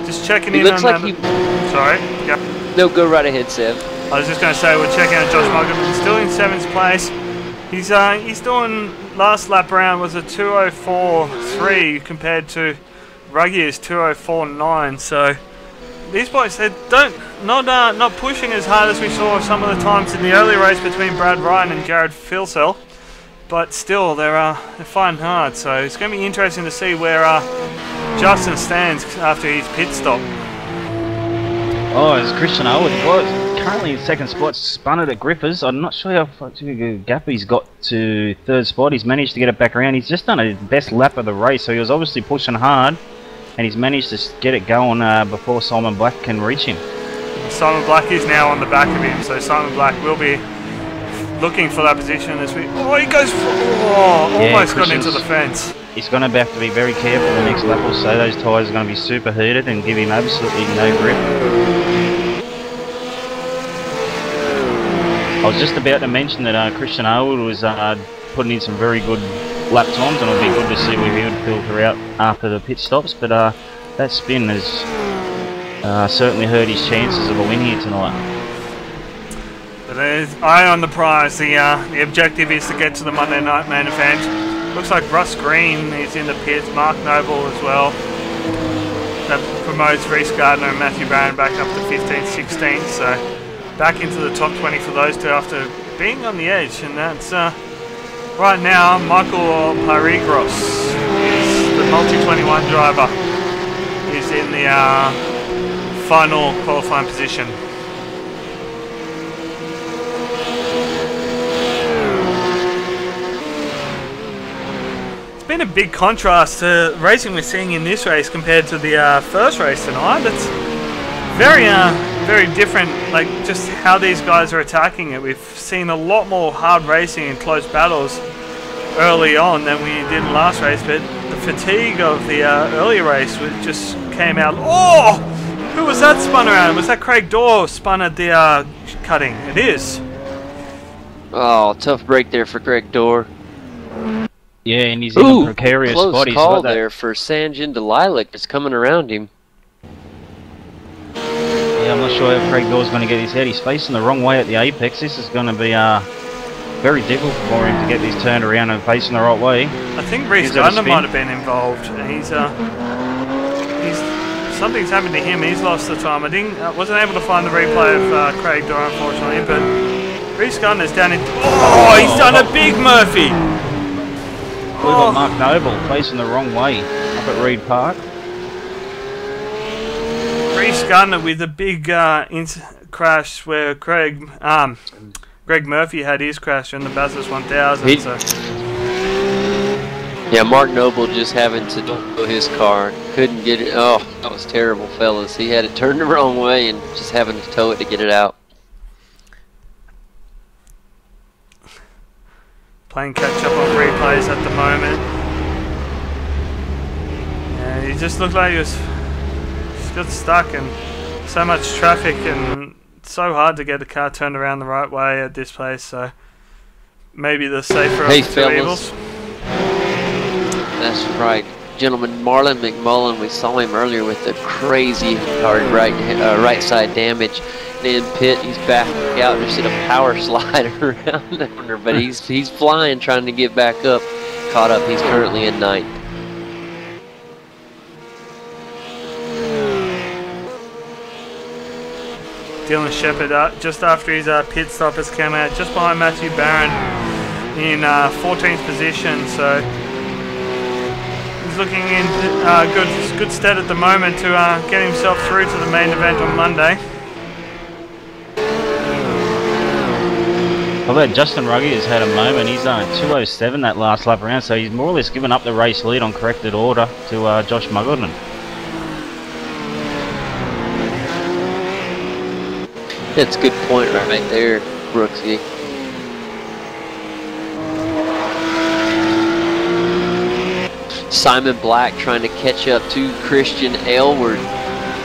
[SPEAKER 2] Just checking
[SPEAKER 3] He
[SPEAKER 2] in
[SPEAKER 3] looks
[SPEAKER 2] on
[SPEAKER 3] like
[SPEAKER 2] that. Sorry. Yeah.
[SPEAKER 3] No, go right ahead, Seb.
[SPEAKER 2] I was just going to say we're checking out Josh Mugger. He's still in 7th place. He's doing last lap round was a 2:04.3 compared to Ruggier's 2:04.9. So these boys they not pushing as hard as we saw some of the times in the early race between Brad Ryan and Jared Filsell, but still they're fighting hard. So it's going to be interesting to see where Justin stands after his pit stop.
[SPEAKER 4] Oh, it's Christian Owen. Was currently in 2nd spot, spun it at Griffiths. I'm not sure how far gap he's got to 3rd spot. He's managed to get it back around. He's just done his best lap of the race, so he was obviously pushing hard, and he's managed to get it going before Simon Black can reach him.
[SPEAKER 2] Simon Black is now on the back of him, so Simon Black will be looking for that position as we. Oh, he goes for. Almost got into the fence.
[SPEAKER 4] He's going to have to be very careful the next lap or so. Those tyres are going to be super heated and give him absolutely no grip. I was just about to mention that Christian Owen was putting in some very good lap times, and it'll be good to see where he would filter out after the pit stops. But that spin has certainly hurt his chances of a win here tonight.
[SPEAKER 2] But there's eye on the prize. The objective is to get to the Monday night main event. Looks like Russ Green is in the pits, Mark Noble as well. That promotes Reece Gardner and Matthew Barron back up to 15th, 16th. So back into the top 20 for those two after being on the edge. And that's right now Michael Parigros is the multi-21 driver. Is in the final qualifying position. Been a big contrast to racing we're seeing in this race compared to the first race tonight. It's very different, like just how these guys are attacking it. We've seen a lot more hard racing and close battles early on than we did in last race, but the fatigue of the earlier race just came out. Oh! Who was that spun around? Was that Craig Dorr spun at the cutting? It is.
[SPEAKER 3] Oh, tough break there for Greg Dorr.
[SPEAKER 4] Yeah, and he's in a precarious
[SPEAKER 3] close
[SPEAKER 4] spot. He's
[SPEAKER 3] call
[SPEAKER 4] got that.
[SPEAKER 3] there for Sanjin Delilac that's coming around him.
[SPEAKER 4] Yeah, I'm not sure how Craig Dorr's going to get his head. He's facing the wrong way at the apex. This is going to be very difficult for him to get this turned around and facing the right way.
[SPEAKER 2] I think Reece Gardner might have been involved. He's something's happened to him. He's lost the time. I wasn't able to find the replay of Craig Dorr, unfortunately, but Reece Gardner's down in. Oh, he's done a big Murphy.
[SPEAKER 4] We've got Mark Noble facing the wrong way up at Reed Park.
[SPEAKER 2] Reece Gardner with a big crash where Greg Murphy had his crash in the Bathurst 1000.
[SPEAKER 3] Yeah, Mark Noble just having to tow his car. Couldn't get it. Oh, that was terrible, fellas. He had it turned the wrong way and just having to tow it to get it out.
[SPEAKER 2] playing catch up on replays at the moment. Yeah, he just looked like he just got stuck and so much traffic and so hard to get the car turned around the right way at this place. So maybe the safer of the two evils.
[SPEAKER 3] That's right. Gentleman, Marlon McMullen, we saw him earlier with the crazy hard right side damage. In pit, he's back out, just did a power slide around the corner, but he's flying, trying to get back up. Caught up, he's currently in 9th.
[SPEAKER 2] Dylan Shepherd, just after his pit stop, has come out just behind Matthew Barron in 14th position, so he's looking in good stead at the moment to get himself through to the main event on Monday.
[SPEAKER 4] I bet Justin Ruggie has had a moment. He's done a 2:07 that last lap around, so he's more or less given up the race lead on corrected order to Josh Muggleton.
[SPEAKER 3] That's a good point right there, Brooksy. Simon Black trying to catch up to Christian Aylward.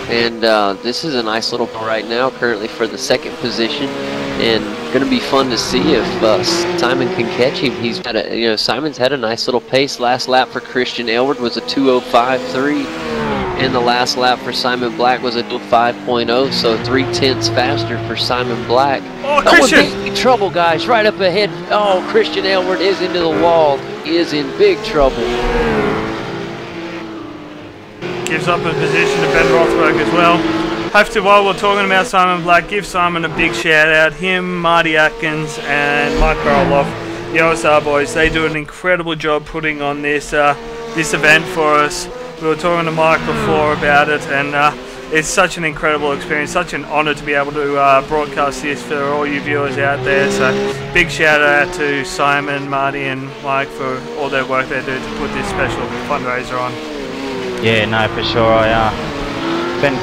[SPEAKER 3] And this is a nice little ball right now, currently for the 2nd position. And going to be fun to see if Simon can catch him. He's had a, Simon's had a nice little pace. Last lap for Christian Aylward was a 2:05.3, and the last lap for Simon Black was a 5.0, so 0.3 faster for Simon Black.
[SPEAKER 2] Oh, Christian!
[SPEAKER 3] Big trouble, guys, right up ahead. Oh, Christian Aylward is into the wall. He is in big trouble.
[SPEAKER 2] Gives up a position to Ben Rothberg as well. Have to, while we're talking about Simon Black, give Simon a big shout out. Him, Marty Atkins, and Mike Baroloff, the OSR boys, they do an incredible job putting on this this event for us. We were talking to Mike before about it, and it's such an incredible experience, such an honour to be able to broadcast this for all you viewers out there. So big shout out to Simon, Marty, and Mike for all their work they do to put this special fundraiser on.
[SPEAKER 4] Yeah, no, for sure. I spent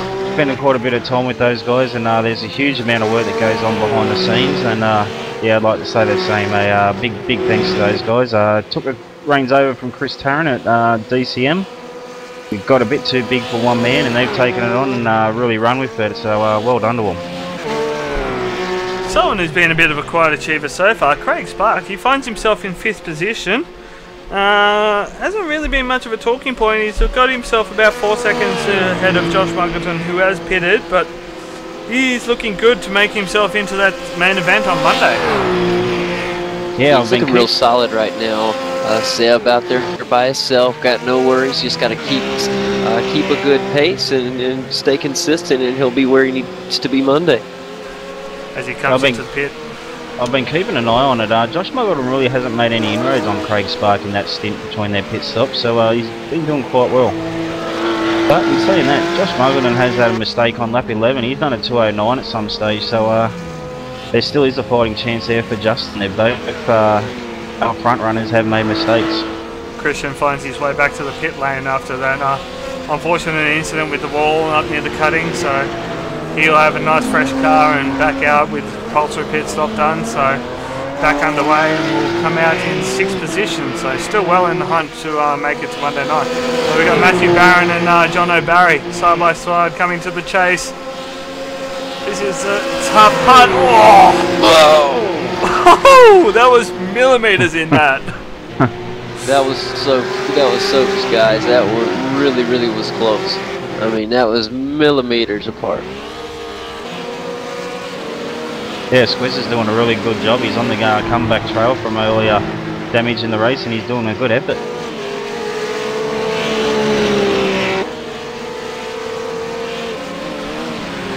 [SPEAKER 4] quite a bit of time with those guys, and there's a huge amount of work that goes on behind the scenes, and yeah, I'd like to say the same. A big thanks to those guys. Took the reins over from Chris Tarrant at DCM. We got a bit too big for one man, and they've taken it on and really run with it, so well done to them.
[SPEAKER 2] Someone who's been a bit of a quiet achiever so far, Craig Spark, he finds himself in 5th position. Hasn't really been much of a talking point. He's got himself about 4 seconds ahead of Josh Muggleton, who has pitted, but he's looking good to make himself into that main event on Monday.
[SPEAKER 3] Yeah, he's looking real solid right now. Seb out there by himself, got no worries. Just got to keep a good pace and stay consistent, and he'll be where he needs to be Monday.
[SPEAKER 2] As he comes into the pit.
[SPEAKER 4] I've been keeping an eye on it. Josh Muggleton really hasn't made any inroads on Craig Spark in that stint between their pit stops, so he's been doing quite well. But in saying that, Josh Muggleton has had a mistake on lap 11. He's done a 2:09 at some stage, so there still is a fighting chance there for Justin. They're both our front runners have made mistakes.
[SPEAKER 2] Christian finds his way back to the pit lane after that unfortunate incident with the wall up near the cutting, so he'll have a nice fresh car and back out with compulsory pit stop done, so back underway, and will come out in 6th position, so still well in the hunt to make it to Monday night. So we've got Matthew Barron and John O'Barry side by side coming to the chase. This is a tough putt. Oh! Whoa! That was millimeters in that.
[SPEAKER 3] That was so guys. That one really was close. I mean, that was millimeters apart.
[SPEAKER 4] Yeah, Squiz is doing a really good job. He's on the comeback trail from earlier damage in the race, and he's doing a good effort.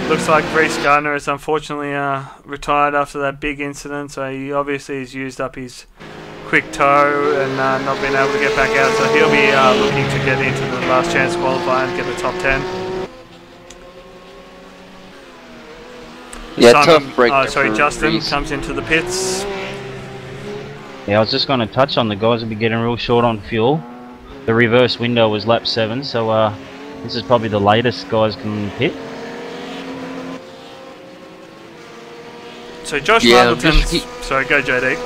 [SPEAKER 2] Looks like Reece Gardner has unfortunately retired after that big incident, so he obviously has used up his quick toe and not been able to get back out, so he'll be looking to get into the last chance qualify and get the top 10.
[SPEAKER 3] Yeah, tough break.
[SPEAKER 2] Justin comes into the pits.
[SPEAKER 4] Yeah, I was just going to touch on the guys will be getting real short on fuel. The reverse window was lap 7, so this is probably the latest guys can pit.
[SPEAKER 2] So Josh Muggleton, sorry, go JD.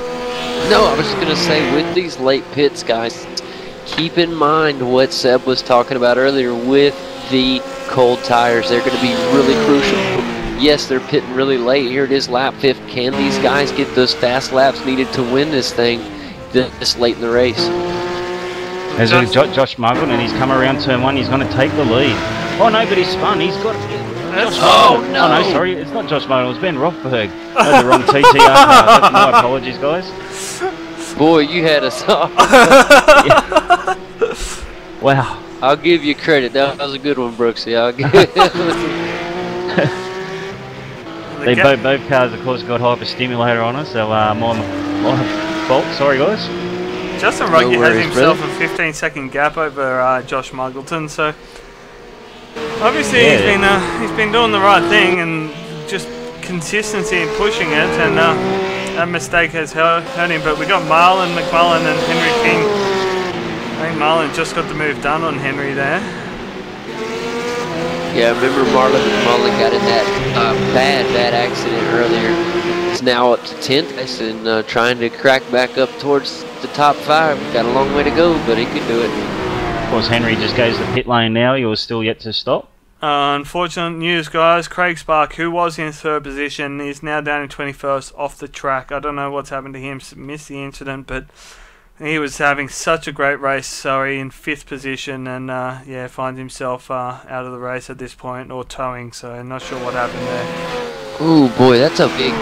[SPEAKER 3] No, I was just going to say, with these late pits, guys, keep in mind what Seb was talking about earlier with the cold tires. They're going to be really crucial. Yes, they're pitting really late. Here it is, lap 5. Can these guys get those fast laps needed to win this thing this late in the race?
[SPEAKER 4] There's Josh Muglen, and he's come around turn 1. He's going to take the lead. Oh no, but he's spun. He's got Josh Muglen.
[SPEAKER 3] No.
[SPEAKER 4] Oh no, sorry, it's not Josh Muglen. It was Ben Rothberg. That's the wrong TTR car. My apologies, guys.
[SPEAKER 3] Boy, you had us off.
[SPEAKER 4] Wow.
[SPEAKER 3] I'll give you credit. That was a good one, Brooksy. I'll give
[SPEAKER 4] Both cars, of course, got hyperstimulator on us, so my fault. Sorry, guys.
[SPEAKER 2] Justin Ruggie
[SPEAKER 3] No
[SPEAKER 2] has
[SPEAKER 3] worries,
[SPEAKER 2] himself
[SPEAKER 3] brother.
[SPEAKER 2] a 15-second gap over Josh Muggleton, so obviously he's been doing the right thing and just consistency in pushing it, and that mistake has hurt him. But we got Marlon McMullen and Henry King. I think Marlon just got the move done on Henry there.
[SPEAKER 3] Yeah, I remember Marlon McMullen got in that bad accident earlier. He's now up to 10th place and trying to crack back up towards the top 5. Got a long way to go, but he can do it.
[SPEAKER 4] Of course, Henry just goes to pit lane now. He was still yet to stop.
[SPEAKER 2] Unfortunate news, guys. Craig Spark, who was in 3rd position, is now down in 21st off the track. I don't know what's happened to him. Missed the incident, but he was having such a great race. In 5th position, and finds himself out of the race at this point, or towing. So not sure what happened there.
[SPEAKER 3] Ooh, boy, that's a big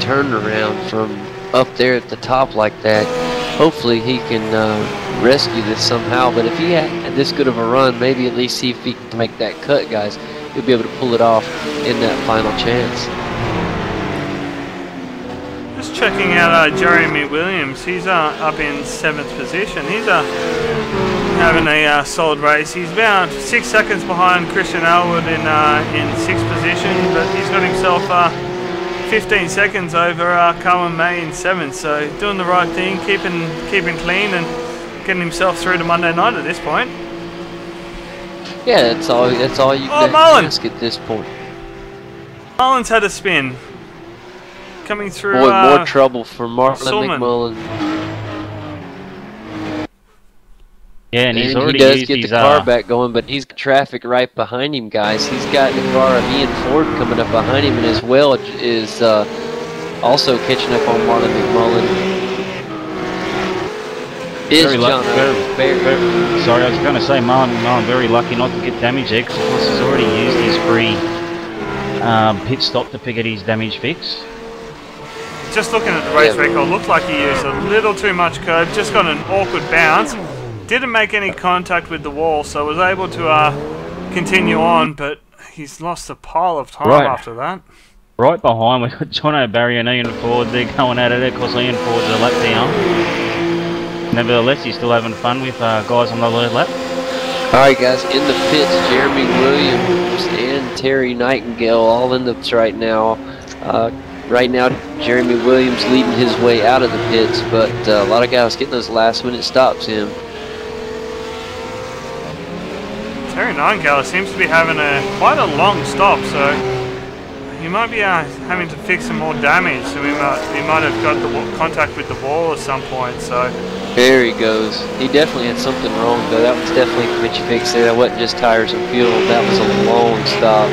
[SPEAKER 3] turnaround from up there at the top like that. Hopefully he can rescue this somehow, but if he had this good of a run, maybe at least see if he can make that cut, guys. He'll be able to pull it off in that final chance.
[SPEAKER 2] Just checking out Jeremy Williams. He's up in 7th position. He's having a solid race. He's about 6 seconds behind Christian Elwood in 6th position, but he's got himself 15 seconds over Cohen May in 7th. So doing the right thing, keeping clean, and getting himself through to Monday night at this point.
[SPEAKER 3] Yeah, that's all you can
[SPEAKER 2] Marlon.
[SPEAKER 3] ask at this point.
[SPEAKER 2] Marlon's had a spin. Coming through.
[SPEAKER 3] Boy, more trouble for Marlon
[SPEAKER 2] Sulman.
[SPEAKER 3] McMullen.
[SPEAKER 4] Yeah, and he's
[SPEAKER 3] And
[SPEAKER 4] already
[SPEAKER 3] he does
[SPEAKER 4] used
[SPEAKER 3] get the
[SPEAKER 4] his
[SPEAKER 3] car back going, but he's got traffic right behind him, guys. He's got the car of Ian Ford coming up behind him, and as well is also catching up on Marlon McMullen.
[SPEAKER 4] Sorry, I was going to say Marlon very lucky not to get damage there, because of course he's already used his free pit stop to get his damage fixed.
[SPEAKER 2] Just looking at the race record, looked like he used a little too much curb, just got an awkward bounce. Didn't make any contact with the wall, so was able to continue on, but he's lost a pile of time after that.
[SPEAKER 4] Right behind, we've got John O'Barry and Ian Ford. They're going at it. Of course, Ian Ford's a lap down. Nevertheless, he's still having fun with guys on the third lap.
[SPEAKER 3] Alright, guys, in the pits, Jeremy Williams and Terry Nightingale all in the pits right now. Right now, Jeremy Williams leading his way out of the pits, but a lot of guys getting those last-minute stops in.
[SPEAKER 2] Terry Nightingale seems to be having quite a long stop, so he might be having to fix some more damage. So he might have got the contact with the wall at some point. So
[SPEAKER 3] there he goes. He definitely had something wrong, though. That was definitely a Mitch fix there. That wasn't just tires and fuel. That was a long stop.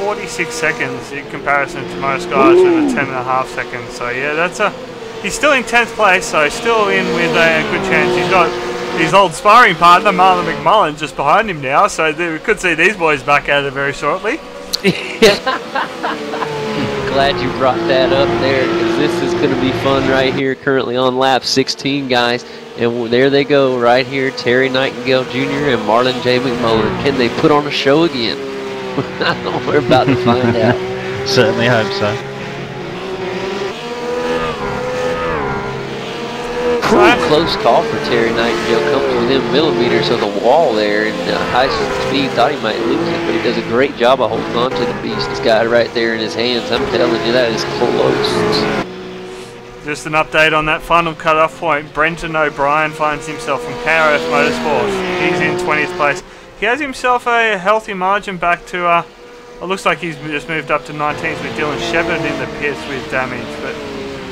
[SPEAKER 2] 46 seconds in comparison to most guys with a 10.5 seconds. So yeah, he's still in 10th place, so still in with a good chance. He's got his old sparring partner Marlon McMullen just behind him now, so we could see these boys back at it very shortly.
[SPEAKER 3] Glad you brought that up there, because this is going to be fun right here. Currently on lap 16, guys, and there they go right here. Terry Nightingale Jr. and Marlon J. McMullen. Can they put on a show again? We're about to find out.
[SPEAKER 4] Certainly hope so.
[SPEAKER 3] Close call for Terry Nightingale. Comes within millimeters of the wall there, and high speed. Thought he might lose it, but he does a great job of holding on to the beast. He's got it right there in his hands. I'm telling you, that is close.
[SPEAKER 2] Just an update on that final cut-off point. Brenton O'Brien finds himself from KRF Motorsports. He's in 20th place. He has himself a healthy margin back to, it looks like he's just moved up to 19th with Dylan Shepard in the pits with damage. But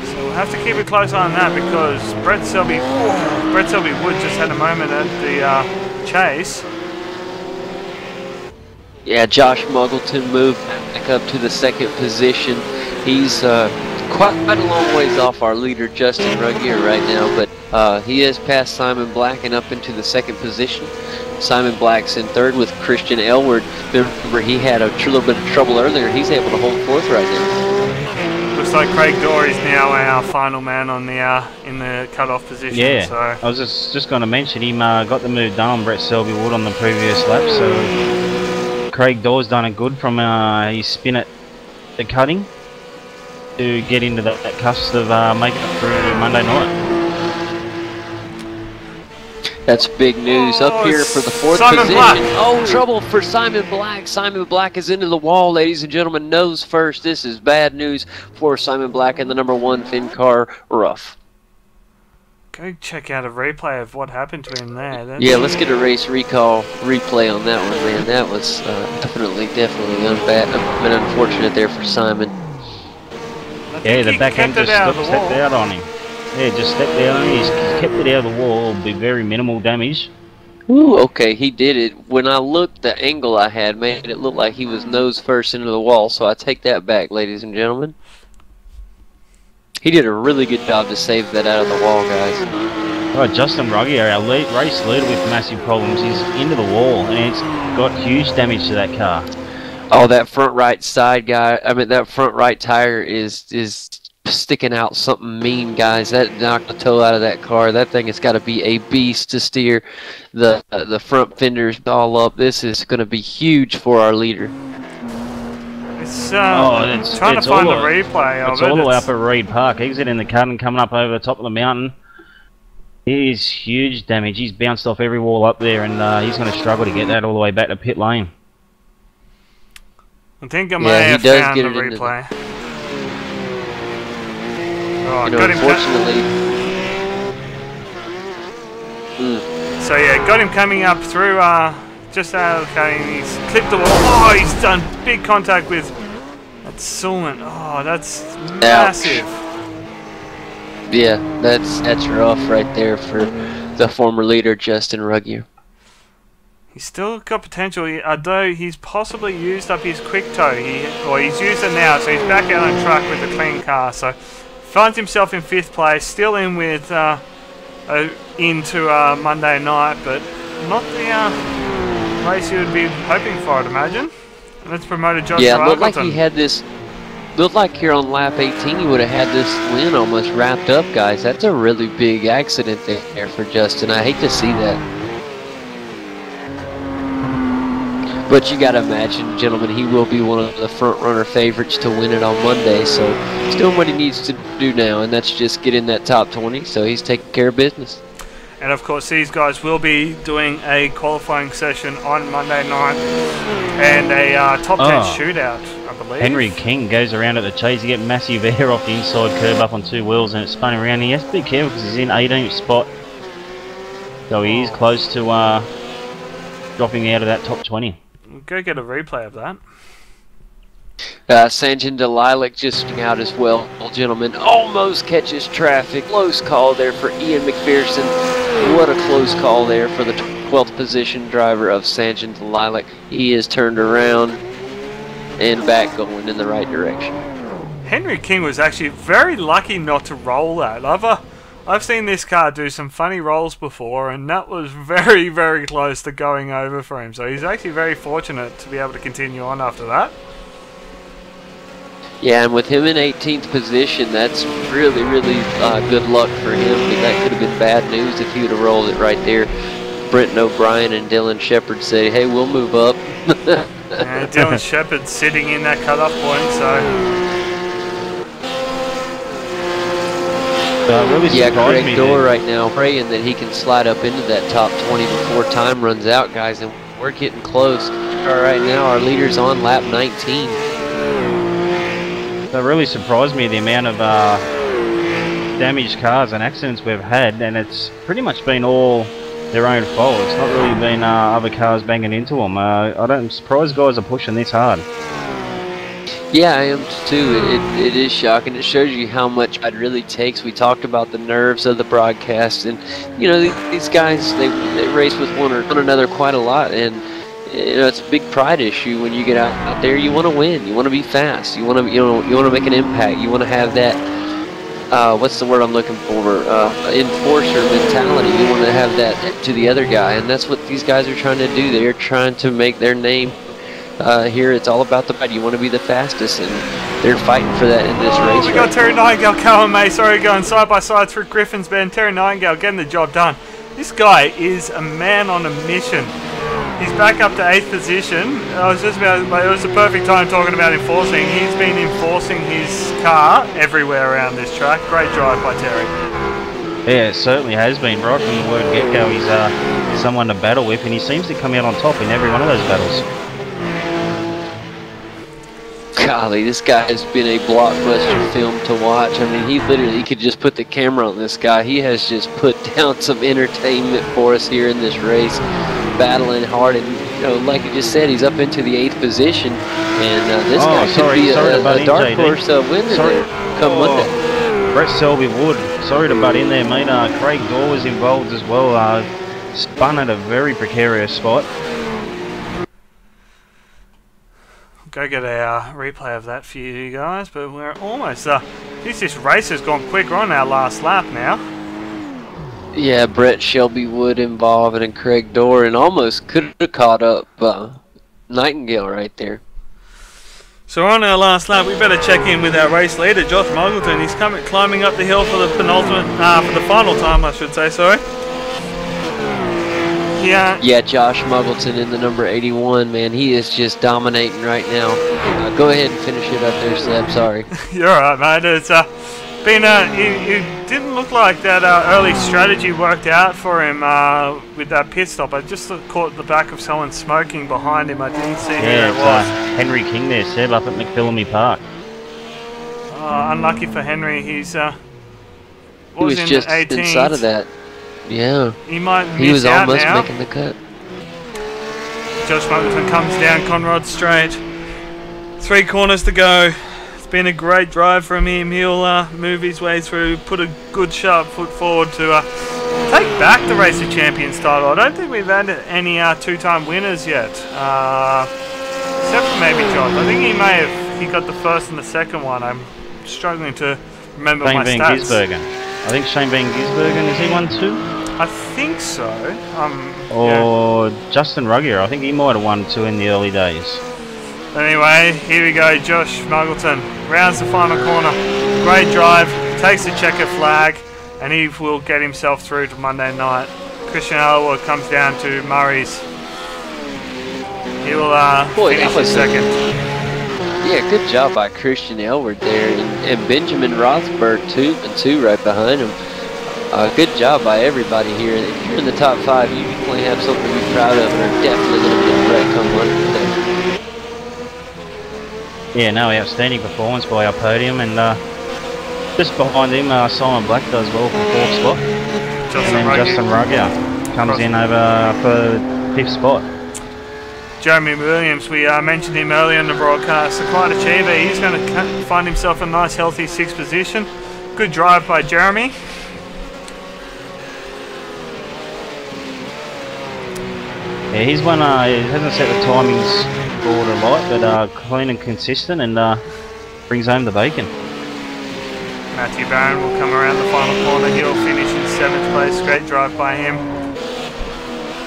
[SPEAKER 2] so we'll have to keep a close eye on that because Brett Selby Wood just had a moment at the chase.
[SPEAKER 3] Yeah, Josh Muggleton moved back up to the second position. He's quite a long ways off our leader, Justin Ruggier, right now, but he has passed Simon Black and up into the second position. Simon Black's in third with Christian Elward. Remember, he had a little bit of trouble earlier. He's able to hold fourth right now.
[SPEAKER 2] Looks like Craig Dorr is now our final man on the in the cut-off position.
[SPEAKER 4] Yeah,
[SPEAKER 2] so.
[SPEAKER 4] I was just going to mention him got the move done on Brett Selby Wood on the previous lap, so Craig Dorr's done it good from his spin at the cutting to get into that cusp of making it through Monday night.
[SPEAKER 3] That's big news up here for the fourth
[SPEAKER 2] Simon
[SPEAKER 3] position.
[SPEAKER 2] Black.
[SPEAKER 3] Oh, trouble for Simon Black. Simon Black is into the wall, ladies and gentlemen. Nose first. This is bad news for Simon Black and the number 1 Fincar Rough.
[SPEAKER 2] Go check out a replay of what happened to him there.
[SPEAKER 3] Yeah, let's get a race recall replay on that one, man. That was definitely unfortunate there for Simon.
[SPEAKER 4] Yeah, the back end just stepped out on him. Yeah, just stepped out on him. He's kept it out of the wall. It'll be very minimal damage.
[SPEAKER 3] Ooh, okay, he did it. When I looked, the angle I had made it look like he was nose first into the wall, so I take that back, ladies and gentlemen. He did a really good job to save that out of the wall, guys.
[SPEAKER 4] Oh, Justin Ruggier, our race leader with massive problems, he's into the wall, and it's got huge damage to that car.
[SPEAKER 3] Oh, that front right side guy, that front right tire is sticking out something mean, guys. That knocked the toe out of that car. That thing has got to be a beast to steer the front fenders all up. This is going to be huge for our leader.
[SPEAKER 2] It's trying to find the replay of it.
[SPEAKER 4] It's all the way up at Reed Park, exiting the cut and coming up over the top of the mountain. It is huge damage. He's bounced off every wall up there, and he's going to struggle to get that all the way back to pit lane.
[SPEAKER 2] I think I may have found the replay. Oh,
[SPEAKER 3] unfortunately.
[SPEAKER 2] So yeah, got him coming up through just out of the cutting. He's clipped the wall. Oh, he's done big contact with that Sulman. Oh, that's massive.
[SPEAKER 3] Yeah, that's rough right there for the former leader, Justin Ruggier.
[SPEAKER 2] He's still got potential, although he's possibly used up his quick toe. He's used it now, so he's back out on track with a clean car. So finds himself in 5th place, still in with into Monday night, but not the race you would be hoping for, I'd imagine. And that's promoted Josh
[SPEAKER 3] Yeah, looked like
[SPEAKER 2] Argleton.
[SPEAKER 3] he had this. Looked like here on lap 18 he would have had this win almost wrapped up, guys. That's a really big accident there for Justin. I hate to see that. But you got to imagine, gentlemen, he will be one of the front-runner favorites to win it on Monday. So he's doing what he needs to do now, and that's just get in that top 20. So he's taking care of business.
[SPEAKER 2] And of course, these guys will be doing a qualifying session on Monday night and a top 10 shootout, I believe.
[SPEAKER 4] Henry King goes around at the chase. He gets massive air off the inside curb up on 2 wheels, and it's spinning around. He has to be careful because he's in 18th spot. So he is close to dropping out of that top 20.
[SPEAKER 2] Go get a replay of that.
[SPEAKER 3] Sanjin Delilac just out as well, gentlemen. Almost catches traffic. Close call there for Ian McPherson. What a close call there for the 12th position driver of Sanjin Delilac. He is turned around and back going in the right direction.
[SPEAKER 2] Henry King was actually very lucky not to roll that. I've seen this car do some funny rolls before, and that was very, very close to going over for him. So he's actually very fortunate to be able to continue on after that.
[SPEAKER 3] Yeah, and with him in 18th position, that's really, really good luck for him. I mean, that could have been bad news if he would have rolled it right there. Brenton O'Brien and Dylan Shepard say, hey, we'll move up.
[SPEAKER 2] And Dylan Shepard sitting in that cutoff point, so...
[SPEAKER 4] Really
[SPEAKER 3] yeah, Craig Dorr right now praying that he can slide up into that top 20 before time runs out, guys, and we're getting close. All right, now our leader's on lap 19.
[SPEAKER 4] That really surprised me, the amount of damaged cars and accidents we've had, and it's pretty much been all their own fault. It's not really been other cars banging into them. I'm surprised guys are pushing this hard.
[SPEAKER 3] Yeah, I am too. It is shocking. It shows you how much it really takes. We talked about the nerves of the broadcast, and you know these guys they race with one another quite a lot, and you know it's a big pride issue when you get out there. You want to win. You want to be fast. You want to make an impact. You want to have that. What's the word I'm looking for? Enforcer mentality. You want to have that to the other guy, and that's what these guys are trying to do. They're trying to make their name. Here it's all about the fight. You want to be the fastest, and they're fighting for that in this race.
[SPEAKER 2] We got Terry Nightingale, Cohen May, sorry, going side by side through Griffin's Bend. Terry Nightingale getting the job done. This guy is a man on a mission. He's back up to 8th position. I was just about, it was the perfect time talking about enforcing. He's been enforcing his car everywhere around this track. Great drive by Terry.
[SPEAKER 4] Yeah, it certainly has been. Right from the word get-go, he's someone to battle with, and he seems to come out on top in every one of those battles.
[SPEAKER 3] Golly, this guy has been a blockbuster film to watch. I mean, he literally could just put the camera on this guy. He has just put down some entertainment for us here in this race, battling hard. And, you know, like you just said, he's up into the 8th position. And this guy could be a dark horse winner come Monday.
[SPEAKER 4] Brett Selby Wood, sorry to butt in there, mate. Craig Gore was involved as well. Spun at a very precarious spot.
[SPEAKER 2] Go get a replay of that for you guys, but we're almost this race has gone quick. We're on our last lap now.
[SPEAKER 3] Yeah, Brett Shelby Wood involved and Craig Dorr, and almost could have caught up Nightingale right there.
[SPEAKER 2] So we're on our last lap. We better check in with our race leader, Josh Muggleton. He's climbing up the hill for the penultimate, for the final time, I should say. Sorry. Yeah, Josh Muggleton in the number 81, man. He is just dominating right now. Go ahead and finish it up there, Seb. Sorry. You're alright, mate. It's been it didn't look like that early strategy worked out for him with that pit stop. I just caught the back of someone smoking behind him. I didn't see who it was.
[SPEAKER 4] Henry King there, Seb, up at McPhillamy Park.
[SPEAKER 2] Unlucky for Henry. He was
[SPEAKER 3] just
[SPEAKER 2] 18th.
[SPEAKER 3] Inside of that. Yeah.
[SPEAKER 2] He might miss
[SPEAKER 3] He was
[SPEAKER 2] out
[SPEAKER 3] almost
[SPEAKER 2] now.
[SPEAKER 3] making the cut.
[SPEAKER 2] Josh Muggleton comes down Conrod Straight. 3 corners to go. It's been a great drive from him. He'll move his way through, put a good sharp foot forward to take back the Race of Champions title. I don't think we've had any 2-time winners yet. Except for maybe Josh. I think he got the first and the second one. I'm struggling to remember my stats.
[SPEAKER 4] Gisbergen. I think Shane Van Gisbergen, has he won 2?
[SPEAKER 2] I think so.
[SPEAKER 4] Or Justin Ruggier, I think he might have won 2 in the early days.
[SPEAKER 2] Anyway, here we go. Josh Muggleton rounds the final corner. Great drive, takes the checker flag, and he will get himself through to Monday night. Christian Elwood comes down to Murray's. He will finish in second.
[SPEAKER 3] Yeah, good job by Christian Elwood there, and Benjamin Rothberg too right behind him. Good job by everybody here. If you're in the top 5, you definitely have something to be proud of, and are definitely going to be a threat come Monday.
[SPEAKER 4] Yeah, no, outstanding performance by our podium, and just behind him, Simon Black does well for 4th spot. And then Justin Ruggier comes in over for 5th spot.
[SPEAKER 2] Jeremy Williams, we mentioned him earlier in the broadcast, a quiet achiever. He's going to find himself a nice healthy 6th position. Good drive by Jeremy.
[SPEAKER 4] Yeah, he's one, he hasn't set the timings forward a lot, but clean and consistent, and brings home the bacon.
[SPEAKER 2] Matthew Barron will come around the final corner. He'll finish in 7th place. Great drive by him.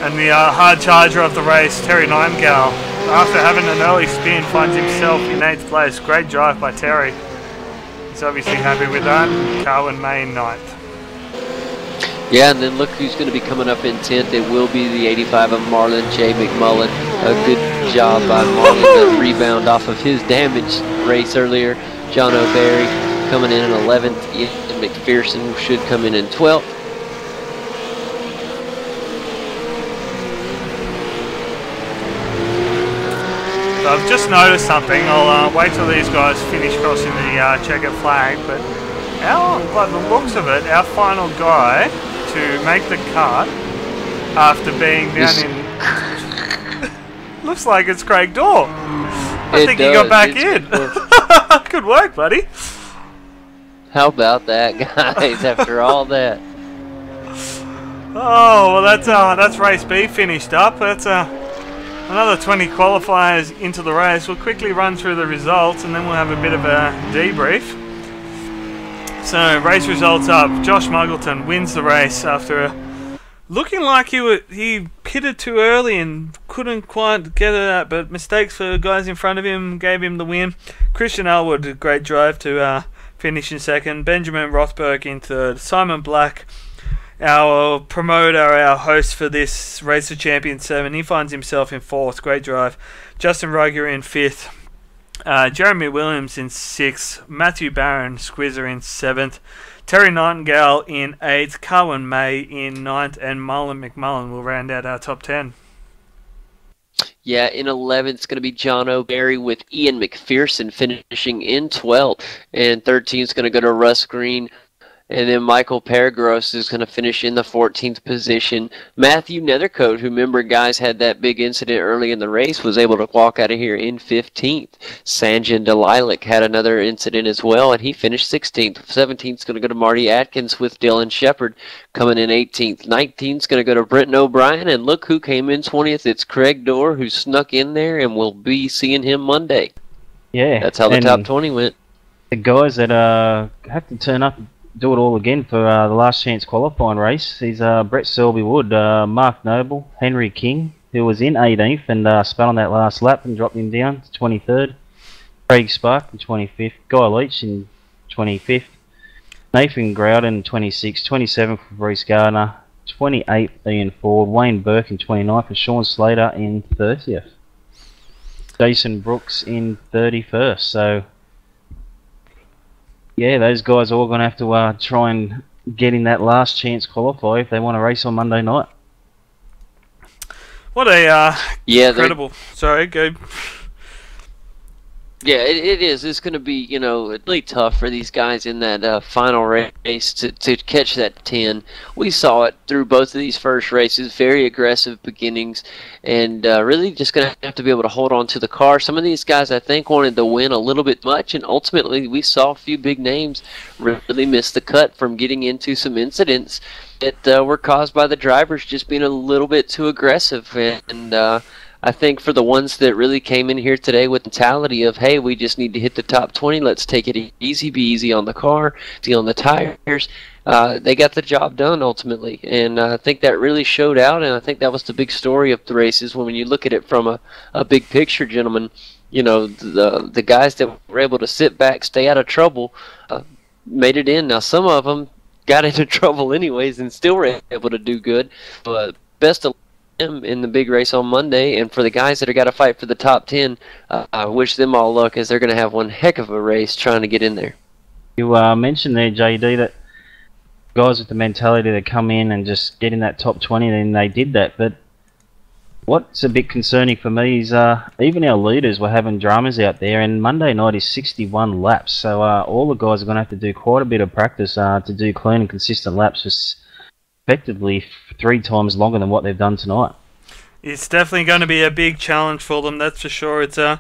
[SPEAKER 2] And the hard charger of the race, Terry Nightingale, after having an early spin, finds himself in 8th place. Great drive by Terry. He's obviously happy with that. Carwin May in 9th.
[SPEAKER 3] Yeah, and then look who's going to be coming up in 10th. It will be the 85 of Marlon J. McMullen. A good job by Marlon to rebound off of his damaged race earlier. John O'Barry coming in 11th. And McPherson should come in 12th.
[SPEAKER 2] I've just noticed something. I'll wait till these guys finish crossing the checkered flag, but by the looks of it, our final guy to make the cut after being down in... looks like it's Craig Dorr. I think you got back in. Good work, buddy.
[SPEAKER 3] How about that, guys? After all that.
[SPEAKER 2] Oh, well, that's race B finished up. That's another 20 qualifiers into the race. We'll quickly run through the results and then we'll have a bit of a debrief. So, race results up. Josh Muggleton wins the race after looking like he pitted too early and couldn't quite get it out, but mistakes for guys in front of him gave him the win. Christian Elwood, a great drive to finish in second. Benjamin Rothberg in third. Simon Black, our promoter, our host for this Race of Champions 7, he finds himself in fourth. Great drive. Justin Roger in fifth. Jeremy Williams in sixth. Matthew Barron, Squizzer in seventh. Terry Nightingale in eighth. Carwin May in ninth. And Marlon McMullen will round out our top 10.
[SPEAKER 3] Yeah, in 11th, it's going to be John O'Barry with Ian McPherson finishing in 12th. And 13th is going to go to Russ Green. And then Michael Paragros is going to finish in the 14th position. Matthew Nethercoat, who, remember, guys, had that big incident early in the race, was able to walk out of here in 15th. Sanjan Delilac had another incident as well, and he finished 16th. 17th is going to go to Marty Atkins with Dylan Shepard coming in 18th. 19th is going to go to Brenton O'Brien, and look who came in 20th. It's Craig Dorr, who snuck in there, and we'll be seeing him Monday.
[SPEAKER 4] Yeah.
[SPEAKER 3] That's how the top 20 went.
[SPEAKER 4] The guys that have to turn up do it all again for the last chance qualifying race. He's Brett Selby Wood, Mark Noble, Henry King, who was in 18th and spun on that last lap and dropped him down to 23rd. Craig Spark in 25th. Guy Leach in 25th. Nathan Grouden 26th. 27th for Bruce Gardner. 28th Ian Ford. Wayne Burke in 29th and Sean Slater in 30th. Jason Brooks in 31st. So yeah, those guys are all going to have to try and get in that last chance qualify if they want to race on Monday night.
[SPEAKER 2] What a incredible... Sorry, go...
[SPEAKER 3] Yeah, it is. It's going to be, really tough for these guys in that final race to catch that 10. We saw it through both of these first races, very aggressive beginnings, and really just going to have to be able to hold on to the car. Some of these guys, I think, wanted to win a little bit much, and ultimately we saw a few big names really miss the cut from getting into some incidents that were caused by the drivers just being a little bit too aggressive. And I think for the ones that really came in here today with the mentality of, hey, we just need to hit the top 20, let's take it easy, be easy on the car, deal on the tires, they got the job done ultimately. And I think that really showed out, and I think that was the big story of the races when you look at it from a big picture, gentlemen. The guys that were able to sit back, stay out of trouble, made it in. Now, some of them got into trouble anyways and still were able to do good, but best of in the big race on Monday. And for the guys that are got to fight for the top 10, I wish them all luck, as they're going to have one heck of a race trying to get in there.
[SPEAKER 4] You mentioned there, JD, that guys with the mentality that come in and just get in that top 20, then they did that. But what's a bit concerning for me is even our leaders were having dramas out there, and Monday night is 61 laps, so all the guys are going to have to do quite a bit of practice to do clean and consistent laps, just effectively 3 times longer than what they've done tonight.
[SPEAKER 2] It's definitely going to be a big challenge for them, that's for sure. It's I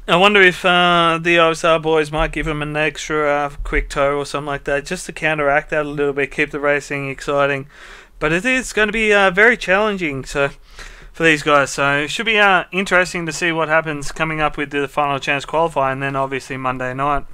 [SPEAKER 2] wonder if the OSR boys might give them an extra quick tow or something like that, just to counteract that a little bit, keep the racing exciting. But it is going to be very challenging for these guys, so it should be interesting to see what happens coming up with the final chance qualifying, and then obviously Monday night.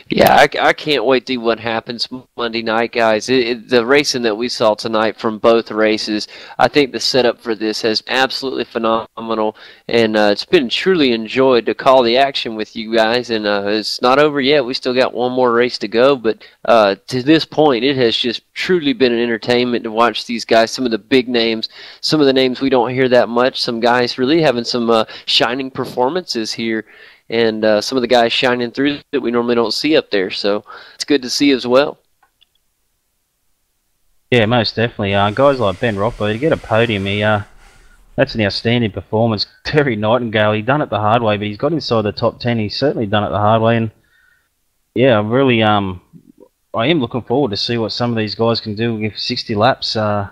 [SPEAKER 3] Yeah, I can't wait to see what happens Monday night, guys. The racing that we saw tonight from both races, I think the setup for this has absolutely phenomenal, and it's been truly enjoyed to call the action with you guys. And it's not over yet. We still got one more race to go, but to this point, it has just truly been an entertainment to watch these guys. Some of the big names, some of the names we don't hear that much. Some guys really having some shining performances here. And some of the guys shining through that we normally don't see up there. So it's good to see as well.
[SPEAKER 4] Yeah, most definitely. Guys like Ben Rothberg, to get a podium, that's an outstanding performance. Terry Nightingale, he done it the hard way, but he's got inside the top 10. He's certainly done it the hard way. And yeah, really, I am looking forward to see what some of these guys can do with 60 laps. Don't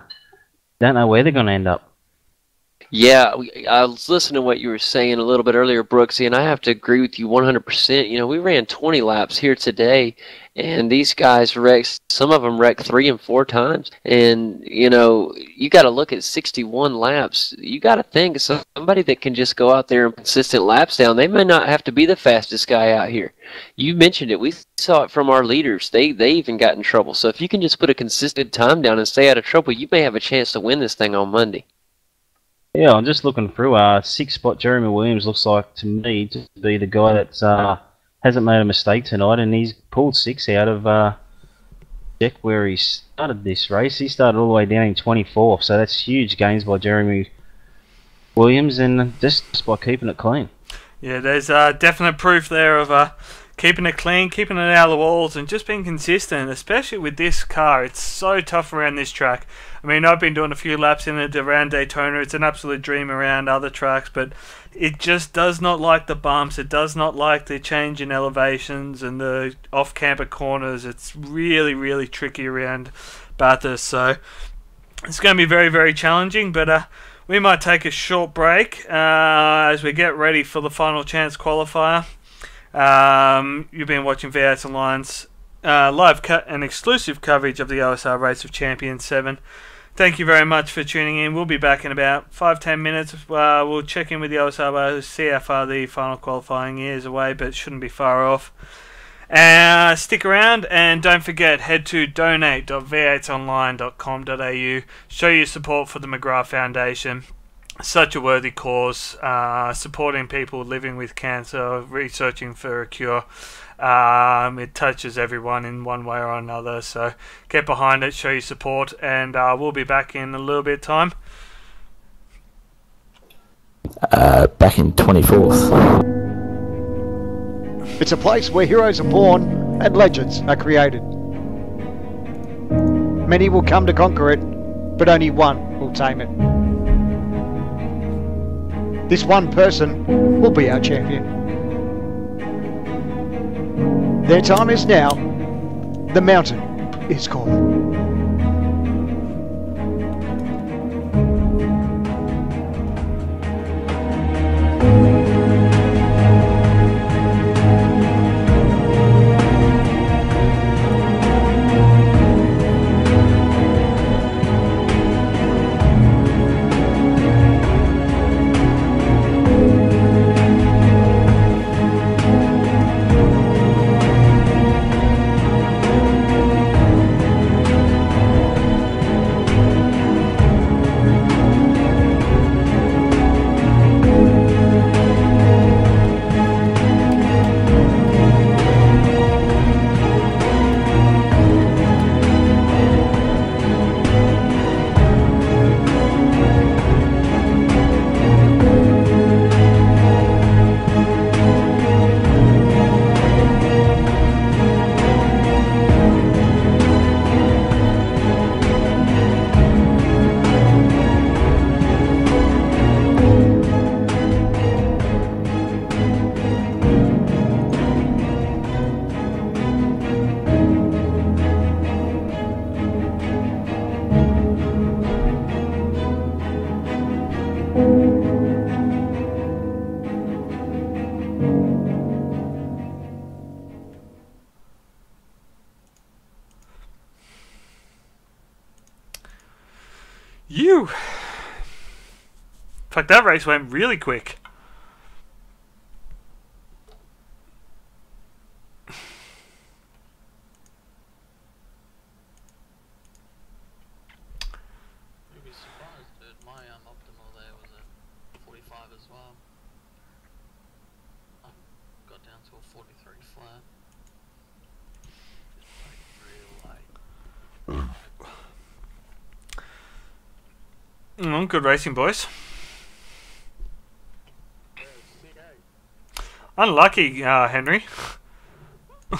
[SPEAKER 4] know where they're going to end up.
[SPEAKER 3] Yeah, I was listening to what you were saying a little bit earlier, Brooksy, and I have to agree with you 100%. You know, we ran 20 laps here today, and these guys wrecked, some of them wrecked 3 and 4 times. And, you know, you got to look at 61 laps. You got to think somebody that can just go out there and consistent laps down, they may not have to be the fastest guy out here. You mentioned it. We saw it from our leaders. They even got in trouble. So if you can just put a consistent time down and stay out of trouble, you may have a chance to win this thing on Monday.
[SPEAKER 4] Yeah, I'm just looking through. 6th spot, Jeremy Williams looks like to me to be the guy that hasn't made a mistake tonight, and he's pulled 6 out of check where he started this race. He started all the way down in 24th, so that's huge gains by Jeremy Williams, and just by keeping it clean.
[SPEAKER 2] Yeah, there's definite proof there of keeping it clean, keeping it out of the walls, and just being consistent, especially with this car. It's so tough around this track. I mean, I've been doing a few laps in it around Daytona. It's an absolute dream around other tracks, but it just does not like the bumps. It does not like the change in elevations and the off-camber corners. It's really, really tricky around Bathurst, so it's going to be very, very challenging, but we might take a short break as we get ready for the final chance qualifier. You've been watching V8 Online's live and exclusive coverage of the OSR Race of Champions 7. Thank you very much for tuning in. We'll be back in about 5-10 minutes. We'll check in with the OSR, see how far the final qualifying is away, but it shouldn't be far off. Stick around, and don't forget, head to donate.v8online.com.au. Show your support for the McGrath Foundation. Such a worthy cause, supporting people living with cancer, researching for a cure. It touches everyone in one way or another, so get behind it, show your support, and we'll be back in a little bit of time.
[SPEAKER 6] Back in 24th.
[SPEAKER 1] It's a place where heroes are born and legends are created. Many will come to conquer it, but only one will tame it. This one person will be our champion. Their time is now. The mountain is calling.
[SPEAKER 2] Fuck, that race went really quick.
[SPEAKER 7] You'd be surprised, dude. My optimal there was at 45 as well. I got down to a 43 flat. Just like real light.
[SPEAKER 2] Good racing, boys. Unlucky, Henry. Well,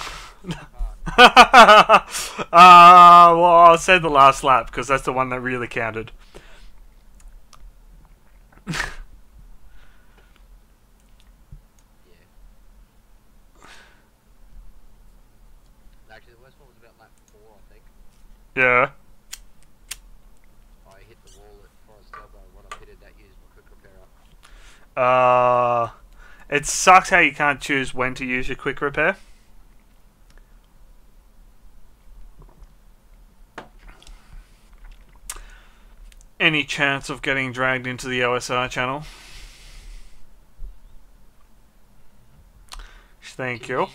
[SPEAKER 2] I'll say the last lap because that's the one that really counted.
[SPEAKER 7] Actually, the worst one was about lap 4, I think.
[SPEAKER 2] Yeah.
[SPEAKER 7] I hit the wall at Forest Elbow. When I hit it, that used my quick
[SPEAKER 2] It sucks how you can't choose when to use your quick repair. Any chance of getting dragged into the OSR channel? Thank you.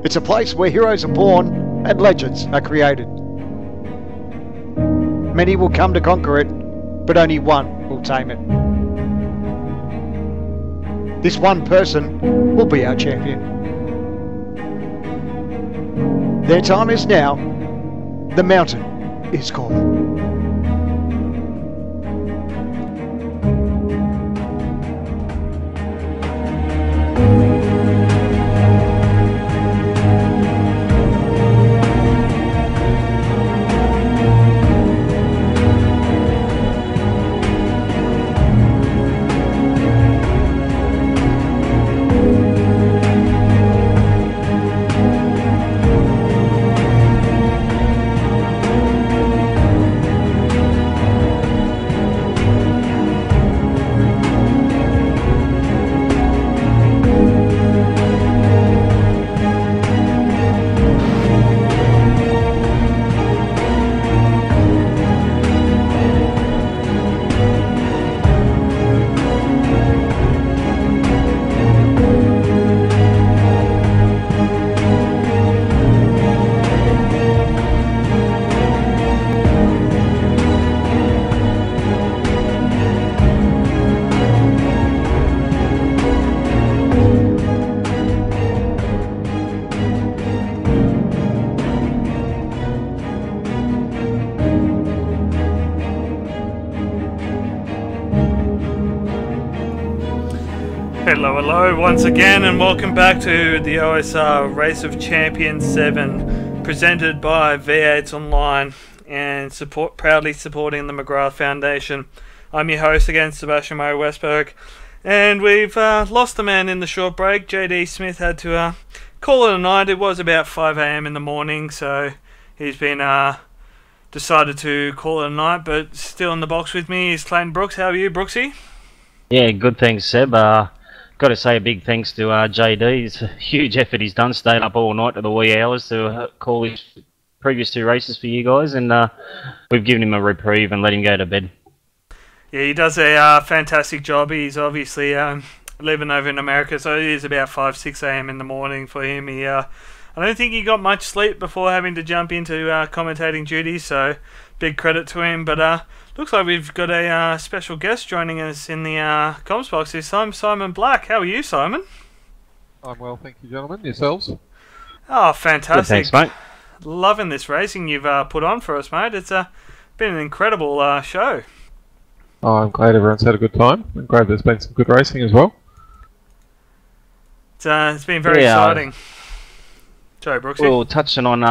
[SPEAKER 1] It's a place where heroes are born and legends are created. Many will come to conquer it, but only one will tame it. This one person will be our champion. Their time is now. The mountain is calling.
[SPEAKER 2] Hello once again, and welcome back to the OSR Race of Champions 7, presented by V8 Online and proudly supporting the McGrath Foundation. I'm your host again, Sebastian Murray Westberg, and we've lost a man in the short break. JD Smith had to call it a night. It was about 5 AM in the morning, so he's been decided to call it a night, but still in the box with me is Clayton Brooks. How are you, Brooksy?
[SPEAKER 4] Yeah, good, thanks, Seb. Got to say a big thanks to JD. It's a huge effort he's done, stayed up all night to the wee hours to call his previous two races for you guys, and we've given him a reprieve and let him go to bed.
[SPEAKER 2] Yeah, he does a fantastic job. He's obviously living over in America, so it is about 5-6 AM in the morning for him. I don't think he got much sleep before having to jump into commentating duties, so big credit to him. But looks like we've got a special guest joining us in the comms box this time, Simon Black. How are you, Simon?
[SPEAKER 8] I'm well, thank you, gentlemen. Yourselves?
[SPEAKER 2] Oh, fantastic.
[SPEAKER 4] Good, thanks, mate.
[SPEAKER 2] Loving this racing you've put on for us, mate. It's been an incredible show.
[SPEAKER 8] Oh, I'm glad everyone's had a good time. I'm glad there's been some good racing as well.
[SPEAKER 2] It's been very exciting. Sorry, Brooksy.
[SPEAKER 4] We were touching on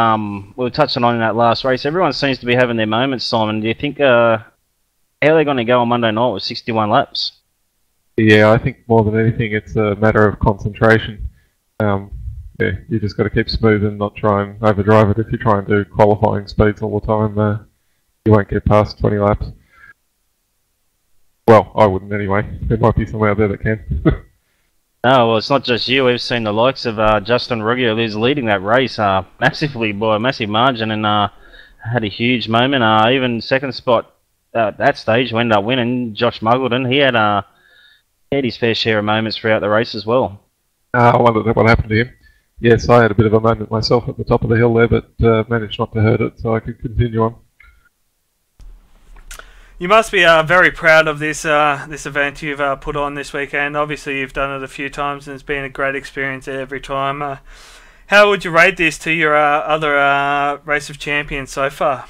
[SPEAKER 4] in that last race. Everyone seems to be having their moments, Simon. Do you think how they're going to go on Monday night with 61 laps?
[SPEAKER 8] Yeah, I think more than anything, it's a matter of concentration. Yeah, you just got to keep smooth and not try and overdrive it. If you try and do qualifying speeds all the time, you won't get past 20 laps. Well, I wouldn't anyway. There might be someone out there that can.
[SPEAKER 4] No, well, it's not just you. We've seen the likes of Justin Ruggio, who's leading that race massively by a massive margin, and had a huge moment. Even second spot at that stage, who ended up winning, Josh Muggleton. He had his fair share of moments throughout the race as well.
[SPEAKER 8] I wondered what happened to him. Yes, I had a bit of a moment myself at the top of the hill there, but managed not to hurt it, so I could continue on.
[SPEAKER 2] You must be very proud of this this event you've put on this weekend. Obviously, you've done it a few times, and it's been a great experience every time. How would you rate this to your other Race of Champions so far?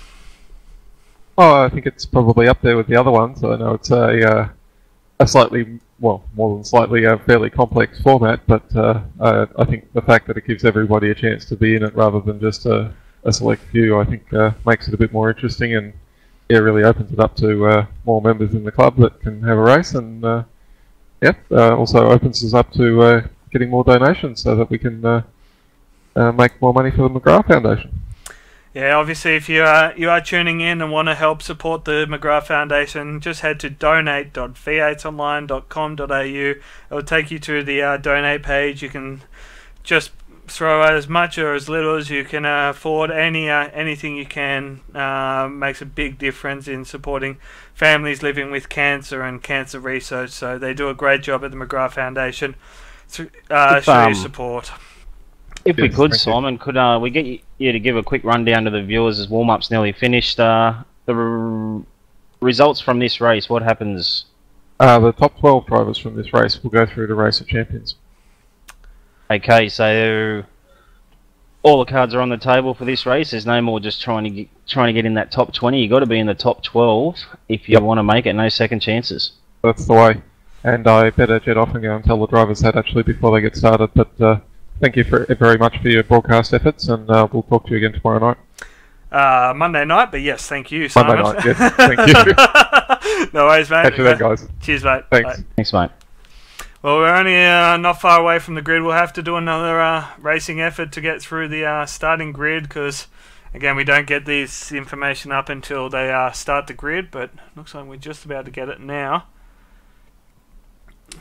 [SPEAKER 8] Oh, I think it's probably up there with the other ones. I know it's a slightly, well, more than slightly, fairly complex format, but I think the fact that it gives everybody a chance to be in it rather than just a select few, I think makes it a bit more interesting, and yeah, really opens it up to more members in the club that can have a race, and also opens us up to getting more donations so that we can make more money for the McGrath Foundation. Yeah,
[SPEAKER 2] obviously, if you are tuning in and want to help support the McGrath Foundation, just head to donate.v8online.com.au. It will take you to the donate page. You can just throw out as much or as little as you can afford. Anything you can makes a big difference in supporting families living with cancer and cancer research. So they do a great job at the McGrath Foundation. Show your support.
[SPEAKER 4] If we
[SPEAKER 8] Yes,
[SPEAKER 4] could,
[SPEAKER 8] thank you.
[SPEAKER 4] Simon, could we get you to give a quick rundown to the viewers as warm-up's nearly finished? Results from this race, what happens?
[SPEAKER 8] The top 12 drivers from this race will go through to Race of Champions.
[SPEAKER 4] Okay, so all the cards are on the table for this race. There's no more just trying to get in that top 20. You got to be in the top 12 if you want to make it. No second chances.
[SPEAKER 8] That's the way. And I better jet off and go and tell the drivers that actually before they get started. But thank you very much for your broadcast efforts, and we'll talk to you again tomorrow night.
[SPEAKER 2] Monday night, but yes, thank you, Simon.
[SPEAKER 8] Monday night, yes, thank you.
[SPEAKER 2] No worries, mate.
[SPEAKER 8] Catch you then, guys.
[SPEAKER 2] Cheers, mate.
[SPEAKER 8] Thanks.
[SPEAKER 2] Bye.
[SPEAKER 4] Thanks, mate.
[SPEAKER 2] Well, we're only not far away from the grid. We'll have to do another racing effort to get through the starting grid because, again, we don't get this information up until they start the grid, but looks like we're just about to get it now.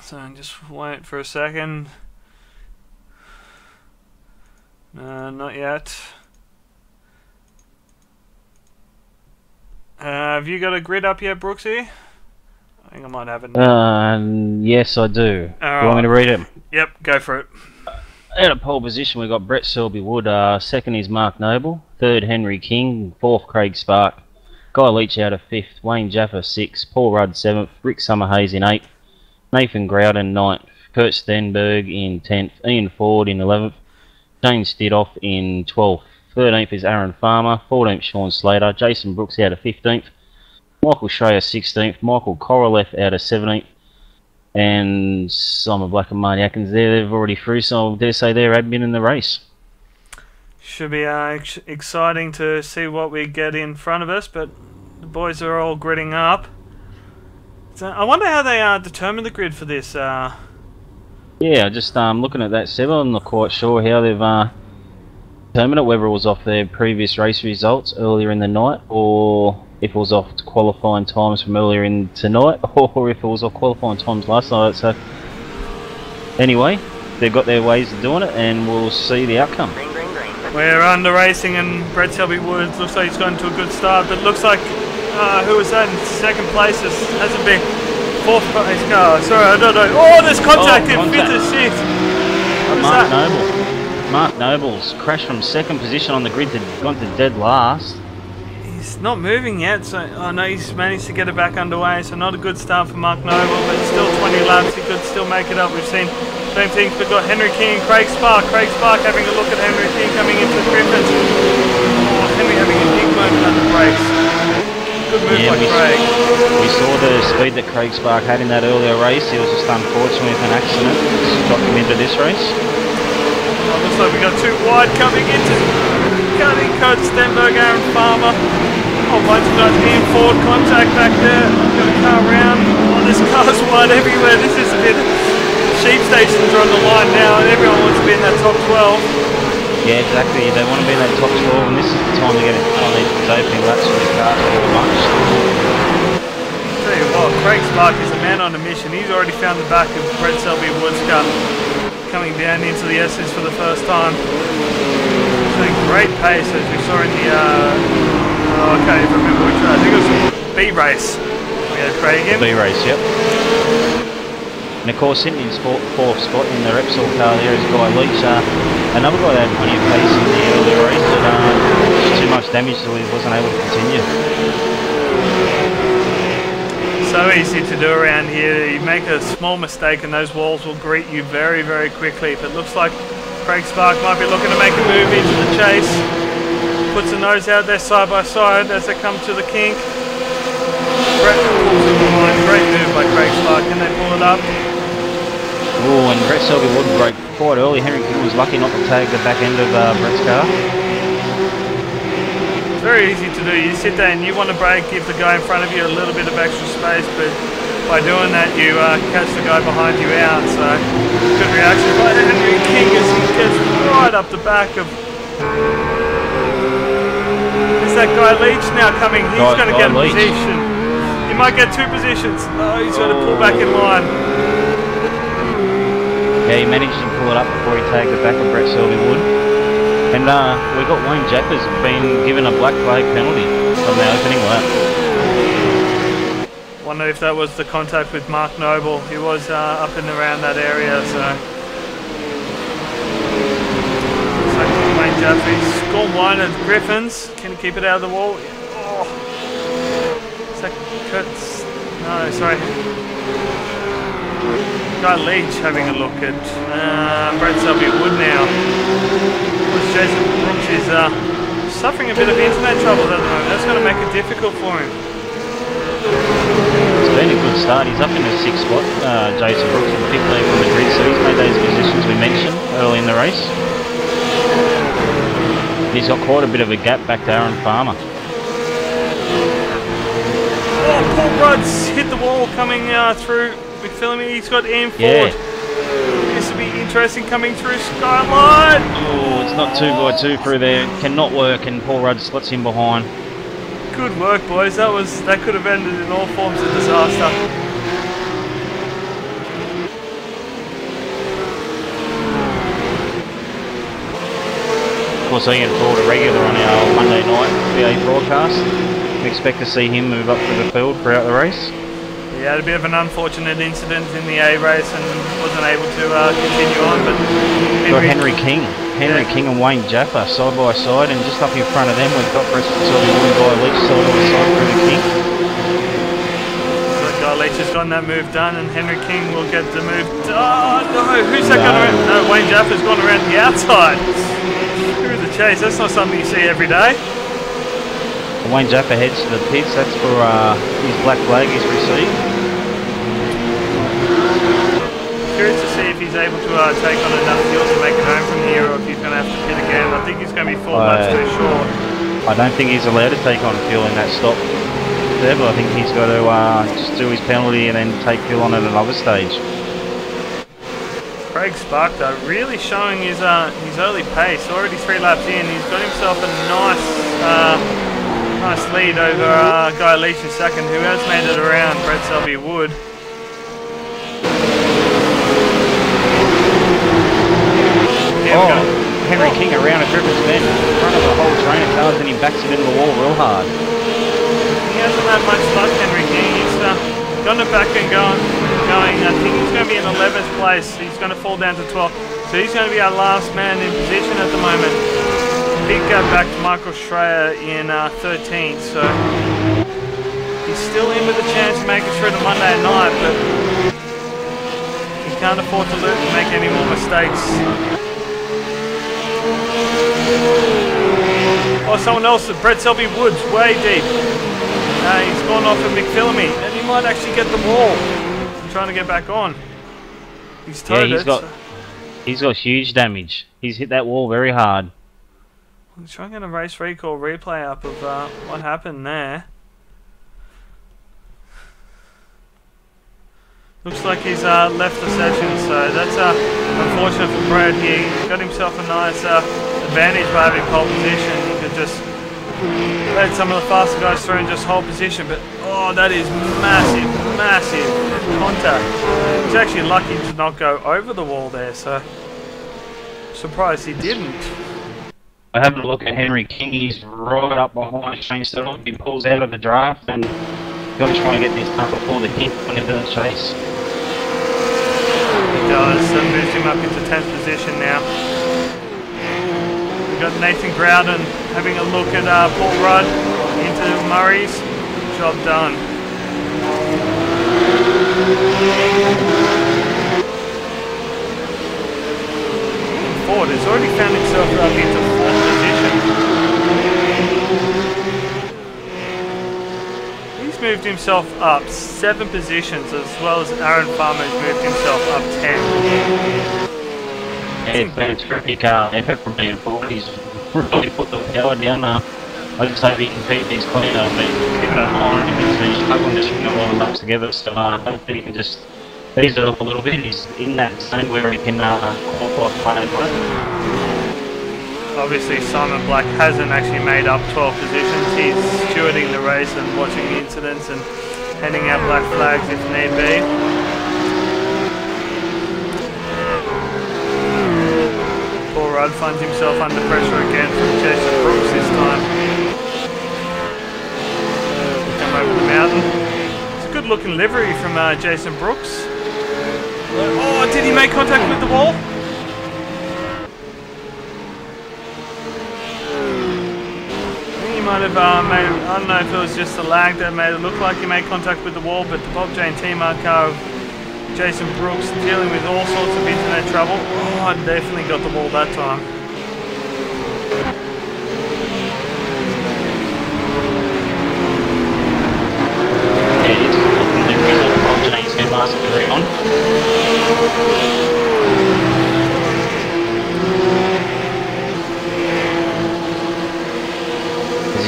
[SPEAKER 2] So just wait for a second. Not yet. Have you got a grid up yet, Brooksy? I think I might have it now.
[SPEAKER 4] Yes, I do. You
[SPEAKER 2] Alright.
[SPEAKER 4] want me to read it?
[SPEAKER 2] Yep, go for it.
[SPEAKER 4] Out of pole position, we've got Brett Selby Wood. Second is Mark Noble. Third, Henry King. Fourth, Craig Spark. Guy Leach out of fifth. Wayne Jaffa sixth. Paul Rudd seventh. Rick Summerhays in eighth. Nathan Grouden ninth. Kurt Stenberg in 10th. Ian Ford in 11th. James Stidoff in 12th. 13th is Aaron Farmer. 14th, Sean Slater. Jason Brooks out of 15th. Michael Schreier 16th. Michael Korolev out of 17th. And Simon Black and Marty Atkins there. They've already through, so I dare say they're admin in the race.
[SPEAKER 2] Should be exciting to see what we get in front of us, but the boys are all gridding up. So I wonder how they determine the grid for this.
[SPEAKER 4] Yeah, just looking at that, Seb, I'm not quite sure how they've determined it, whether it was off their previous race results earlier in the night, or if it was off qualifying times from earlier in tonight, or if it was off qualifying times last night. So anyway, they've got their ways of doing it, and we'll see the outcome.
[SPEAKER 2] We're under racing, and Brett Selby Woods looks like he's gone to a good start, but looks like who was that in second place? Hasn't been fourth place car. Sorry, I don't know. Oh, there's contact in fifth and sixth. What is
[SPEAKER 4] Mark
[SPEAKER 2] that?
[SPEAKER 4] Noble. Mark Noble's crashed from second position on the grid to gone to dead last.
[SPEAKER 2] He's not moving yet, so I know he's managed to get it back underway, so not a good start for Mark Noble, but still 20 laps, he could still make it up. We've seen same things, we've got Henry King and Craig Spark. Craig Spark having a look at Henry King coming into the Griffins. Oh, Henry having a big moment on the brakes. Good move by Craig.
[SPEAKER 4] We saw the speed that Craig Spark had in that earlier race. He was just unfortunate with an accident that got him into this race.
[SPEAKER 2] Oh, looks like we got two wide coming into cutting Kurt Stenberg, Aaron Farmer. Oh, bunch of guys being Ford contact back there. Got a car around. Oh, this car's wide everywhere. This is a bit. Sheep stations are on the line now, and everyone wants to be in that top 12.
[SPEAKER 4] Yeah, exactly. They want to be in that top 12, and this is the time to get it on these opening laps with the car all much.
[SPEAKER 2] Tell you what, Craig Spark is a man on a mission. He's already found the back of Brett Selby Woods car, coming down into the S's for the first time. Showing great pace as we saw in the I can't even remember which race. I think it was B race. We had Craig in.
[SPEAKER 4] B race, yep. And of course, sitting in fourth spot in the Repsol car there is Guy Leach. Another guy that had plenty of pace in the earlier race, but too much damage so he wasn't able to continue.
[SPEAKER 2] So easy to do around here. You make a small mistake and those walls will greet you very, very quickly. But it looks like Craig Spark might be looking to make a move into the chase. Puts the nose out there side by side as they come to the kink. Brett pulls in the line. Great move by Craig Spark. Can they pull it up?
[SPEAKER 4] Oh, and Brett Selby Wood broke quite early. Henry King was lucky not to tag the back end of Brett's car.
[SPEAKER 2] It's very easy to do. You sit there and you want to brake, give the guy in front of you a little bit of extra space, but by doing that you catch the guy behind you out. So good reaction by Henry King as he gets right up the back of. Is that Guy Leach now coming? He's going to get a position. He might get two positions. Oh, he's going to pull back in line.
[SPEAKER 4] Yeah, he managed to pull it up before he tagged the back of Brett Selby Wood. And we got Wayne Jaffa's been given a black flag penalty from the opening lap.
[SPEAKER 2] Wonder if that was the contact with Mark Noble. He was up and around that area, so Wayne Jaffe. Score one of the Griffins. Can he keep it out of the wall? Oh. Is that Kurtz? No, sorry. Guy Leach having a look at Brett Selby Wood now. Jason Brooks is suffering a bit of internet troubles at the moment. That's going to make it difficult for him.
[SPEAKER 4] It's been a good start. He's up in the 6th spot, Jason Brooks, with 15 from the grid, so he's made those positions we mentioned early in the race. He's got quite a bit of a gap back to Aaron Farmer.
[SPEAKER 2] Oh, Paul Rudd's hit the wall coming through McPhillamy. He's got Ian Ford.
[SPEAKER 4] Yeah.
[SPEAKER 2] This will be interesting coming through Skyline.
[SPEAKER 4] Oh, it's not 2x2 through there. Cannot work, and Paul Rudd slots him behind.
[SPEAKER 2] Good work, boys. That could have ended in all forms of disaster.
[SPEAKER 4] Of course, Ian Ford, a regular on our Monday night VA broadcast. We expect to see him move up to the field throughout the race.
[SPEAKER 2] He had a bit of an unfortunate incident in the A race and wasn't able to continue on. But
[SPEAKER 4] got Henry King and Wayne Jaffa side by side, and just up in front of them we've got Brett Selby Wood by Leach side by side through the King.
[SPEAKER 2] So Guy Leach has gotten that move done, and Henry King will get the move. Oh no! Who's that going around? No, Wayne Jaffa's gone around the outside. Through the chase. That's not something you see every day.
[SPEAKER 4] Wayne Jaffa heads to the pits. That's for his black flag he's received.
[SPEAKER 2] Curious to see if he's able to take on enough fuel to make it home from here, or if he's going to have to pit again. I think he's going to be 4 laps too short.
[SPEAKER 4] I don't think he's allowed to take on fuel in that stop there, but I think he's got to just do his penalty and then take fuel on at another stage.
[SPEAKER 2] Craig Spark though really showing his early pace. Already 3 laps in, he's got himself a nice lead over Guy Leach in second, who has made it around Brett Selby Wood.
[SPEAKER 4] Henry King around a Griffin's Bend in front of the whole train of cars, and he backs it into the wall real hard.
[SPEAKER 2] He hasn't had much luck, Henry King. He's got it back and going. I think he's going to be in 11th place. He's going to fall down to 12th. So he's going to be our last man in position at the moment. Big gap back to Michael Schreier in 13th. So he's still in with a chance to make it through to Monday night, but he can't afford to make any more mistakes. Oh, someone else, Brett Selby Woods, way deep. He's gone off at McPhillamy, and he might actually get the wall. He's trying to get back on. He's towed
[SPEAKER 4] he's got huge damage. He's hit that wall very hard.
[SPEAKER 2] I'm trying to get a race recall replay up of what happened there. Looks like he's left the session, so that's unfortunate for Brad here. He got himself a nice advantage by having pole position. He could just let some of the faster guys through and just hold position, but oh, that is massive contact. He's actually lucky to not go over the wall there, so surprised he didn't.
[SPEAKER 4] I have a look at Henry King. He's right up behind Shane Settle. He pulls out of the draft and got to try and get this done before the hit whenever the chase.
[SPEAKER 2] He does, so moves him up into 10th position now. We've got Nathan Groudon having a look at Paul Rudd into Murray's. Job done. Ford has already found himself up into 4th position. He's moved himself up 7 positions, as well as Aaron Farmer has moved himself up 10.
[SPEAKER 4] Yeah, it's been a terrific effort from being Ford. He's really put the power down. I just hope he can keep these clean. I mean, keep it on him. He's struggling to string all the laps together, so I don't think he can just ease it up a little bit. He's in that zone where he can qualify playing.
[SPEAKER 2] Obviously, Simon Black hasn't actually made up 12 positions. He's stewarding the race and watching the incidents and handing out black flags if need be. Paul Rudd finds himself under pressure again from Jason Brooks this time. Come over the mountain. It's a good looking livery from Jason Brooks. Oh, did he make contact with the wall? might have made, I don't know if it was just the lag that made it look like he made contact with the wall, but the Bob Jane T-Mark car of Jason Brooks dealing with all sorts of internet trouble. Oh, I definitely got the wall that time.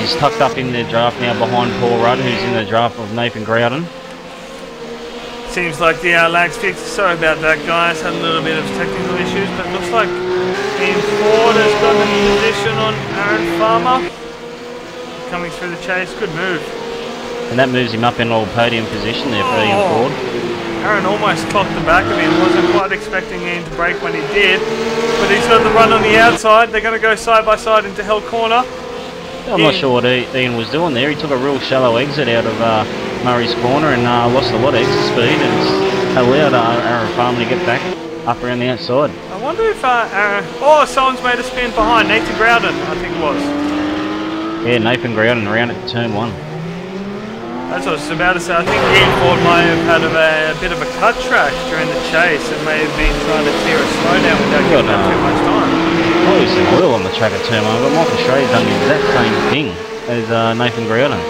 [SPEAKER 4] He's tucked up in the draft now behind Paul Rudd, who's in the draft of Nathan Groudon.
[SPEAKER 2] Seems like the lag's fixed. Sorry about that, guys. Had a little bit of technical issues, but looks like Ian Ford has got a position on Aaron Farmer. Coming through the chase. Good move.
[SPEAKER 4] And that moves him up in all podium position there for Ian Ford.
[SPEAKER 2] Aaron almost clocked the back of him. Wasn't quite expecting Ian to break when he did. But he's got the run on the outside. They're going to go side by side into Hell Corner.
[SPEAKER 4] I'm not sure what Ian was doing there. He took a real shallow exit out of Murray's corner and lost a lot of exit speed, and it's allowed Aaron Farmer to get back up around the outside.
[SPEAKER 2] I wonder if Aaron... Oh, someone's made a spin behind. Nathan Groudon, I think it was.
[SPEAKER 4] Yeah, Nathan Groudon around at turn 1.
[SPEAKER 2] That's what I was about to say. I think Ian Ford might have had a bit of a cut track during the chase and may have been trying to clear a slowdown without giving up too much time.
[SPEAKER 4] Probably some oil on the track at turn 1, but Michael Shray's done the exact same thing as Nathan Groudon.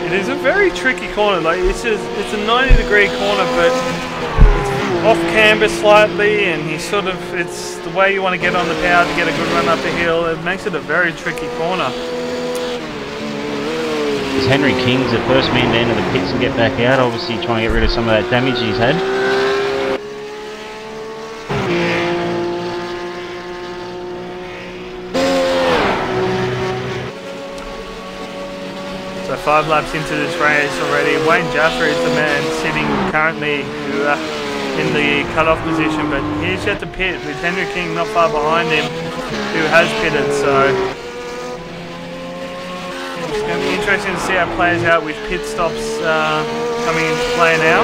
[SPEAKER 2] It is a very tricky corner. Like it's a 90-degree corner, but it's off camber slightly, and it's the way you want to get on the power to get a good run up the hill. It makes it a very tricky corner.
[SPEAKER 4] As Henry King's the first man down to the pits and get back out, obviously trying to get rid of some of that damage he's had.
[SPEAKER 2] So 5 laps into this race already. Wayne Jaffer is the man sitting currently in the cut-off position, but he's yet to pit with Henry King not far behind him, who has pitted. So it's going to be interesting to see how it plays out with pit stops coming into play now.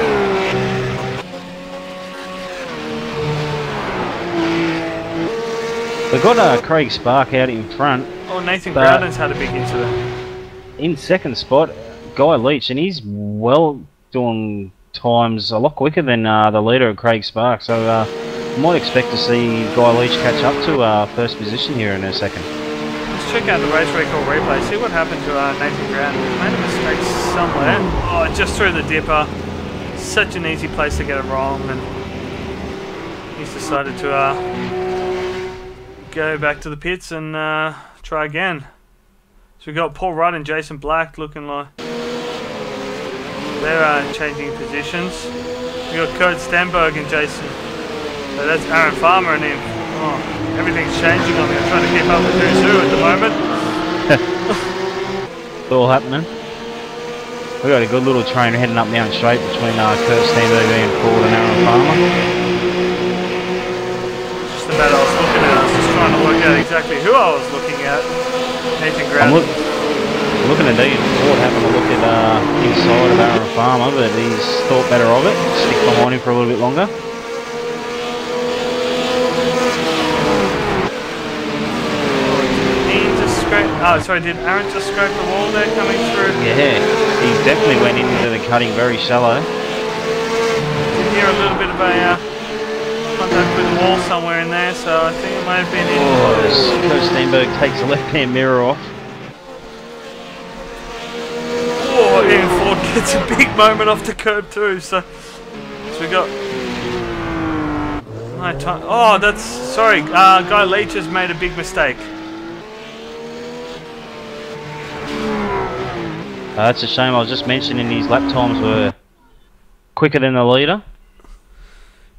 [SPEAKER 4] We've got Craig Spark out in front.
[SPEAKER 2] Oh, Nathan Groudon's had a big incident.
[SPEAKER 4] In second spot, Guy Leach, and he's doing times a lot quicker than the leader, Craig Spark. So might expect to see Guy Leach catch up to first position here in a second.
[SPEAKER 2] Let's check out the race record replay, see what happened to Nathan Groudon. He made a mistake somewhere. Oh, just through the dipper. Such an easy place to get it wrong, and he's decided to go back to the pits and try again. So we've got Paul Rudd and Jason Black looking like they're changing positions. We've got Kurt Stenberg and Jason. So that's Aaron Farmer and him. Oh, everything's changing on me. I'm trying to keep up with who's who at the moment.
[SPEAKER 4] It's all happening. We've got a good little train heading up Mount Straight between Kurt Stenberg and Ford and Aaron Farmer.
[SPEAKER 2] Just about I was looking at. I was just trying to work out exactly who I was looking at. Nathan Groudon.
[SPEAKER 4] I'm looking at Ian Ford having a look at inside of Aaron Farmer, but he's thought better of it. Stick behind him for a little bit longer.
[SPEAKER 2] Oh, sorry, did Aaron just scrape the wall there coming through?
[SPEAKER 4] Yeah, he definitely went into the cutting very shallow.
[SPEAKER 2] Did hear a little bit of a contact with the wall somewhere in there, so I think it might have been in.
[SPEAKER 4] Oh, as Kurt Stenberg takes the left-hand mirror off.
[SPEAKER 2] Oh, Ian Ford gets a big moment off the curb too, so we got... Oh, that's... Sorry, Guy Leach has made a big mistake.
[SPEAKER 4] That's a shame. I was just mentioning his lap times were quicker than the leader.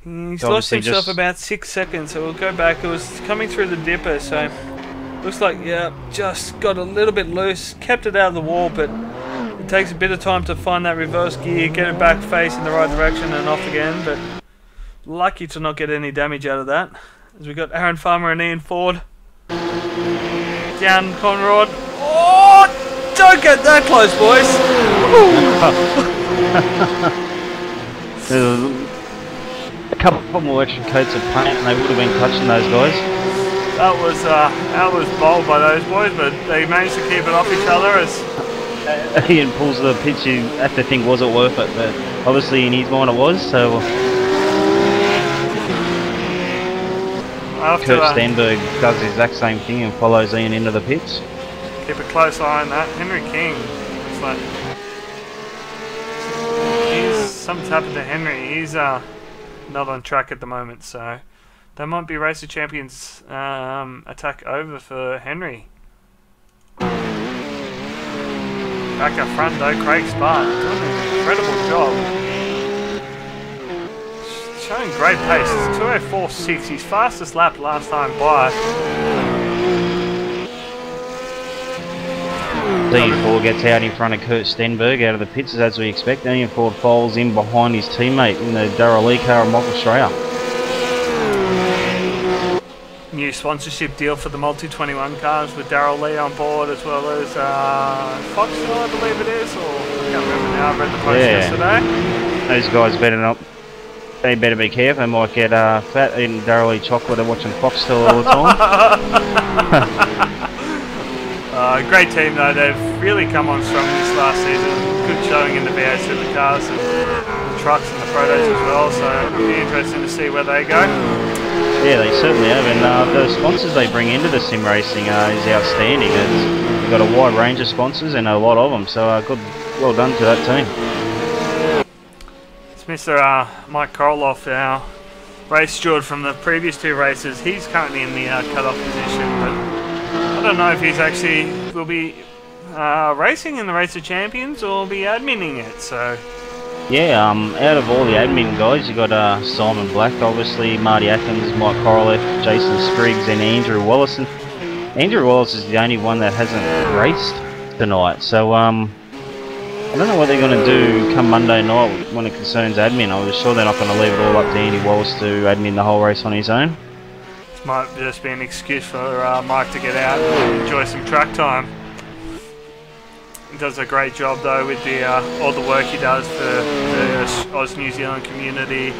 [SPEAKER 2] He's lost himself about 6 seconds, so we'll go back. It was coming through the dipper, so looks like, yeah, just got a little bit loose, kept it out of the wall, but it takes a bit of time to find that reverse gear, get it back face in the right direction and off again, but lucky to not get any damage out of that. As we got Aaron Farmer and Ian Ford down Conrod. Oh! Don't get that close, boys!
[SPEAKER 4] There's a couple more extra coats of paint and they would have been touching those guys.
[SPEAKER 2] That was bold by those boys, but they managed to keep it off each other as
[SPEAKER 4] Ian pulls the pitch. You have to think, was it worth it? But obviously in his mind it was. So
[SPEAKER 2] after
[SPEAKER 4] Kurt Stenberg does the exact same thing and follows Ian into the pitch.
[SPEAKER 2] keep a close eye on that. Henry King looks like something's happened to Henry. He's not on track at the moment, so that might be Race of Champions attack over for Henry. Back up front though, Craig Spark doing an incredible job. Showing great pace. It's 2:04.6, his fastest lap last time by.
[SPEAKER 4] Ian Ford gets out in front of Kurt Stenberg out of the pits as we expect. Ian Ford falls in behind his teammate in the Darrell Lee car and Michael Schreier.
[SPEAKER 2] New sponsorship deal for the Multi-21 cars with Darrell Lee on board, as well as Foxtel, I believe it is, or I can't remember now. I read the post yesterday.
[SPEAKER 4] Those guys better not. They better be careful. They might get fat eating Darrell Lee chocolate and watching Foxtel all the time.
[SPEAKER 2] Great team though. They've really come on strong this last season. Good showing in the VA Supercars and the trucks and the protos as well. So it'll be interesting to see where they go.
[SPEAKER 4] Yeah, they certainly have, and the sponsors they bring into the sim racing is outstanding. They've got a wide range of sponsors and a lot of them, so good, well done to that team.
[SPEAKER 2] It's Mr. Mike Koroloff, our race steward from the previous two races. He's currently in the cut-off position, but I don't know if he's actually will be racing in the Race of Champions or be adminning it, so...
[SPEAKER 4] Yeah, out of all the admin guys, you got Simon Black, obviously, Marty Atkins, Mike Korolev, Jason Spriggs, and Andrew Wallace. And Andrew Wallace is the only one that hasn't raced tonight. So I don't know what they're going to do come Monday night when it concerns admin. I was sure they're not going to leave it all up to Andy Wallace to admin the whole race on his own.
[SPEAKER 2] This might just be an excuse for Mike to get out and enjoy some track time. He does a great job though with the all the work he does for the Oz New Zealand community,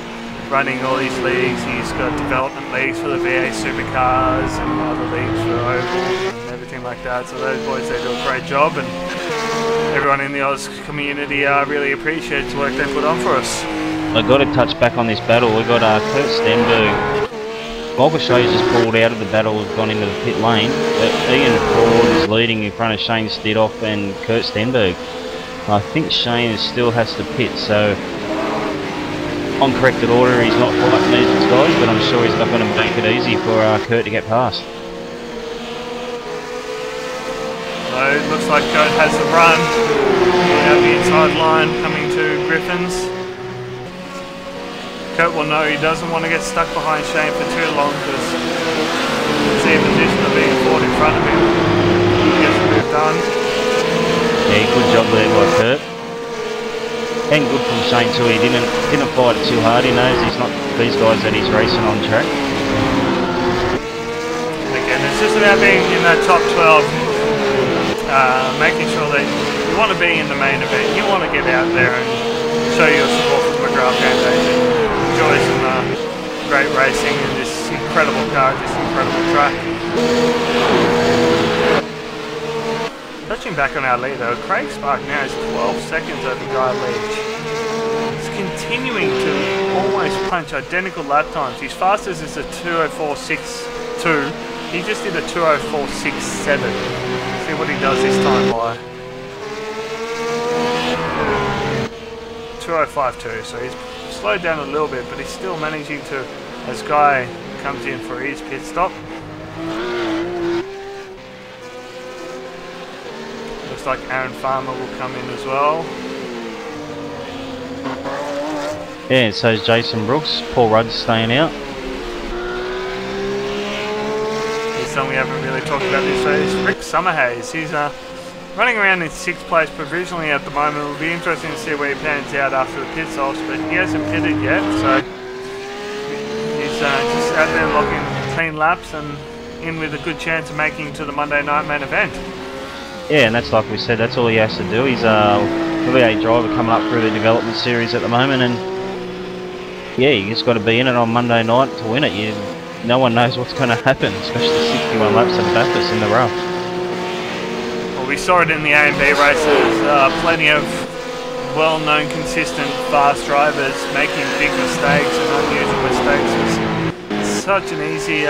[SPEAKER 2] running all these leagues. He's got development leagues for the VA Supercars and other leagues for Oval and everything like that. So those boys, they do a great job, and everyone in the Oz community really appreciates the work they put on for us.
[SPEAKER 4] I've got to touch back on this battle. We've got Kurt Stenberg. Michael Schreier just pulled out of the battle, has gone into the pit lane, but Ian Ford is leading in front of Shane Stidoff and Kurt Stenberg. I think Shane still has to pit, so on corrected order he's not fighting these guys, but I'm sure he's not going to make it easy for Kurt to get past.
[SPEAKER 2] So it looks like Kurt has the run out the inside line coming to Griffins. Kurt will know he doesn't want to get stuck behind Shane for too long, because he's in a position of being Ford in front of him. He gets the move done.
[SPEAKER 4] Yeah, good job there by Kurt. And good from Shane too. He didn't fight it too hard. He knows he's not these guys that he's racing on track.
[SPEAKER 2] Again, it's just about being in that top 12, making sure that you want to be in the main event. You want to get out there and show your support for the McGrath Foundation. Enjoy some great racing in this incredible car, this incredible track. Touching back on our lead though, Craig Spark now is 12 seconds over Guy Leach. He's continuing to almost punch identical lap times. His fastest is a 2:04.62. He just did a 2:04.67. See what he does this time by. 2:05.2, so he's slowed down a little bit, but he's still managing to, as Guy comes in for his pit stop. Looks like Aaron Farmer will come in as well.
[SPEAKER 4] Yeah, so is Jason Brooks. Paul Rudd's staying out.
[SPEAKER 2] He's someone we haven't really talked about this race. Rick Summerhays, he's running around in 6th place provisionally at the moment. It'll be interesting to see where he pans out after the pit stops, but he hasn't pitted yet, so he's just out there logging clean laps and in with a good chance of making to the Monday night main event.
[SPEAKER 4] Yeah, and that's like we said, that's all he has to do. He's a V8 driver coming up through the development series at the moment, and yeah, you just got to be in it on Monday night to win it. no one knows what's going to happen, especially 61 laps of Bathurst in the rough.
[SPEAKER 2] Well, we saw it in the A and B races. Plenty of well-known, consistent, fast drivers making big mistakes and unusual mistakes. It's such an easy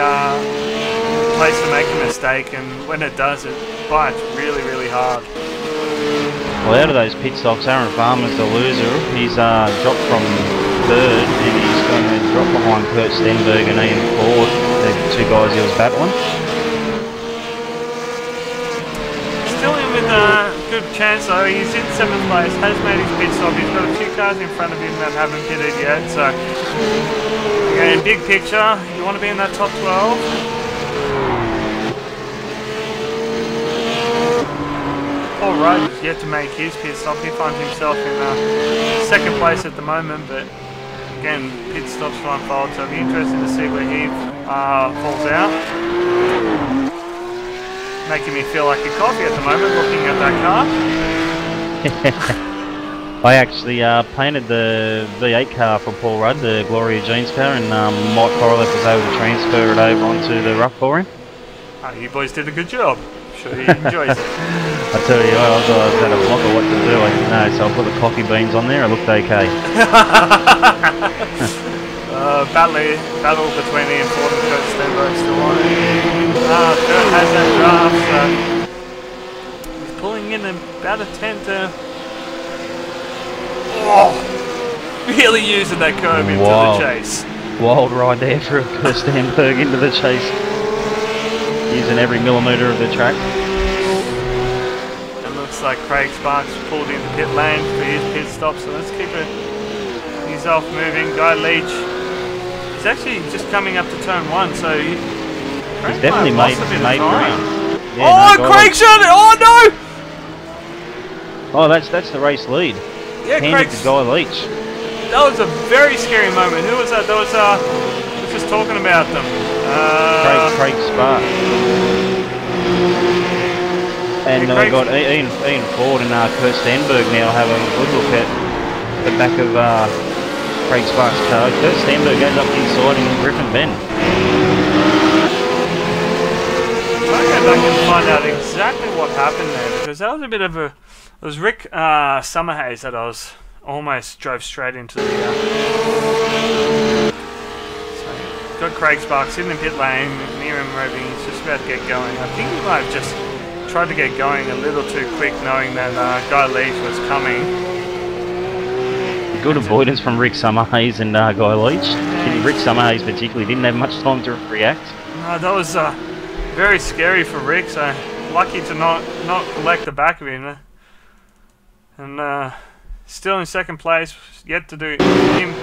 [SPEAKER 2] place to make a mistake, and when it does, it bites really, really hard.
[SPEAKER 4] Well, out of those pit stops, Aaron Farmer's the loser. He's dropped from third, and he's going to drop behind Kurt Stenberg and Ian Ford, the two guys he was battling.
[SPEAKER 2] Still in with a good chance though. He's in 7th place, has made his pit stop. He's got a few cars in front of him that haven't pitted yet. So, again, big picture, you want to be in that top 12. Paul Rudd has yet to make his pit stop. He finds himself in 2nd place at the moment, but again, pit stops to unfold, so it'll be interesting to see where he falls out. Making me feel like a coffee at the moment, looking at that car.
[SPEAKER 4] I actually painted the V8 car for Paul Rudd, the Gloria Jeans car, and Mike Korolev was able to transfer it over onto the rough for him.
[SPEAKER 2] Oh, you boys did a good job. Sure he enjoys it.
[SPEAKER 4] I tell you what, I was at a block of what to do. I didn't know, so I put the coffee beans on there. It looked okay. Battle between Ian Ford and Kurt Stenberg still on. Kurt has that draft, so he's pulling in about a 10 to... Oh! Really using that curve into the chase. Wild ride there for Kurt Stenberg into the chase. Using every millimetre of the track.
[SPEAKER 2] It looks like Craig Sparks pulled into pit lane for his pit stop, so let's keep it. He's off moving. Guy Leach. He's actually just coming up to turn 1, so he's
[SPEAKER 4] definitely made ground.
[SPEAKER 2] Yeah, Craig shot it! Oh no!
[SPEAKER 4] Oh, that's the race lead.
[SPEAKER 2] Yeah,
[SPEAKER 4] Handed to Guy Leach.
[SPEAKER 2] That was a very scary moment. Who was that? That was was just talking about them.
[SPEAKER 4] Craig Sparks. And we've got Ian Ford and Kurt Stenberg now having a good look at the back of Craig Sparks' car. Kurt Stenberg goes up inside in Griffin Bend.
[SPEAKER 2] I'll go back and find out exactly what happened there, because that was a bit of a... It was Rick Summerhays that I was almost drove straight into the... So, got Craig Sparks in the pit lane, near him revving, he's just about to get going. I think he might have just tried to get going a little too quick, knowing that Guy Leach was coming.
[SPEAKER 4] Good avoidance from Rick Summerhays and Guy Leach. Rick Summerhays particularly didn't have much time to react.
[SPEAKER 2] No, that was very scary for Rick, so lucky to not collect the back of him. And still in 2nd place, yet to do him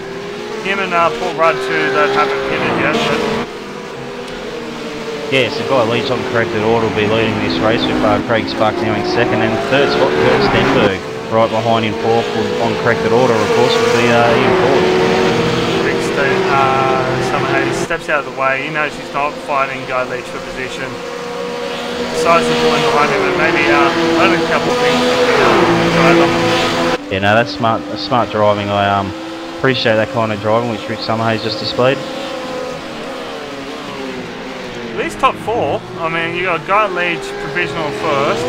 [SPEAKER 2] and Paul Rudd too that haven't pitted yet. But
[SPEAKER 4] yeah, so Guy Leach on corrected order will be leading this race with Craig Sparks now in 2nd, and 3rd spot Kurt Stenberg right behind in 4th on corrected order, of course, with the Ian Ford.
[SPEAKER 2] Rick Summerhays steps out of the way. He knows he's not fighting Guy Leach for position. Decides to pull in behind him and maybe learn a couple of things from the driver.
[SPEAKER 4] Yeah, no, that's smart driving. I appreciate that kind of driving which Rick Summerhays just displayed.
[SPEAKER 2] At least top 4. I mean, you got Guy Leach provisional 1st,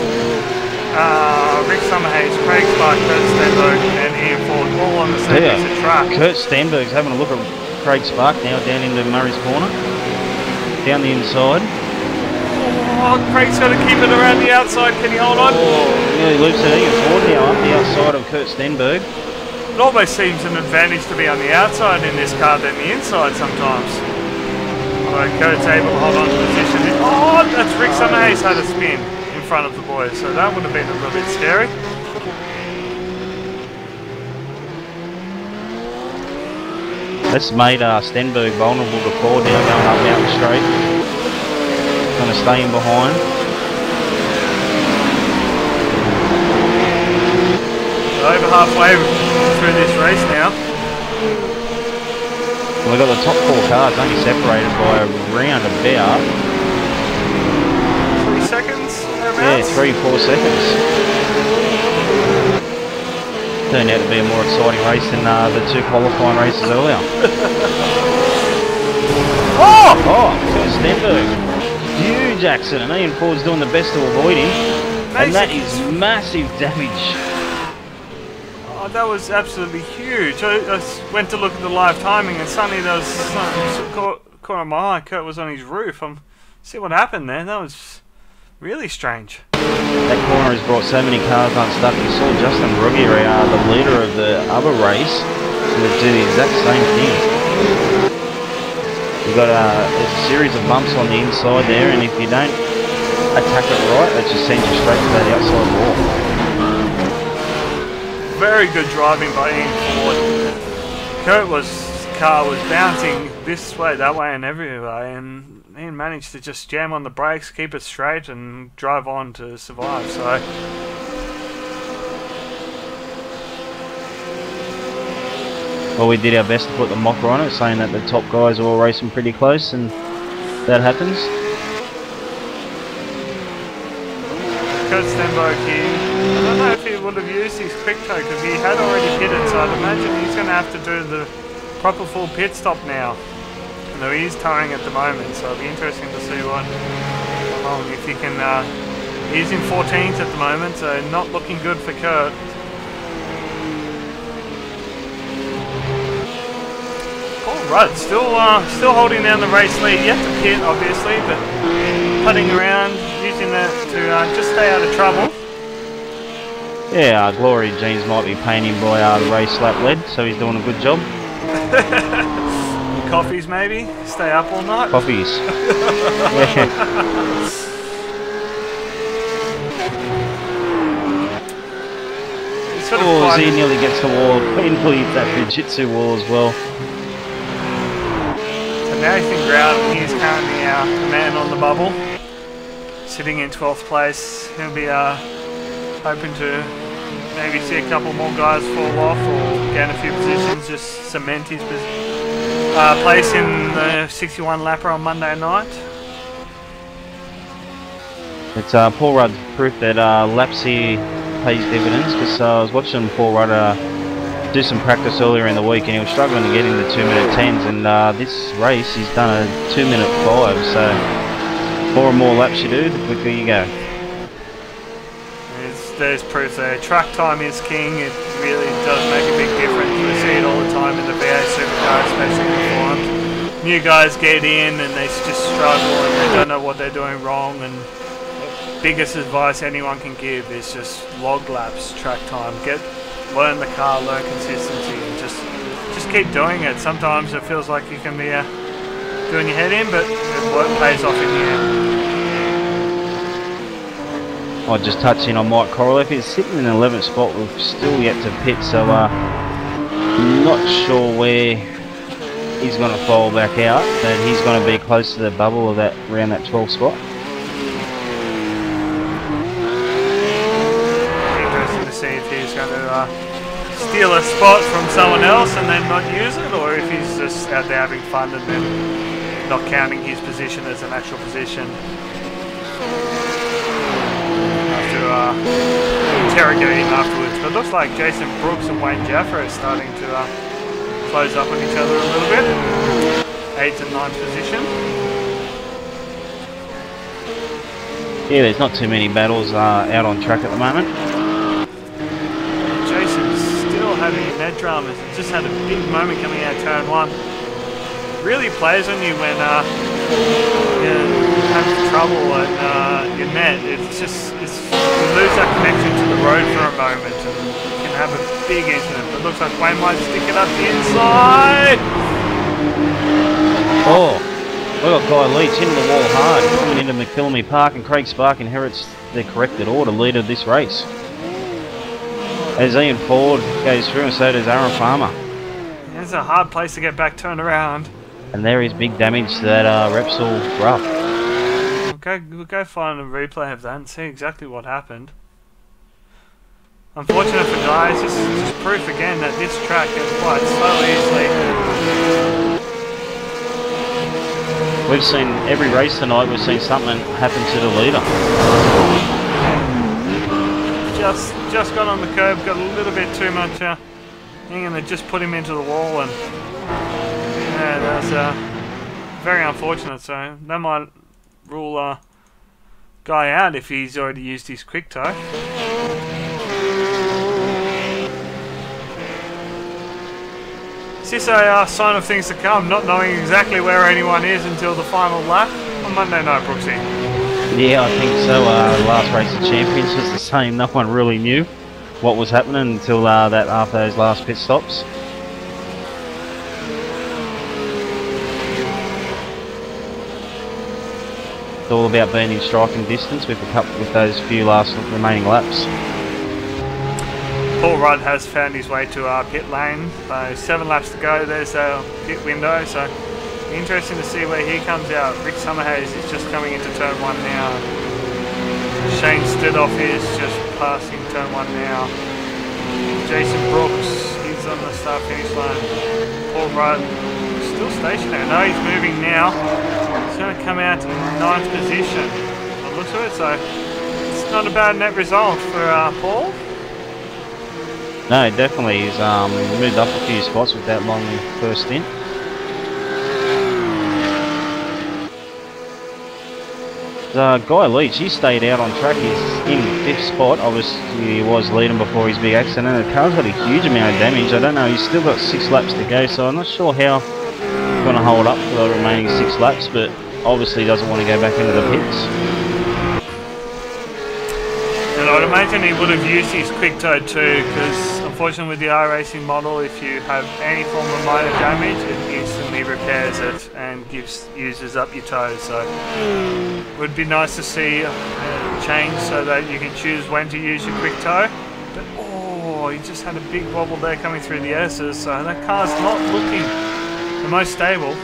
[SPEAKER 2] Rick Summerhays, Craig Sparks, Kurt Stenberg, and Ian Ford all on the same piece of track.
[SPEAKER 4] Kurt Stenberg's having a look at Craig Spark now down into Murray's corner, down the inside.
[SPEAKER 2] Oh, Craig's got to keep it around the outside. Can he hold on?
[SPEAKER 4] Yeah, he loops at Ian Ford now up the outside of Kurt Stenberg.
[SPEAKER 2] It almost seems an advantage to be on the outside in this car than the inside sometimes. Although Kurt's able to hold on to position. Oh, that's Rick Summerhays had a spin in front of the boys, so that would have been a little bit scary.
[SPEAKER 4] That's made Stenberg vulnerable to Ford now going up Mountain Straight. Going to stay in behind.
[SPEAKER 2] Over halfway through this race now.
[SPEAKER 4] Well, we've got the top 4 cars only separated by around about
[SPEAKER 2] 3 seconds?
[SPEAKER 4] Yeah, 3-4 seconds. Turned out to be a more exciting race than the 2 qualifying races earlier.
[SPEAKER 2] Oh!
[SPEAKER 4] Rosberg. Huge accident. Ian Ford's doing the best to avoid him. And that is massive damage.
[SPEAKER 2] Oh, that was absolutely huge. I went to look at the live timing and suddenly there was caught my eye. Kurt was on his roof. See what happened there. That was really strange.
[SPEAKER 4] That corner has brought so many cars unstuck. You saw Justin Ruggieri, the leader of the other race, do the exact same thing. You've got there's a series of bumps on the inside there, and if you don't attack it right, that just sends you straight to that outside wall.
[SPEAKER 2] Very good driving by Ian Ford. Car was bouncing this way, that way, and everywhere, and Ian managed to just jam on the brakes, keep it straight, and drive on to survive. So.
[SPEAKER 4] Well, we did our best to put the mocker on it, saying that the top guys are all racing pretty close, and that happens.
[SPEAKER 2] Kurt Stenberg here. I don't know if he would have used his quick toe because he had already pitted, so I'd imagine he's going to have to do the proper full pit stop now. Though he is towing at the moment, so it'll be interesting to see if he can. He's in 14th at the moment, so not looking good for Kurt. Paul Rudd still holding down the race lead. Yet to pit, obviously, but putting around, using that to just stay out of trouble.
[SPEAKER 4] Yeah, Glory Jeans might be paying him by the race lap lead, so he's doing a good job.
[SPEAKER 2] Coffees maybe? Stay up all night?
[SPEAKER 4] Coffees. Yeah. Oh, he nearly gets the wall. Painfully hits that Fujitsu wall as well.
[SPEAKER 2] So Nathan Grout, he's currently our man on the bubble. Sitting in 12th place. He'll be hoping to maybe see a couple more guys fall off or gain a few positions, just cement his place in the 61 lapper on Monday night.
[SPEAKER 4] It's Paul Rudd's proof that laps here pays dividends, because I was watching Paul Rudd do some practice earlier in the week and he was struggling to get into 2-minute 10s, and this race he's done a 2-minute 5, so more and more laps you do, the quicker you go.
[SPEAKER 2] There's proof there. Track time is king. It really does make a big difference. We see it all the time in the VA Supercar, especially in the forums. New guys get in and they just struggle and they don't know what they're doing wrong, and biggest advice anyone can give is just log laps, track time. Learn the car, learn consistency, and just keep doing it. Sometimes it feels like you can be doing your head in, but it pays off in the end.
[SPEAKER 4] I'll just touch in on Mike Korolev. He's sitting in the 11th spot. We've still yet to pit, so not sure where he's going to fall back out, but he's going to be close to the bubble of that around that 12th spot.
[SPEAKER 2] Interesting to see if he's going to steal a spot from someone else and then not use it, or if he's just out there having fun and then not counting his position as an actual position. Interrogate him afterwards, but it looks like Jason Brooks and Wayne Jaffa are starting to close up on each other a little bit. 8th and 9th position.
[SPEAKER 4] Yeah, there's not too many battles out on track at the moment.
[SPEAKER 2] Jason's still having net dramas. He just had a big moment coming out of turn 1. Really plays on you when you have trouble at your net. It's just you lose that connection to the road for a moment and you can have a big incident. But it looks like Wayne might stick it up the inside.
[SPEAKER 4] Oh, we got Guy Leach into the wall hard, coming into McPhillamy Park, and Craig Spark inherits the corrected order lead of this race. As Ian Ford goes through, and so does Aaron Farmer.
[SPEAKER 2] It's a hard place to get back turned around.
[SPEAKER 4] And there is big damage to that Repsol rough.
[SPEAKER 2] We'll go find a replay of that and see exactly what happened. Unfortunate for guys, this is just proof again that this track gets quite so easily.
[SPEAKER 4] We've seen every race tonight, we've seen something happen to the leader.
[SPEAKER 2] Just got on the curb, got a little bit too much thing, and they just put him into the wall, and yeah, that's very unfortunate. So that might rule guy out if he's already used his quick toe. Is this a sign of things to come, not knowing exactly where anyone is until the final lap on Monday night, Brooksy?
[SPEAKER 4] Yeah, I think so. The last race of champions was the same. No one really knew what was happening until that after those last pit stops. It's all about being in striking distance with those few last remaining laps.
[SPEAKER 2] Paul Rudd has found his way to pit lane. 7 laps to go. There's a pit window, so interesting to see where he comes out. Rick Summerhays is just coming into turn 1 now. Shane Stidhoff is just passing turn 1 now. Jason Brooks, he's on the start finish line. Paul Rudd still stationary. No, he's moving now. He's going to come out in 9th position. It looks of it, so it's not a bad net result for Paul.
[SPEAKER 4] No, definitely. He's moved up a few spots with that long first stint. Guy Leach, he stayed out on track. He's in 5th spot. Obviously, he was leading before his big accident. The car's got a huge amount of damage. I don't know. He's still got 6 laps to go, so I'm not sure how he's going to hold up for the remaining 6 laps, but obviously doesn't want to go back into the pits.
[SPEAKER 2] And I'd imagine he would have used his quick toe too, because unfortunately with the iRacing model, if you have any form of minor damage, it instantly repairs it and uses up your toe. So it would be nice to see a change so that you can choose when to use your quick toe. But oh, he just had a big wobble there coming through the S's, so that car's not looking the most stable.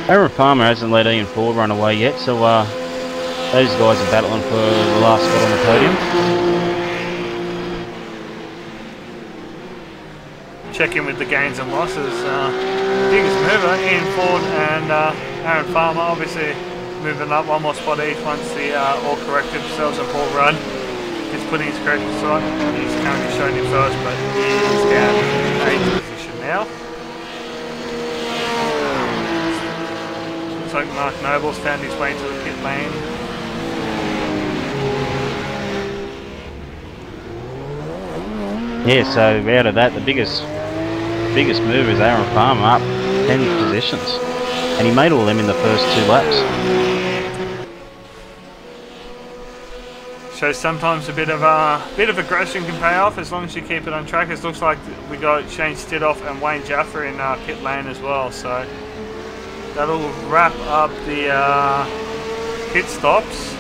[SPEAKER 4] Aaron Farmer hasn't let Ian Ford run away yet, so those guys are battling for the last spot on the podium.
[SPEAKER 2] Check in with the gains and losses. Biggest mover, Ian Ford and Aaron Farmer, obviously moving up 1 more spot each once the all corrected themselves, and Paul Rudd is putting his corrected side. He's currently showing him first, but he's down in 8th position now. Looks like Mark Noble's found his way to the pit lane.
[SPEAKER 4] Yeah, so out of that, the biggest move is Aaron Farmer up 10 positions, and he made all them in the first 2 laps.
[SPEAKER 2] So sometimes a bit of aggression can pay off as long as you keep it on track. It looks like we got Shane Stidhoff and Wayne Jaffa in pit lane as well. So that'll wrap up the pit stops.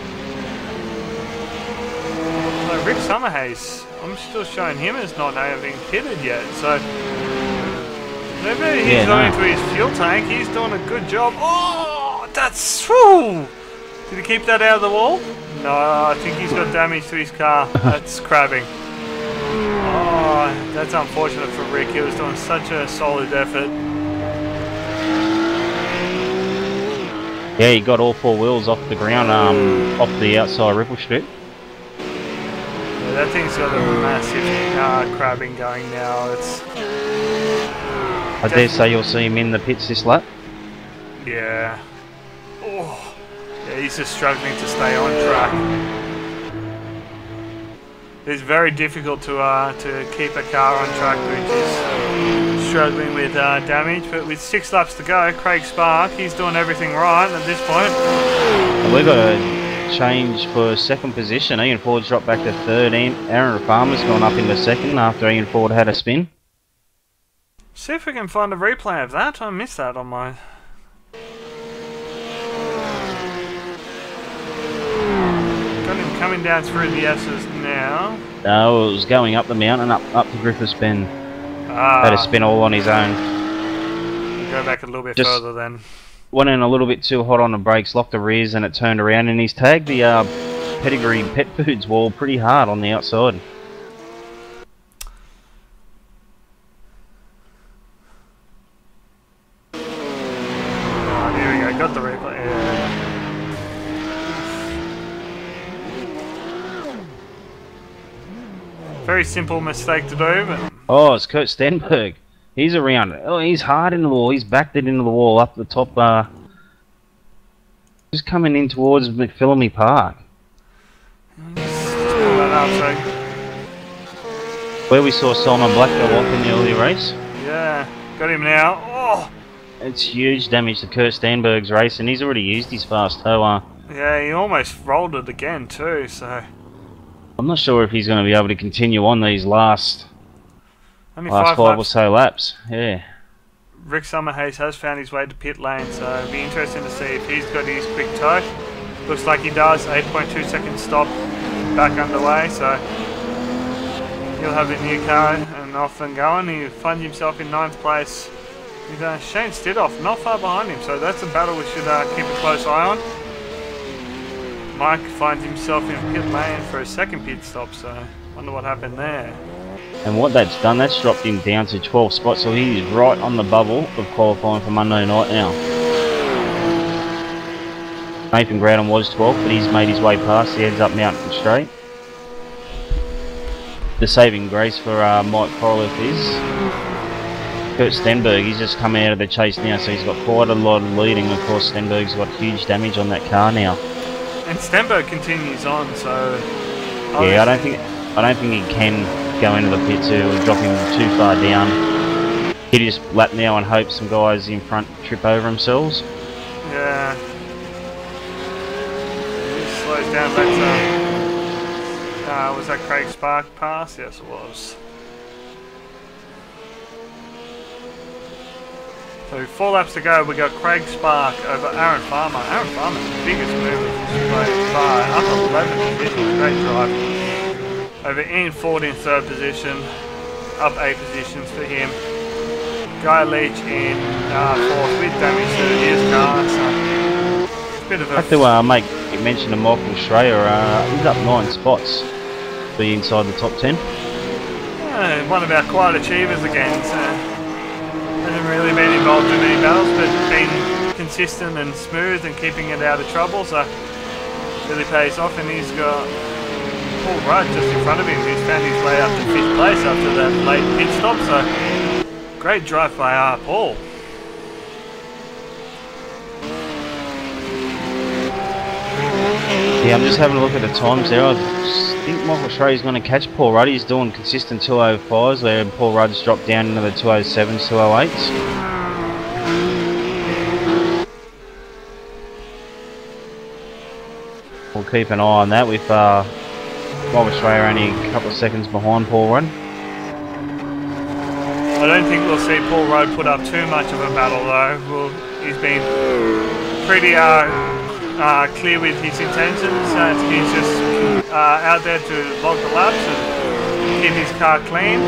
[SPEAKER 2] Rick Summerhays, I'm still showing him as not having pitted yet. So maybe he's going to his fuel tank. He's doing a good job. Oh, that's... Whew. Did he keep that out of the wall? No, I think he's got damage to his car. That's crabbing. Oh, that's unfortunate for Rick. He was doing such a solid effort.
[SPEAKER 4] Yeah, he got all 4 wheels off the ground, off the outside ripple strip.
[SPEAKER 2] Yeah, that thing's got a massive crabbing going now. It's...
[SPEAKER 4] I dare say you'll see him in the pits this lap.
[SPEAKER 2] Yeah. Oh. Yeah, he's just struggling to stay on track. It's very difficult to keep a car on track which is struggling with damage, but with 6 laps to go, Craig Spark, he's doing everything right at this point.
[SPEAKER 4] And we've got a change for 2nd position. Ian Ford's dropped back to 3rd. Aaron Farmer's gone up into 2nd after Ian Ford had a spin.
[SPEAKER 2] See if we can find a replay of that. I missed that on my... Got him coming down through the S's now.
[SPEAKER 4] No, it was going up the mountain, up to Griffiths Bend. Had a spin all on his own.
[SPEAKER 2] Go back a little bit
[SPEAKER 4] Just
[SPEAKER 2] further then.
[SPEAKER 4] Went in a little bit too hot on the brakes, locked the rears, and it turned around, and he's tagged the Pedigree Pet Foods wall pretty hard on the outside.
[SPEAKER 2] Oh, here we go, got the replay. Yeah. Very simple mistake to do, but
[SPEAKER 4] Oh, it's Kurt Stenberg. He's around. Oh, he's hard into the wall. He's backed it into the wall up the top. Just coming in towards McPhillamy Park. Where we saw Simon Black go off in the early race.
[SPEAKER 2] yeah, got him now. Oh,
[SPEAKER 4] It's huge damage to Kurt Stenberg's race, and he's already used his fast toe.
[SPEAKER 2] yeah, he almost rolled it again too. So
[SPEAKER 4] I'm not sure if he's going to be able to continue on these last
[SPEAKER 2] only
[SPEAKER 4] five
[SPEAKER 2] five
[SPEAKER 4] or
[SPEAKER 2] laps.
[SPEAKER 4] so laps. Yeah.
[SPEAKER 2] Rick Summerhays has found his way to pit lane, so it'll be interesting to see if he's got his quick toe. Looks like he does. 8.2 second stop back underway, so he'll have a new car and off and going. He finds himself in 9th place with Shane Stidoff not far behind him, so that's a battle we should keep a close eye on. Mike finds himself in pit lane for a second pit stop, so wonder what happened there.
[SPEAKER 4] And what that's done, that's dropped him down to 12 spots, so he's right on the bubble of qualifying for Monday night now. Nathan Groudon was 12th, but he's made his way past the heads up Mountain Straight. The saving grace for Mike Korolev is Kurt Stenberg. He's just coming out of the chase now, so he's got quite a lot of leading. Of course, Stenberg's got huge damage on that car now.
[SPEAKER 2] And Stenberg continues on, so
[SPEAKER 4] Yeah, I don't think he can go into the pits or drop him too far down. He just lap now and hope some guys in front trip over themselves.
[SPEAKER 2] yeah. He slows down back to was that Craig Spark pass? Yes, it was. So 4 laps to go. We got Craig Spark over Aaron Farmer. Aaron Farmer's the biggest mover by far. Up 11 positions. Great drive. Over Ian Ford in 3rd position. Up 8 positions for him. Guy Leach in 4th with damage to his car. So it's a bit of a...
[SPEAKER 4] I have to make mention of Michael Schreier. He's up 9 spots to be inside the top 10.
[SPEAKER 2] one of our quiet achievers again. So hasn't really been involved in many battles, but been consistent and smooth and keeping it out of trouble. So really pays off, and he's got Paul Rudd just in front of him. He's found his way up to 5th place after that late pit stop. So great drive by Paul.
[SPEAKER 4] Yeah, I'm just having a look at the times there. I think Michael Schreier is going to catch Paul Rudd. He's doing consistent 205s, where Paul Rudd's dropped down into the 207s, 208s. We'll keep an eye on that with Michael Schreier only a couple of seconds behind Paul Rudd.
[SPEAKER 2] I don't think we'll see Paul Rudd put up too much of a battle though. He's been pretty clear with his intentions. He's just out there to log the laps and keep his car clean.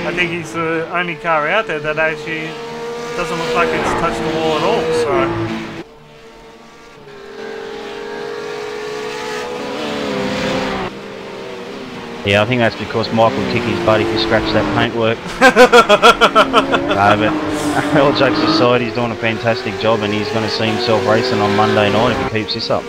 [SPEAKER 2] I think he's the only car out there that actually doesn't look like it's touched the wall at all. So.
[SPEAKER 4] Yeah, I think that's because Michael kicked his butt if he scratched that paintwork. No, but all jokes aside, he's doing a fantastic job, and he's going to see himself racing on Monday night if he keeps this up.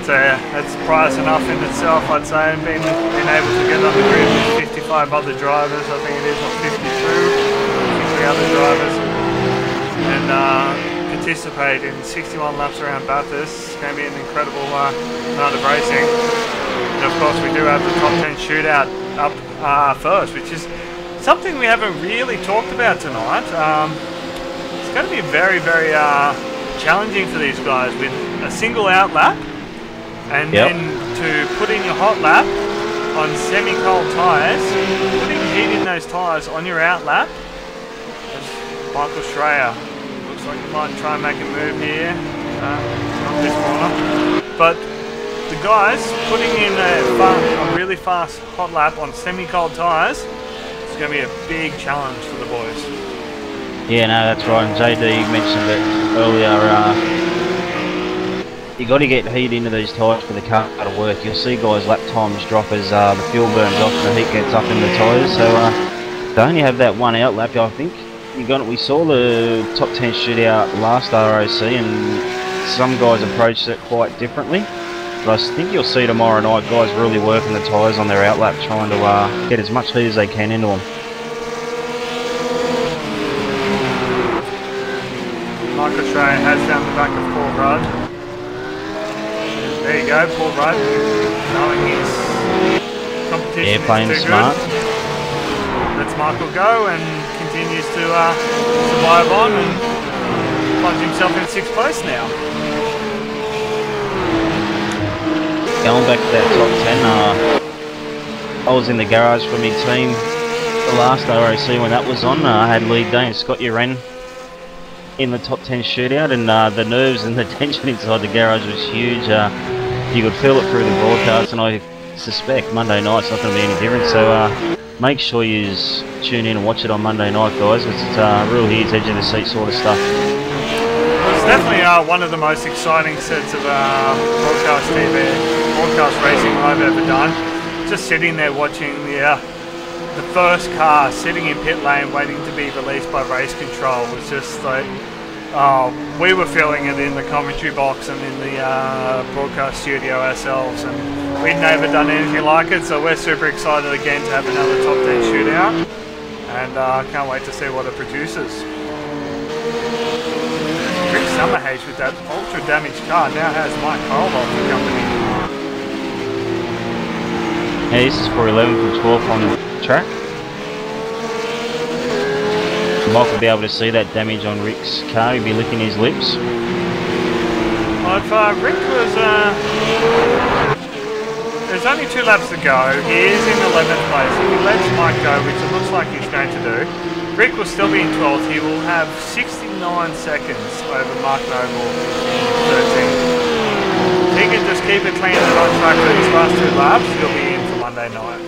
[SPEAKER 2] That's prize enough in itself, I'd say, and being able to get on the grid with 55 other drivers. I think it is, or 52, 50 other drivers, and participate in 61 laps around Bathurst. It's going to be an incredible night of racing. And of course, we do have the top 10 shootout up first, which is something we haven't really talked about tonight. It's going to be very, very challenging for these guys with a single out lap, and then to put in your hot lap on semi-cold tyres, putting heat in those tyres on your out lap. Michael Schreier looks like he might try and make a move here, not this corner, but the guys putting in a really fast hot lap on semi-cold tyres is going to be a big challenge for the boys.
[SPEAKER 4] Yeah, no, that's right. And JD mentioned it earlier. You got to get heat into these tyres for the car to work. You'll see guys' lap times drop as the fuel burns off and the heat gets up in the tyres. So they only have that one out lap. I think we saw the top 10 shootout last ROC, and some guys approached it quite differently. But I think you'll see tomorrow night guys really working the tyres on their outlap, trying to get as much heat as they can into them.
[SPEAKER 2] Mike Australia has down the back of Paul Rudd. There you go, Paul Rudd, knowing his competition
[SPEAKER 4] Playing
[SPEAKER 2] is too
[SPEAKER 4] smart.
[SPEAKER 2] good. Lets Michael go and continues to survive on and finds himself in 6th place now.
[SPEAKER 4] Going back to that top 10, I was in the garage for my team the last RAC when that was on. I had lead Dane Scott Uren in the top 10 shootout, and the nerves and the tension inside the garage was huge. You could feel it through the broadcast, and I suspect Monday night's not going to be any different. So make sure you tune in and watch it on Monday night, guys. It's real here's edge of the seat sort of stuff.
[SPEAKER 2] It's definitely one of the most exciting sets of broadcast TV, broadcast racing I've ever done. Just sitting there watching the first car sitting in pit lane waiting to be released by race control was just like, we were feeling it in the commentary box and in the broadcast studio ourselves, and we'd never done anything like it, so we're super excited again to have another top 10 shootout, and I can't wait to see what it produces. Rick Summerhage with that ultra damaged car now has Mike Karloff for company.
[SPEAKER 4] Hey, this is for 11 from 12 on the track. Mike will be able to see that damage on Rick's car. He'll be licking his lips.
[SPEAKER 2] Rick was... there's only 2 laps to go. He is in 11th place. If he lets Mike go, which it looks like he's going to do, Rick will still be in 12th. He will have 69 seconds over Mark Noble in 13th. If he can just keep it clean and on track for these last 2 laps, he'll be in for Monday night.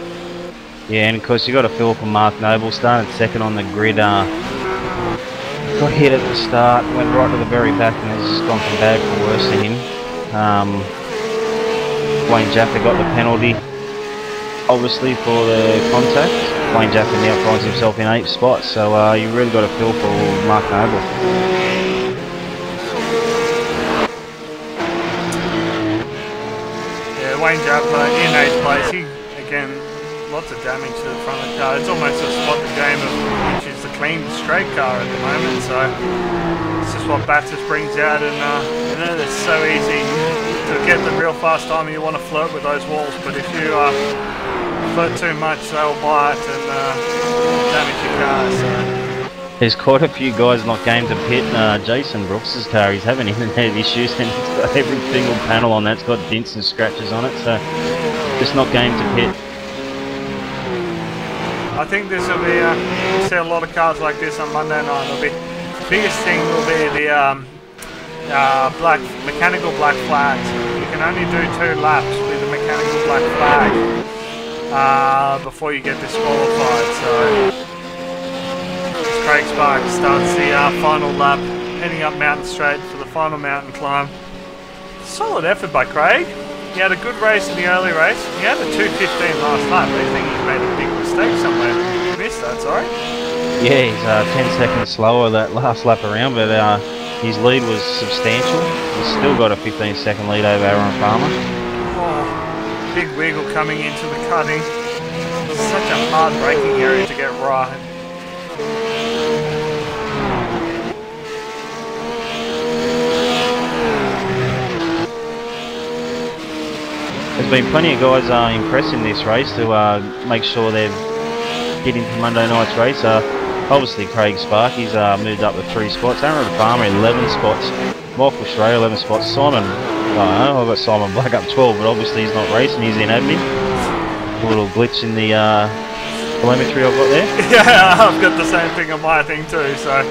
[SPEAKER 4] Yeah, and of course you got to feel for Mark Noble. Started second on the grid. Got hit at the start, went right to the very back, and has just gone from bad to worse to him. Wayne Jaffa got the penalty, obviously, for the contact. Wayne Jaffa now finds himself in 8th spot, so you really got to feel for Mark Noble.
[SPEAKER 2] Yeah, Wayne Jaffa in 8th place. He, again, lots of damage to the front of the car. It's almost a spot the game of which is the clean straight car at the moment, so it's just what Bathurst brings out, and it's so easy to get the real fast time. You want to flirt with those walls, but if you flirt too much, they'll bite and damage your car. So
[SPEAKER 4] there's quite a few guys not game to pit. Jason Brooks's car, he's having internet issues, and it's got every single panel on that's got dents and scratches on it, so just not game to pit.
[SPEAKER 2] I think this will be, you'll see a lot of cars like this on Monday night. The biggest thing will be the mechanical black flags. You can only do 2 laps with the mechanical black flag before you get disqualified. So Craig Sparks starts the final lap, heading up Mountain Straight for the final mountain climb. Solid effort by Craig. He had a good race in the early race. He had a 2:15 last lap. I think he's made a big mistake somewhere. He missed that, sorry.
[SPEAKER 4] Yeah, he's 10 seconds slower that last lap around, but his lead was substantial. He's still got a 15-second lead over Aaron Farmer.
[SPEAKER 2] Oh, big wiggle coming into the cutting. Such a hard braking area to get right.
[SPEAKER 4] There's been plenty of guys impressed in this race to make sure they get into Monday night's race. Obviously Craig Spark, he's moved up to 3 spots. Aaron Farmer 11 spots. Michael Schrader 11 spots. Simon, I don't know, I've got Simon Black up 12, but obviously he's not racing, he's in admin. A little glitch in the telemetry I've got there.
[SPEAKER 2] Yeah, I've got the same thing on my thing too, so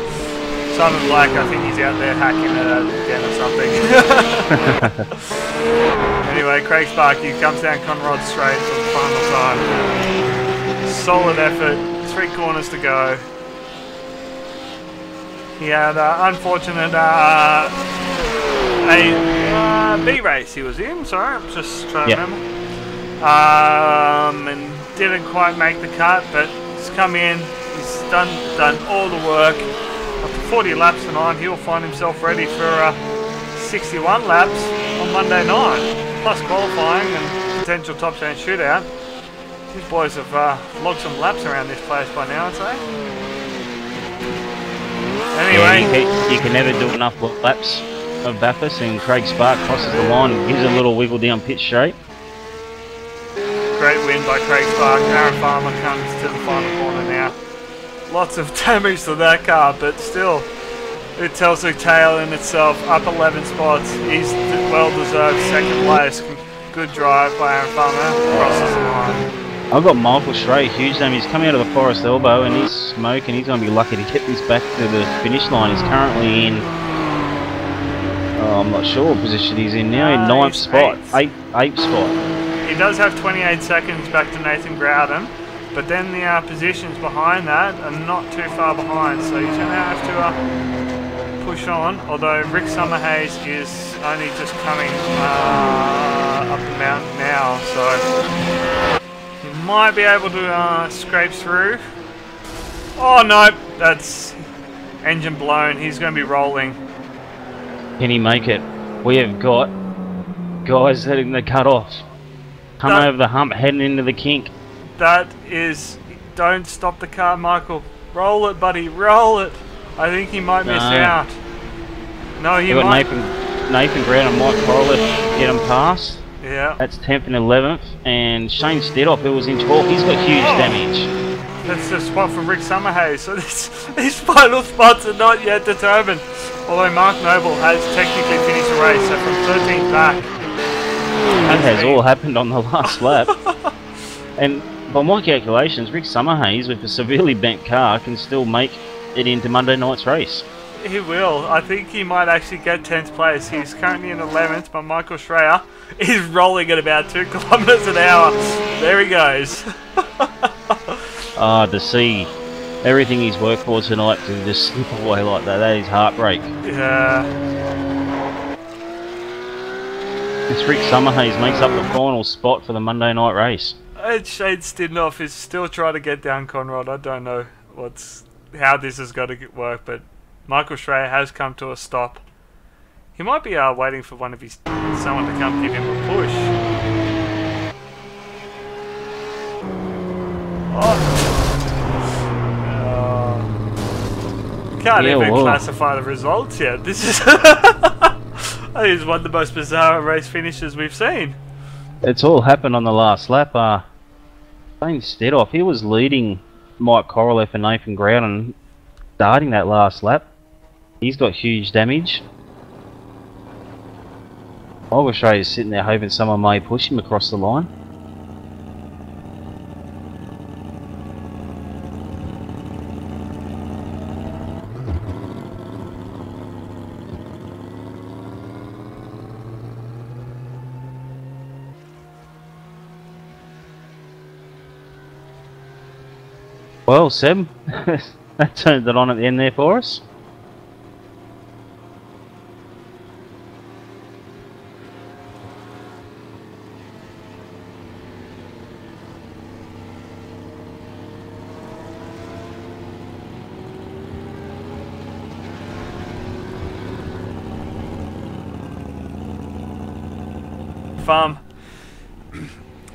[SPEAKER 2] Simon Black, I think he's out there hacking it again or something. Anyway, Craig Sparky comes down Conrod Straight for the final time. Solid effort, 3 corners to go. He had unfortunate B race he was in, sorry, I'm just trying to remember. And didn't quite make the cut, but he's come in, he's done all the work. After 40 laps tonight, he'll find himself ready for 61 laps on Monday night. plus qualifying and potential top 10 shootout. These boys have logged some laps around this place by now, I'd say. Anyway,
[SPEAKER 4] yeah, you can never do enough laps of Bathurst, and Craig Spark crosses the line and gives a little wiggle down pit straight.
[SPEAKER 2] Great win by Craig Spark. Aaron Farmer comes to the final corner now. Lots of damage to that car, but still, it tells a tale in itself. Up 11 spots. He's well-deserved second place. Good drive by Aaron Farmer. Crosses the line.
[SPEAKER 4] I've got Michael Stray, huge name. He's coming out of the Forest Elbow and he's smoking. He's going to be lucky to get this back to the finish line. He's currently in, I'm not sure what position he's in now, in 9th spot, 8th spot.
[SPEAKER 2] He does have 28 seconds back to Nathan Groudon, but then the positions behind that are not too far behind, so he's going to have to push on, although Rick Summerhays is only just coming up the mountain now, so he might be able to scrape through. Oh no, that's engine blown. He's going to be rolling.
[SPEAKER 4] Can he make it? We have got guys heading the cut off. Come over the hump, heading into the kink.
[SPEAKER 2] That is... Don't stop the car, Michael. Roll it, buddy. Roll it. I think he might miss out. No, he might.
[SPEAKER 4] Nathan Brown and Mike Corliss get him past.
[SPEAKER 2] Yeah.
[SPEAKER 4] That's 10th and 11th. And Shane Stedoff, who was in 12th, he's got huge damage.
[SPEAKER 2] That's the spot for Rick Summerhays. So these final spots are not yet determined. Although Mark Noble has technically finished the race, so from 13th back.
[SPEAKER 4] That has all happened on the last lap. And by my calculations, Rick Summerhays, with a severely bent car, can still make it into Monday night's race.
[SPEAKER 2] He will. I think he might actually get 10th place. He's currently in 11th, but Michael Schreier is rolling at about 2 kilometres an hour. There he goes.
[SPEAKER 4] To see everything he's worked for tonight to just slip away like that is heartbreak.
[SPEAKER 2] Yeah.
[SPEAKER 4] This Rick Summerhays makes up the final spot for the Monday night race.
[SPEAKER 2] And Shane Stidnoff is still trying to get down Conrad. I don't know how this is going to work, but Michael Schreier has come to a stop. He might be waiting for someone to come give him a push. Can't even classify the results yet. This is I think it's one of the most bizarre race finishes we've seen.
[SPEAKER 4] It's all happened on the last lap. Shane Stedoff, he was leading Mike Korolev and Nathan Groudon starting that last lap. He's got huge damage. Oglestrade is sitting there hoping someone may push him across the line. Well, Seb, that turned it on at the end there for us.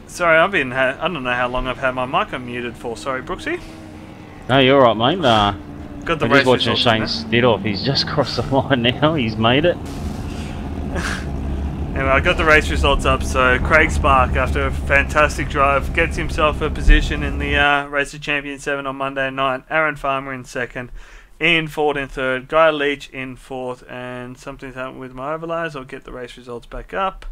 [SPEAKER 2] Sorry, I don't know how long I've had my mic unmuted for. Sorry, Brooksy.
[SPEAKER 4] No, you're right, mate.
[SPEAKER 2] Got the
[SPEAKER 4] I'm
[SPEAKER 2] race
[SPEAKER 4] just watching
[SPEAKER 2] results
[SPEAKER 4] Shane Stedoff. He's just crossed the line now. He's made it.
[SPEAKER 2] Anyway, I got the race results up. So Craig Spark, after a fantastic drive, gets himself a position in the Race of Champions 7 on Monday night. Aaron Farmer in second. Ian Ford in third. Guy Leach in fourth. And something's happened with my overlays. I'll get the race results back up.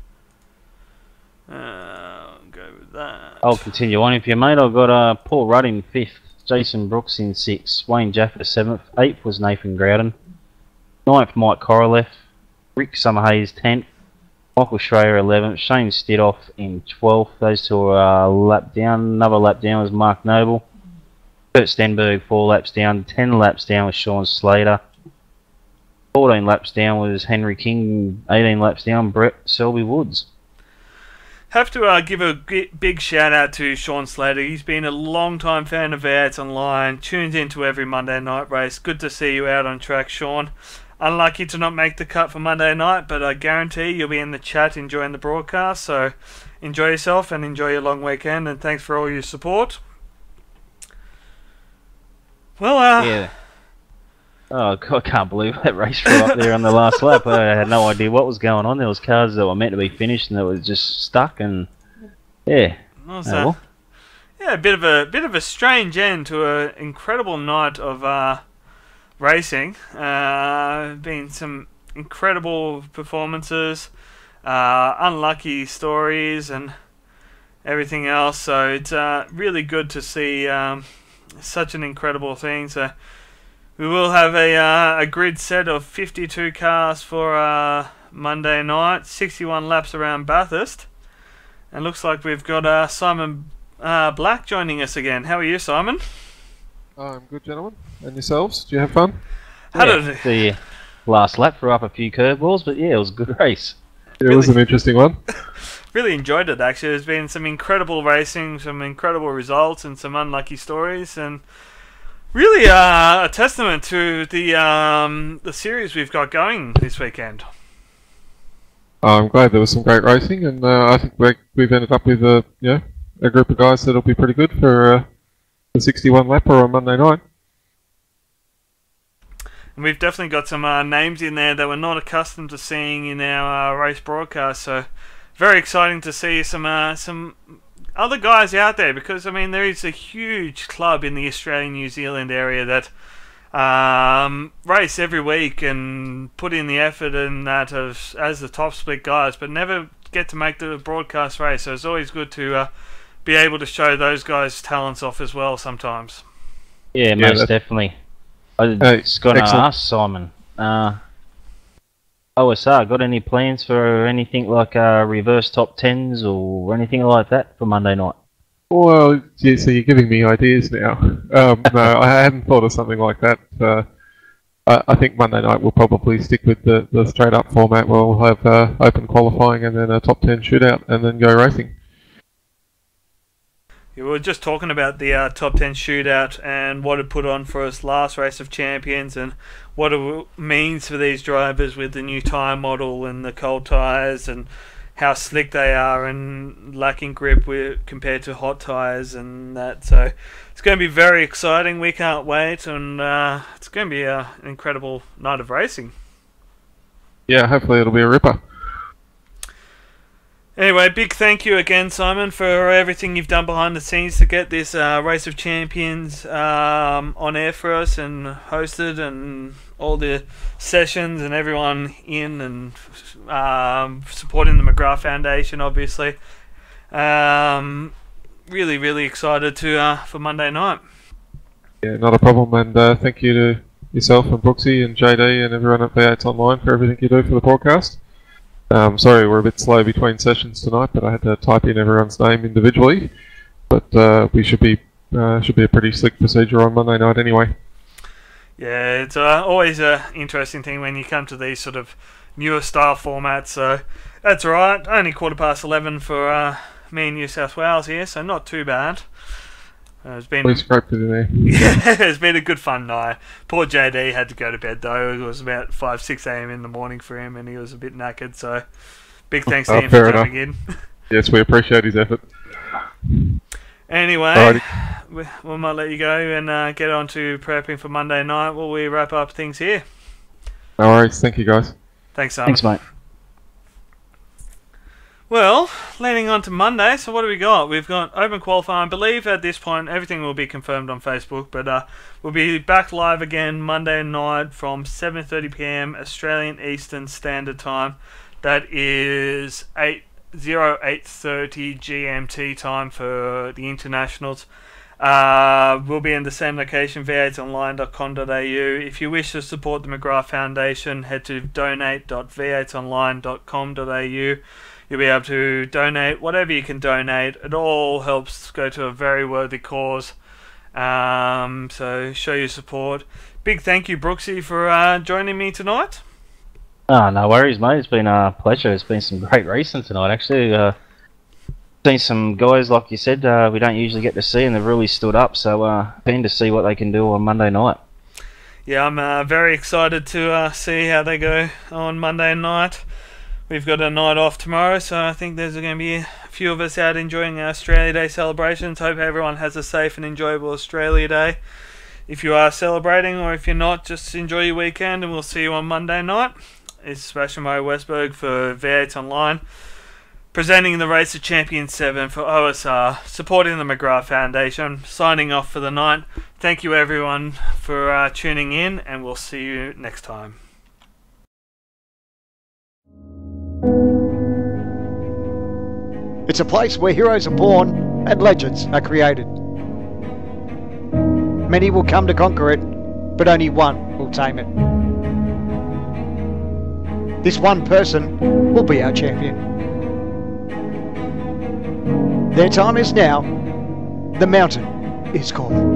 [SPEAKER 2] I'll go with that.
[SPEAKER 4] I'll continue on if you, mate. I've got Paul Rudd in 5th, Jason Brooks in 6th, Wayne Jaffa 7th, 8th was Nathan Groudon, 9th Mike Korolev, Rick Summerhays 10th, Michael Schreier 11th, Shane Stedoff in 12th. Those two are a lap down. Another lap down was Mark Noble. Kurt Stenberg 4 laps down. 10 laps down was Sean Slater. 14 laps down was Henry King. 18 laps down Brett Selby Woods.
[SPEAKER 2] Have to give a big shout out to Sean Slater. He's been a long time fan of ours online, tunes into every Monday night race. Good to see you out on track, Sean. unlucky to not make the cut for Monday night, but I guarantee you'll be in the chat enjoying the broadcast. So enjoy yourself and enjoy your long weekend, and thanks for all your support. Well,
[SPEAKER 4] Yeah. Oh, God, I can't believe that race flew up there on the last lap. I had no idea what was going on. There was cars that were meant to be finished and that was just stuck, and yeah.
[SPEAKER 2] was,
[SPEAKER 4] well.
[SPEAKER 2] yeah, a bit of a strange end to an incredible night of racing. Been some incredible performances, unlucky stories, and everything else. So it's really good to see such an incredible thing. So we will have a grid set of 52 cars for Monday night, 61 laps around Bathurst, and looks like we've got Simon Black joining us again. How are you, Simon?
[SPEAKER 8] I'm good, gentlemen. And yourselves? Did you have fun?
[SPEAKER 4] The last lap threw up a few curveballs, but yeah, it was a good race.
[SPEAKER 8] It was an interesting one.
[SPEAKER 2] Really enjoyed it, actually. There's been some incredible racing, some incredible results, and some unlucky stories, and really a testament to the series we've got going this weekend.
[SPEAKER 8] I'm glad there was some great racing, and I think we've ended up with a group of guys that'll be pretty good for the 61 lapper on Monday night.
[SPEAKER 2] And we've definitely got some names in there that we're not accustomed to seeing in our race broadcast, so very exciting to see some other guys out there, because I mean there is a huge club in the Australian-New Zealand area that race every week and put in the effort and that as the top split guys, but never get to make the broadcast race. So it's always good to be able to show those guys' talents off as well sometimes.
[SPEAKER 4] Yeah, most definitely. I was going to ask Simon, OSR, got any plans for anything like reverse top 10s or anything like that for Monday night?
[SPEAKER 8] Well, yeah, so you're giving me ideas now. No, I hadn't thought of something like that. I think Monday night we'll probably stick with the straight up format. We'll have open qualifying and then a top 10 shootout and then go racing.
[SPEAKER 2] Yeah, we were just talking about the top 10 shootout and what it put on for us last Race of Champions and what it means for these drivers with the new tyre model and the cold tyres and how slick they are and lacking grip compared to hot tyres and that. So it's going to be very exciting. We can't wait, and it's going to be an incredible night of racing.
[SPEAKER 8] Yeah, hopefully it'll be a ripper.
[SPEAKER 2] Anyway, big thank you again, Simon, for everything you've done behind the scenes to get this Race of Champions on air for us and hosted, and all the sessions and everyone in and supporting the McGrath Foundation, obviously. Really, really excited for Monday night.
[SPEAKER 8] Yeah, not a problem, and thank you to yourself and Brooksy and JD and everyone at V8 Online for everything you do for the podcast. Sorry we're a bit slow between sessions tonight, but I had to type in everyone's name individually. But we should be a pretty slick procedure on Monday night anyway.
[SPEAKER 2] Yeah, it's always an interesting thing when you come to these sort of newer style formats. So that's all right. Only 11:15 for me in New South Wales here, so not too bad. It's been
[SPEAKER 8] scraped it in there.
[SPEAKER 2] Yeah, it's been a good fun night. Poor JD had to go to bed though. It was about 5-6 a.m. in the morning for him, and he was a bit knackered. So big thanks to him for coming in.
[SPEAKER 8] Yes, we appreciate his effort.
[SPEAKER 2] Anyway, we might let you go and get on to prepping for Monday night while we wrap up things here.
[SPEAKER 8] No worries. Thank you, guys.
[SPEAKER 2] Thanks, Simon.
[SPEAKER 4] Thanks, mate.
[SPEAKER 2] Well, leading on to Monday, so what do we got? We've got open qualifying. I believe at this point everything will be confirmed on Facebook, but we'll be back live again Monday night from 7:30 p.m. Australian Eastern Standard Time. That is 8:30 GMT time for the internationals. We'll be in the same location, v8online.com.au. If you wish to support the McGrath Foundation, head to donate.v8online.com.au. You'll be able to donate whatever you can donate. It all helps go to a very worthy cause. So show your support. Big thank you, Brooksy, for joining me tonight.
[SPEAKER 4] Oh, no worries, mate. It's been a pleasure. It's been some great racing tonight, actually. Seen some guys, like you said, we don't usually get to see, and they've really stood up. So keen to see what they can do on Monday night.
[SPEAKER 2] yeah, I'm very excited to see how they go on Monday night. We've got a night off tomorrow, so I think there's going to be a few of us out enjoying our Australia Day celebrations. Hope everyone has a safe and enjoyable Australia Day. If you are celebrating, or if you're not, just enjoy your weekend, and we'll see you on Monday night. It's Sebastian Murray Westberg for V8 Online, presenting the Race of Champions 7 for OSR, supporting the McGrath Foundation, signing off for the night. Thank you everyone for tuning in, and we'll see you next time.
[SPEAKER 1] It's a place where heroes are born and legends are created. Many will come to conquer it, but only one will tame it. This one person will be our champion. Their time is now. The mountain is called.